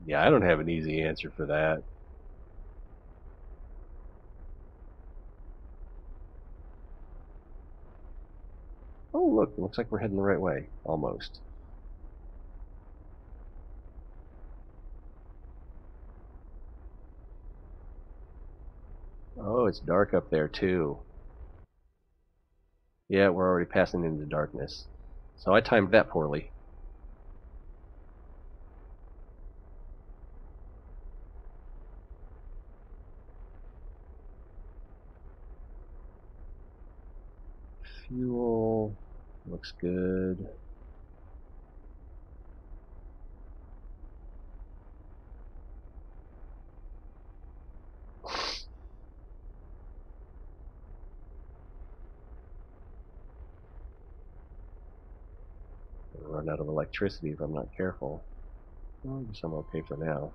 Yeah, I don't have an easy answer for that. Oh, look, it looks like we're heading the right way, almost. Oh, it's dark up there, too. Yeah, we're already passing into darkness. So I timed that poorly. Fuel looks good. Gonna run out of electricity if I'm not careful. Well, I guess I'm okay for now.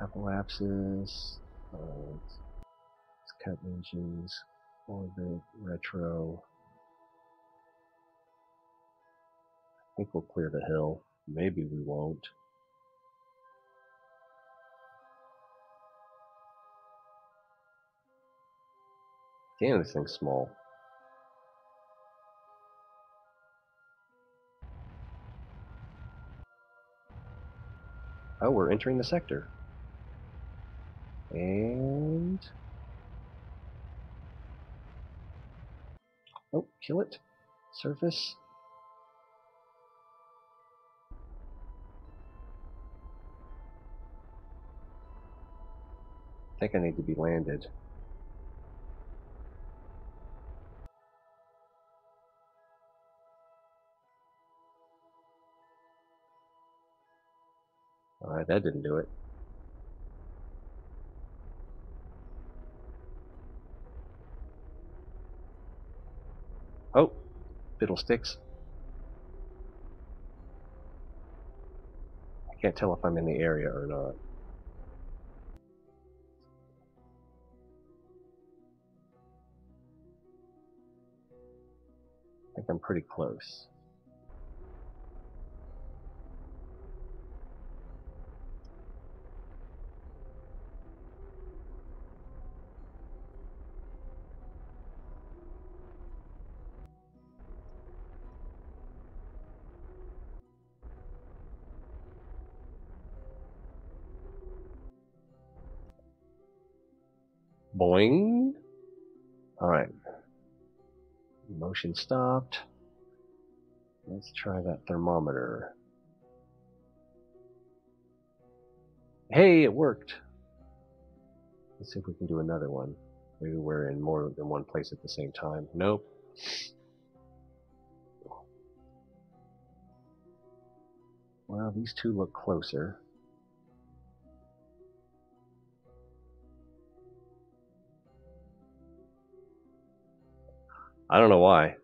Apoapsis. Let's cut engines. Orbit. Retro. I think we'll clear the hill. Maybe we won't. Damn, this thing's small. Oh, we're entering the sector. And... oh, kill it. Surface. I think I need to be landed. Alright, that didn't do it. Oh, fiddlesticks. I can't tell if I'm in the area or not. I think I'm pretty close. Boing. Alright. Motion stopped. Let's try that thermometer. Hey, it worked. Let's see if we can do another one. Maybe we're in more than one place at the same time. Nope. Well, these two look closer. I don't know why.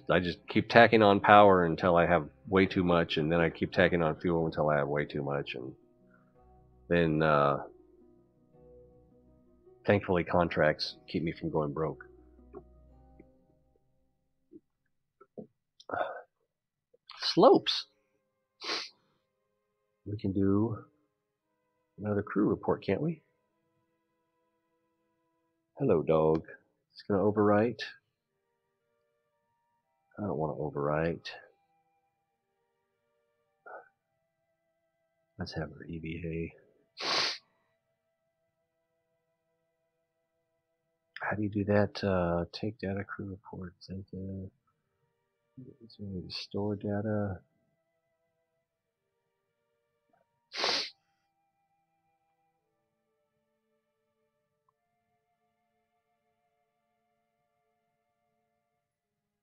I just keep tacking on power until I have way too much, and then I keep tacking on fuel until I have way too much, and then thankfully contracts keep me from going broke. Slopes. We can do another crew report, can't we? Hello, dog. It's gonna overwrite. I don't want to overwrite. Let's have her EVA. How do you do that? Take data, crew reports, and is there a way to store data?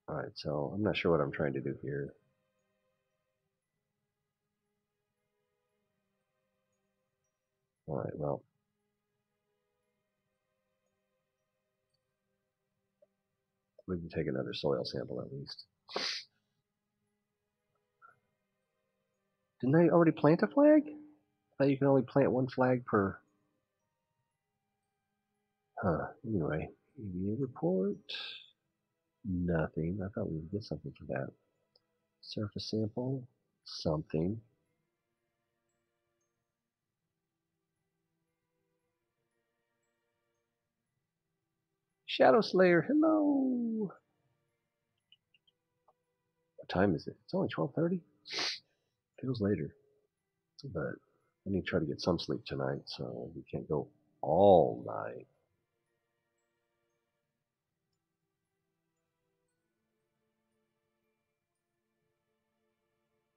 Alright, so I'm not sure what I'm trying to do here. Alright, well. We can take another soil sample at least. Didn't I already plant a flag? I thought you can only plant one flag per... Huh, anyway. EVA report. Nothing. I thought we would get something for that. Surface sample. Something. Shadow Slayer, hello! What time is it? It's only 12:30? Feels later. But I need to try to get some sleep tonight, so we can't go all night.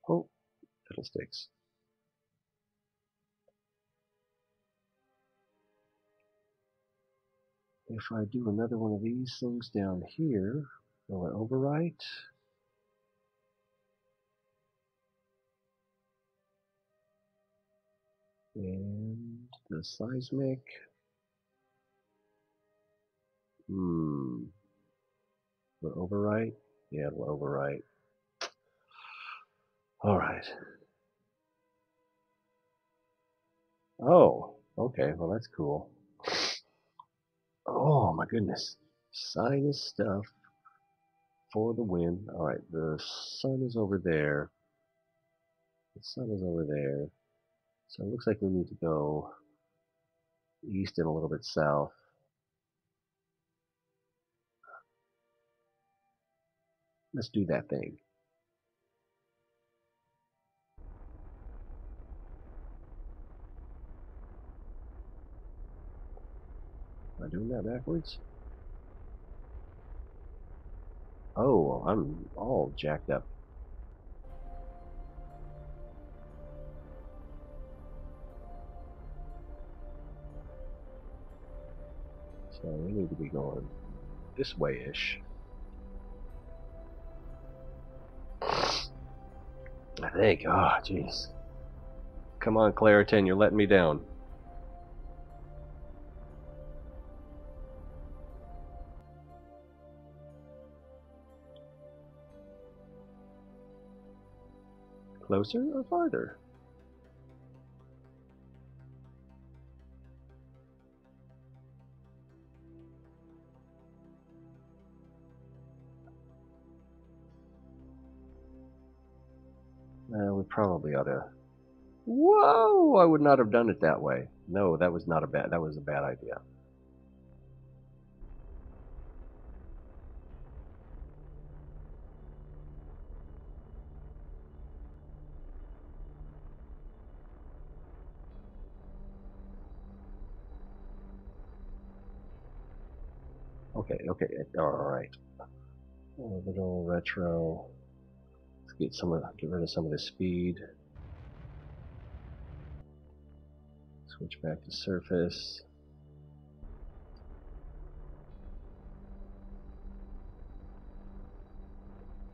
Oh, fiddlesticks. If I do another one of these things down here, will it overwrite? And the seismic. Will it overwrite? Yeah, it'll overwrite. Alright. Oh, okay, well that's cool. Oh my goodness. Sinus stuff for the win. Alright, the sun is over there. The sun is over there. So it looks like we need to go east and a little bit south. Let's do that thing. Turn that backwards. Oh, I'm all jacked up. So we need to be going this way-ish. I think. Oh, jeez. Come on, Claritin, you're letting me down. Closer or farther? We probably ought to. Whoa! I would not have done it that way. No, that was not a bad. That was a bad idea. Okay, all right. Orbital retro. Let's get rid of some of the speed. Switch back to surface.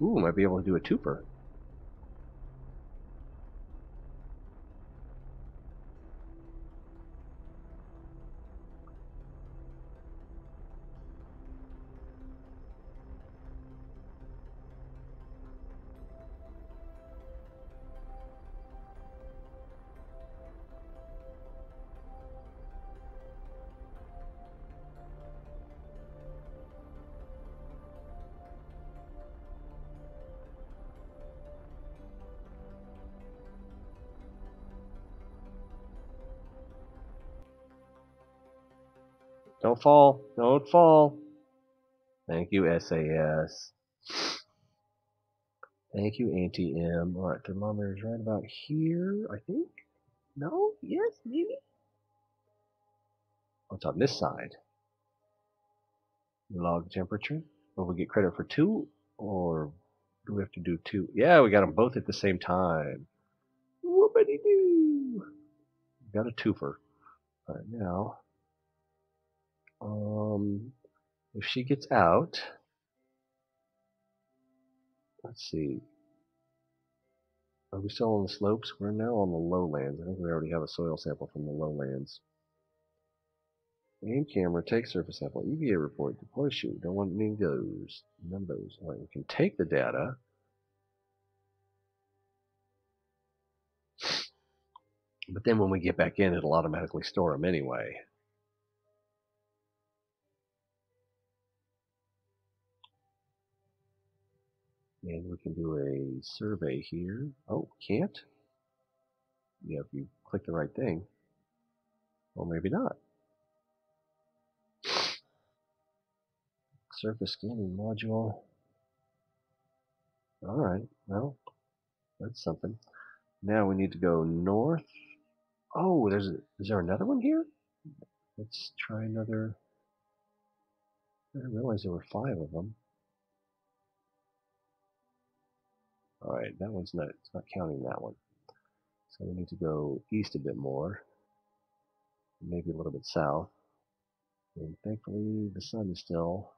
Ooh, might be able to do a twofer. Don't fall. Don't fall. Thank you, SAS. Thank you, Anti-M. Alright, thermometer is right about here, I think? No? Yes? Maybe? Oh, it's on this side. Log temperature. Will we get credit for 2? Or do we have to do 2? Yeah, we got them both at the same time. Whoopity-doo! Got a twofer. Alright, now... if she gets out... Let's see. Are we still on the slopes? We're now on the lowlands. I think we already have a soil sample from the lowlands. Aim camera, take surface sample, EVA report, deploy shoot. Don't want any goes. None of those. Alright, we can take the data. But then when we get back in, it'll automatically store them anyway. And we can do a survey here. Oh, can't? Yeah, if you click the right thing. Or maybe not. Surface scanning module. Alright, well, that's something. Now we need to go north. Oh, is there another one here? Let's try another. I didn't realize there were 5 of them. Alright, that one's not, it's not counting that one. So we need to go east a bit more. Maybe a little bit south. And thankfully the sun is still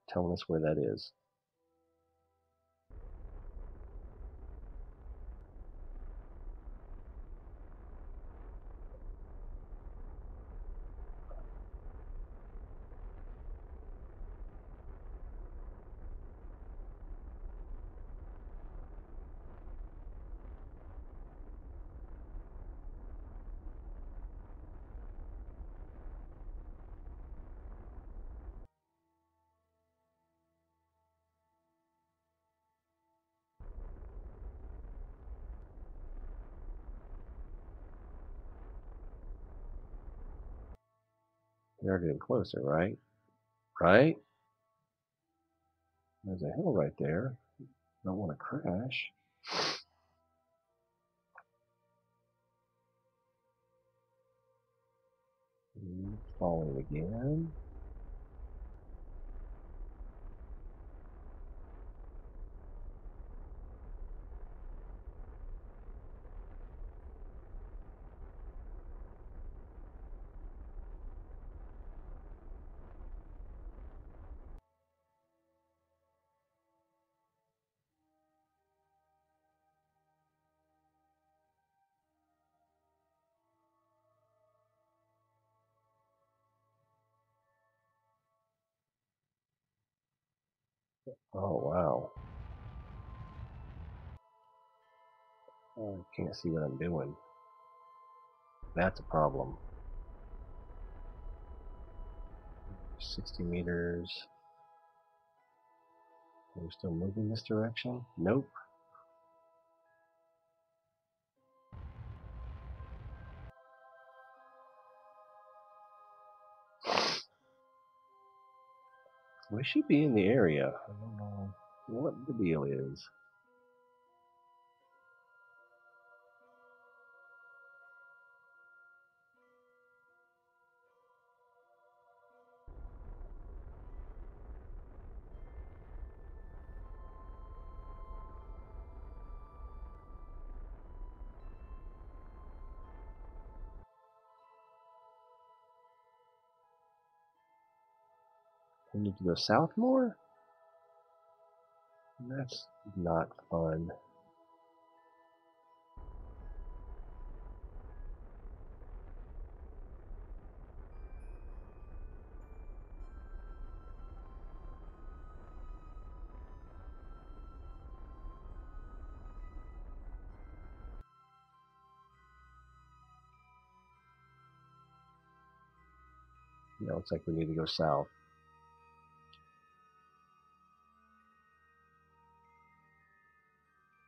telling us where that is. They're getting closer, right? Right? There's a hill right there. Don't want to crash. falling again. Oh wow. I can't see what I'm doing. That's a problem. 60 meters. We're still moving this direction? Nope. We should be in the area. I don't know what the deal is. We need to go south more? That's not fun. No, it's like we need to go south.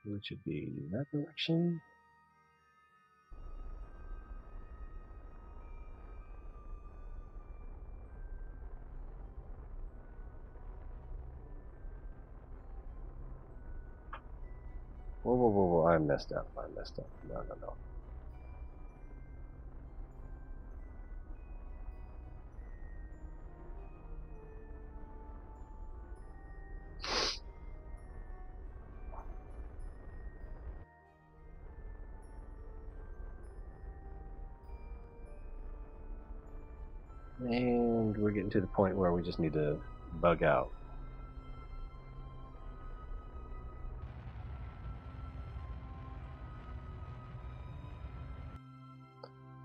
It should be that direction. Whoa, whoa, whoa, whoa, I messed up. No, no, no. And we're getting to the point where we just need to bug out.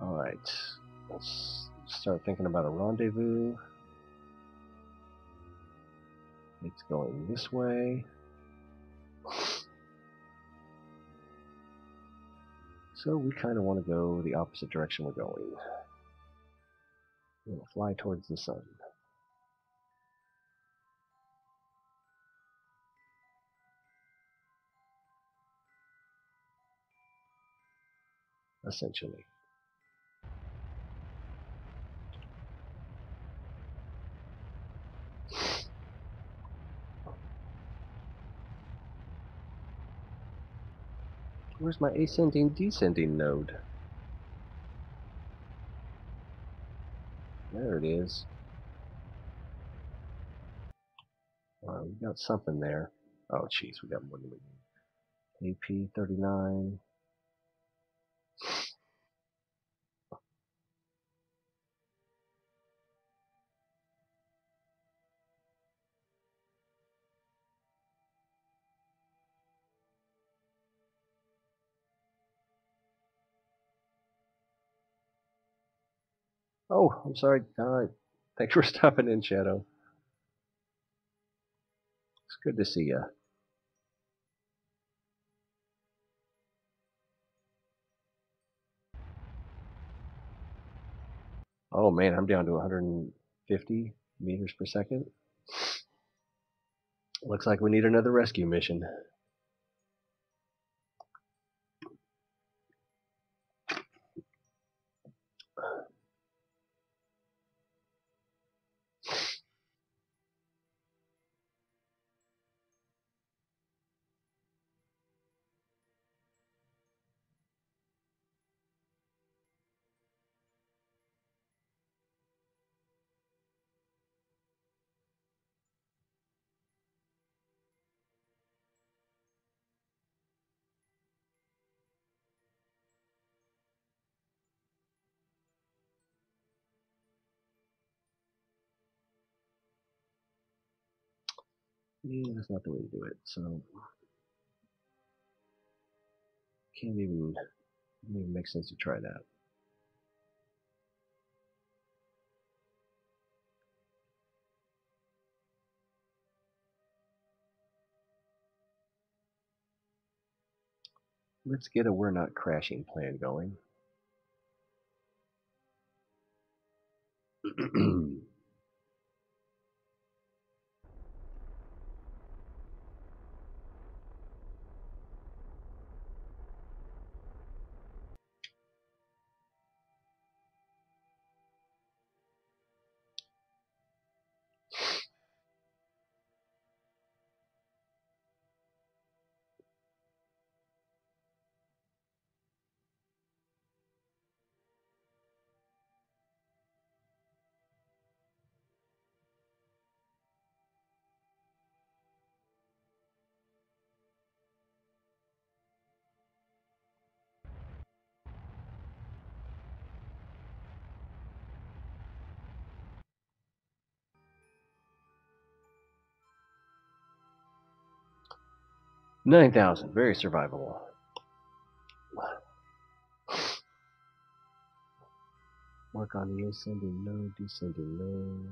Alright, let's start thinking about a rendezvous. It's going this way. So we kind of want to go the opposite direction we're going. We'll fly towards the sun. Essentially. Where's my ascending descending node? There it is. We got something there. Oh, jeez, we got more than we need. AP 39. Oh, I'm sorry. Thanks for stopping in, Shadow. It's good to see you. Oh man, I'm down to 150 meters per second. Looks like we need another rescue mission. Yeah, that's not the way to do it. So can't even make sense to try that. Let's get a we're not crashing plan going. 9,000, very survivable. Work on the ascending node, descending node.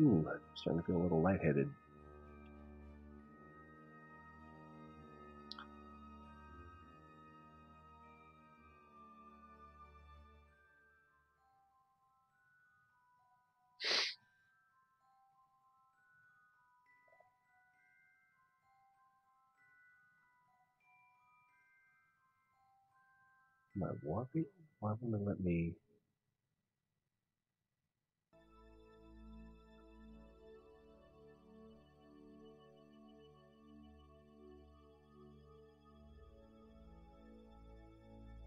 Ooh, starting to feel a little lightheaded. Am I warping? Why won't it let me?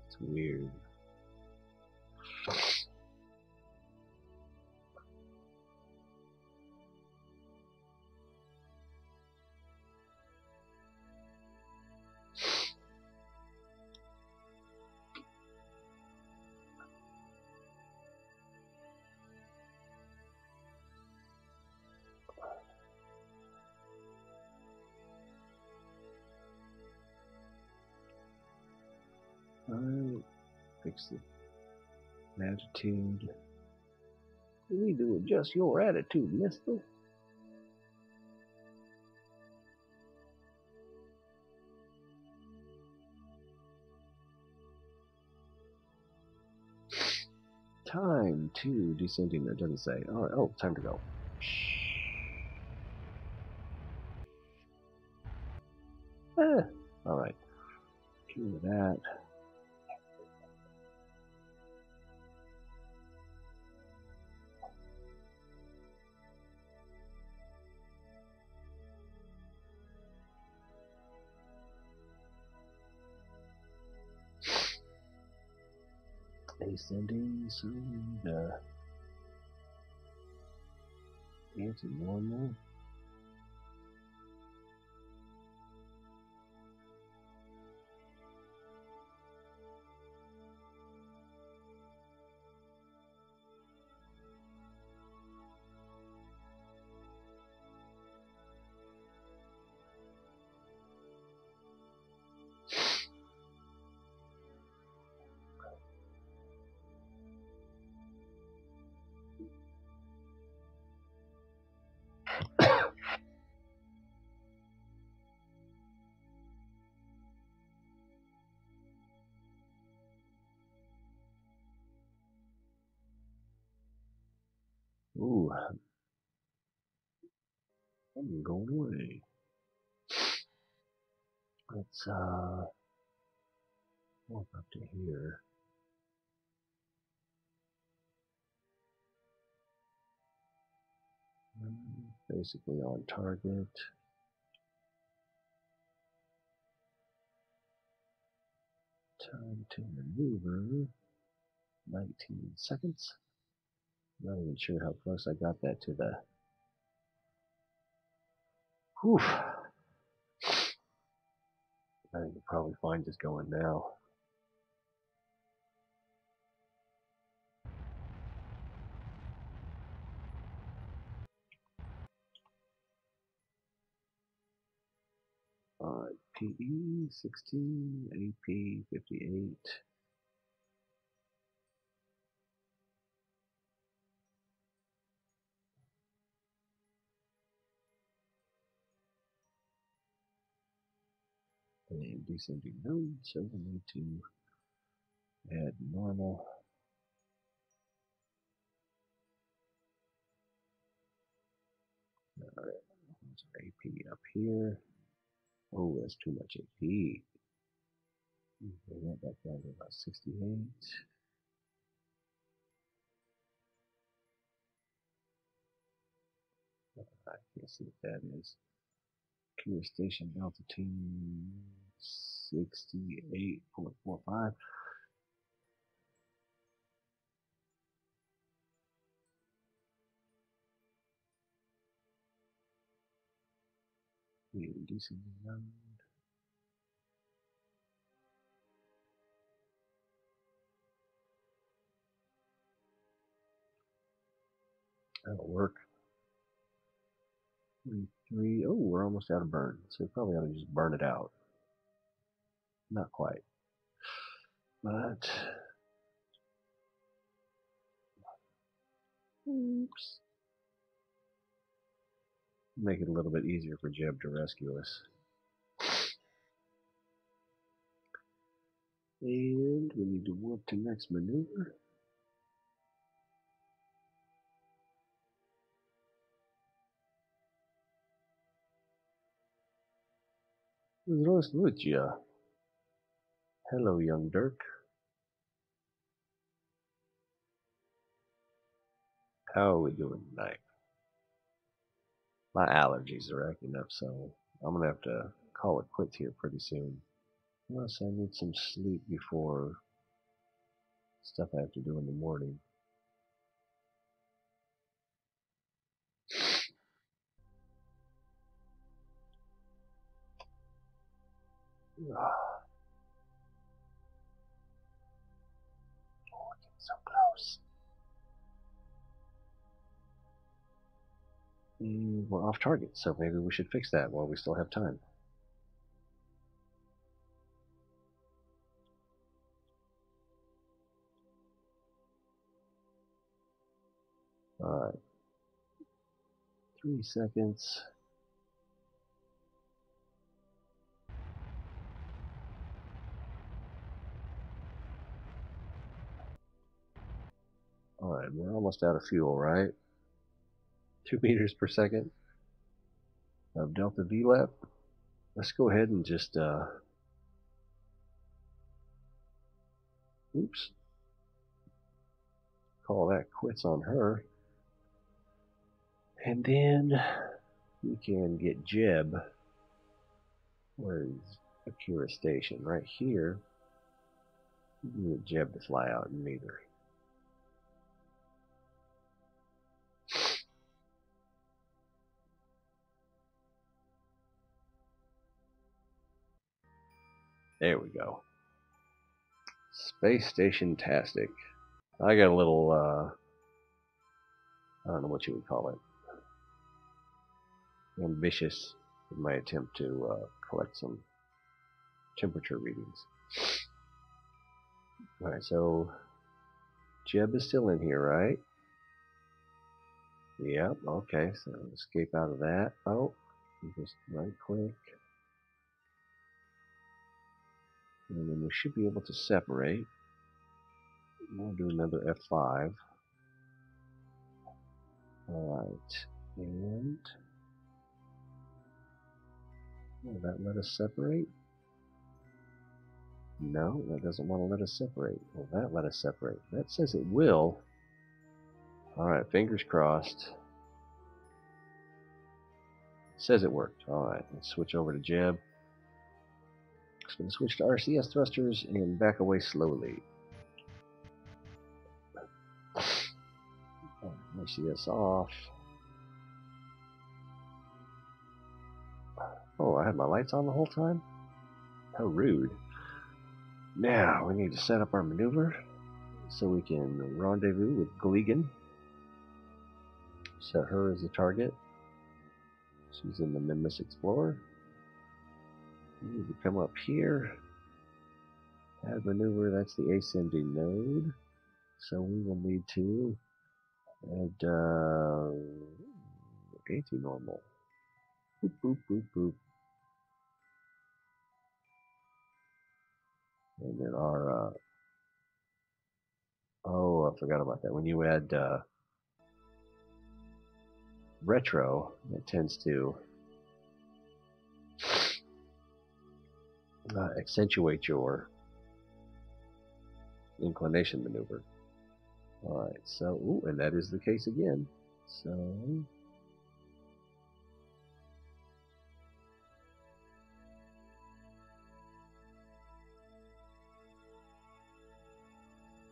It's weird. Alright, fix the attitude. You need to adjust your attitude, mister. Time to descending, it doesn't say. Alright, oh, time to go. Alright. Do that. Ascending, so it's normal. Ooh, I'm going away. Let's walk up to here. Basically on target. Time to maneuver. 19 seconds. Not even sure how close I got that to the. Whew. I think you're probably fine just going now. PE 16, AP 58. And descending node, so we need to add normal. Alright, AP up here. Oh, that's too much AP. Bring that back down to about 68. I can't see what that is. Clear station altitude 68.45. Descending node. That'll work. 3. Oh, we're almost out of burn, so we probably ought to just burn it out. Not quite, but oops. Make it a little bit easier for Jeb to rescue us. And we need to warp to next maneuver. Здравствуйте. Hello, young Dirk. How are we doing tonight? My allergies are acting up, so I'm gonna have to call it quits here pretty soon. Unless I need some sleep before stuff I have to do in the morning. Oh, getting so close. And we're off target, so maybe we should fix that while we still have time. Alright. 3 seconds. Alright, we're almost out of fuel, right? 2 meters per second of delta VLAP. Let's go ahead and just, oops. Call that quits on her. And then we can get Jeb. Where's Akira Station? Right here. We can get Jeb to fly out in neither. There we go. Space Station Tastic. I got a little, I don't know what you would call it, ambitious in my attempt to collect some temperature readings. Alright, so Jeb is still in here, right? Yep, okay, so escape out of that. Oh, just right click. And then we should be able to separate. We'll do another F5. Alright, and will that let us separate? No, that doesn't want to let us separate. Will that let us separate? That says it will. Alright, fingers crossed. It says it worked. Alright, let's switch over to Jeb. Just going to switch to RCS thrusters and back away slowly. RCS off. Oh, I had my lights on the whole time? How rude. Now, we need to set up our maneuver so we can rendezvous with Gleegan. Set her as a target. She's in the Minmus Explorer. We need to come up here. Add maneuver, that's the ascending node. So we will need to add anti-normal. Boop, boop, boop, boop. And then our, oh, I forgot about that. When you add retro, it tends to accentuate your inclination maneuver. Alright, so, ooh, and that is the case again. So,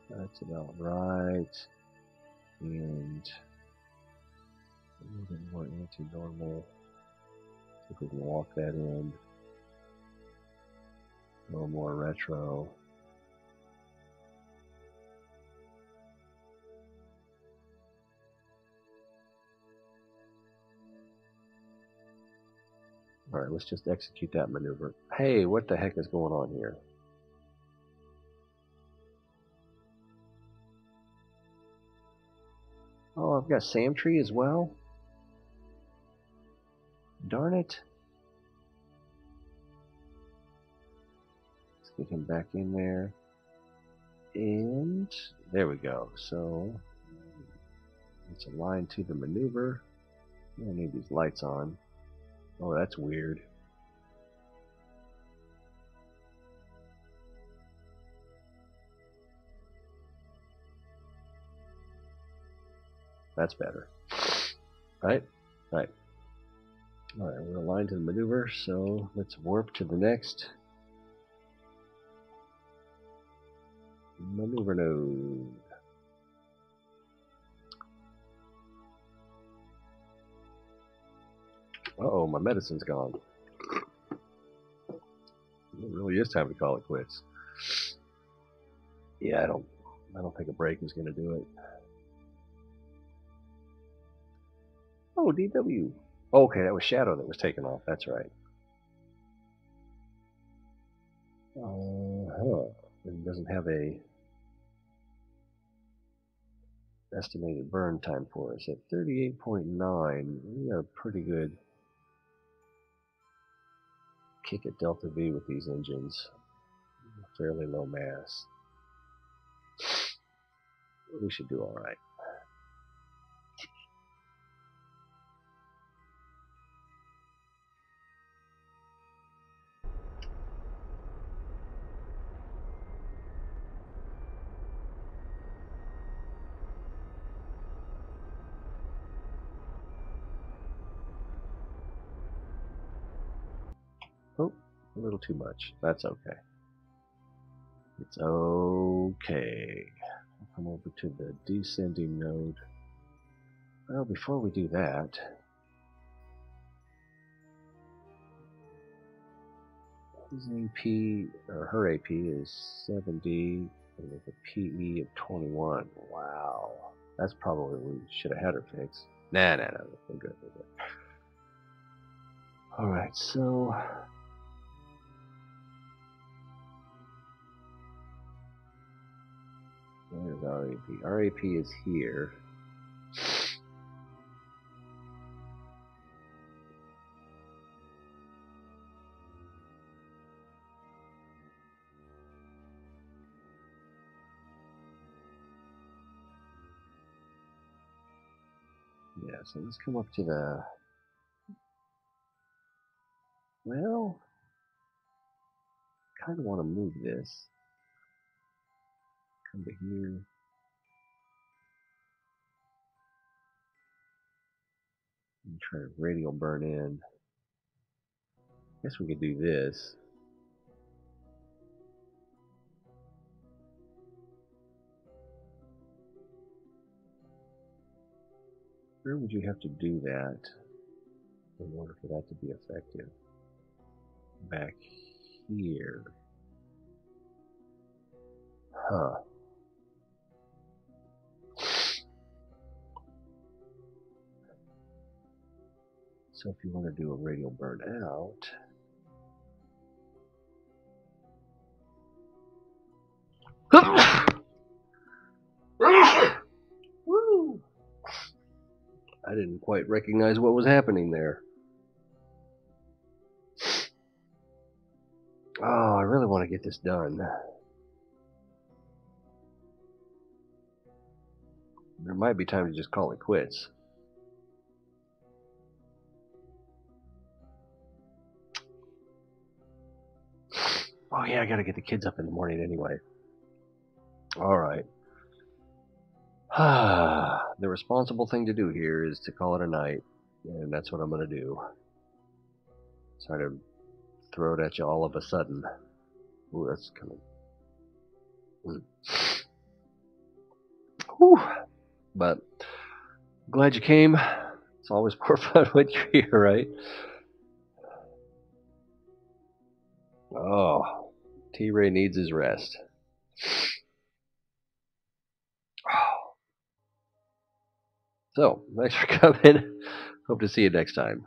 that's about right. And a little bit more anti-normal. See if we can walk that in. A little more retro. Alright, let's just execute that maneuver. Hey, what the heck is going on here? Oh, I've got Samtree as well? Darn it. Let's get him back in there. And there we go. So it's aligned to the maneuver. I need these lights on. Oh, that's weird. That's better. Right? Right. Alright, we're aligned to the maneuver, so let's warp to the next maneuver node. Uh-oh, my medicine's gone. It really is time to call it quits. Yeah, I don't think a break is going to do it. Oh, DW. Okay, that was Shadow that was taken off. That's right. It doesn't have a estimated burn time for us. At 38.9, we are pretty good kick at Delta V with these engines. Fairly low mass. We should do alright. Oh, a little too much. That's okay. It's okay. I'll come over to the descending node. Well, before we do that, his AP, or her AP is 70 with a PE of 21. Wow. That's probably what we should have had her fix. Nah, we're good, we're good. Alright, so where's RAP? RAP is here. Yeah, so let's come up to the... Well, kind of want to move this. Come to here. And try to radial burn in. I guess we could do this. Where would you have to do that in order for that to be effective? Back here. Huh. So if you want to do a radial burn out, woo! I didn't quite recognize what was happening there. Oh, I really want to get this done. There might be time to just call it quits. Oh yeah, I gotta get the kids up in the morning anyway. Alright. The responsible thing to do here is to call it a night, and that's what I'm gonna do. Sorry to throw it at you all of a sudden. Ooh, that's kind of... Whew. But, glad you came. It's always more fun when you're here, right? Oh, T-Ray needs his rest. So, thanks for coming. Hope to see you next time.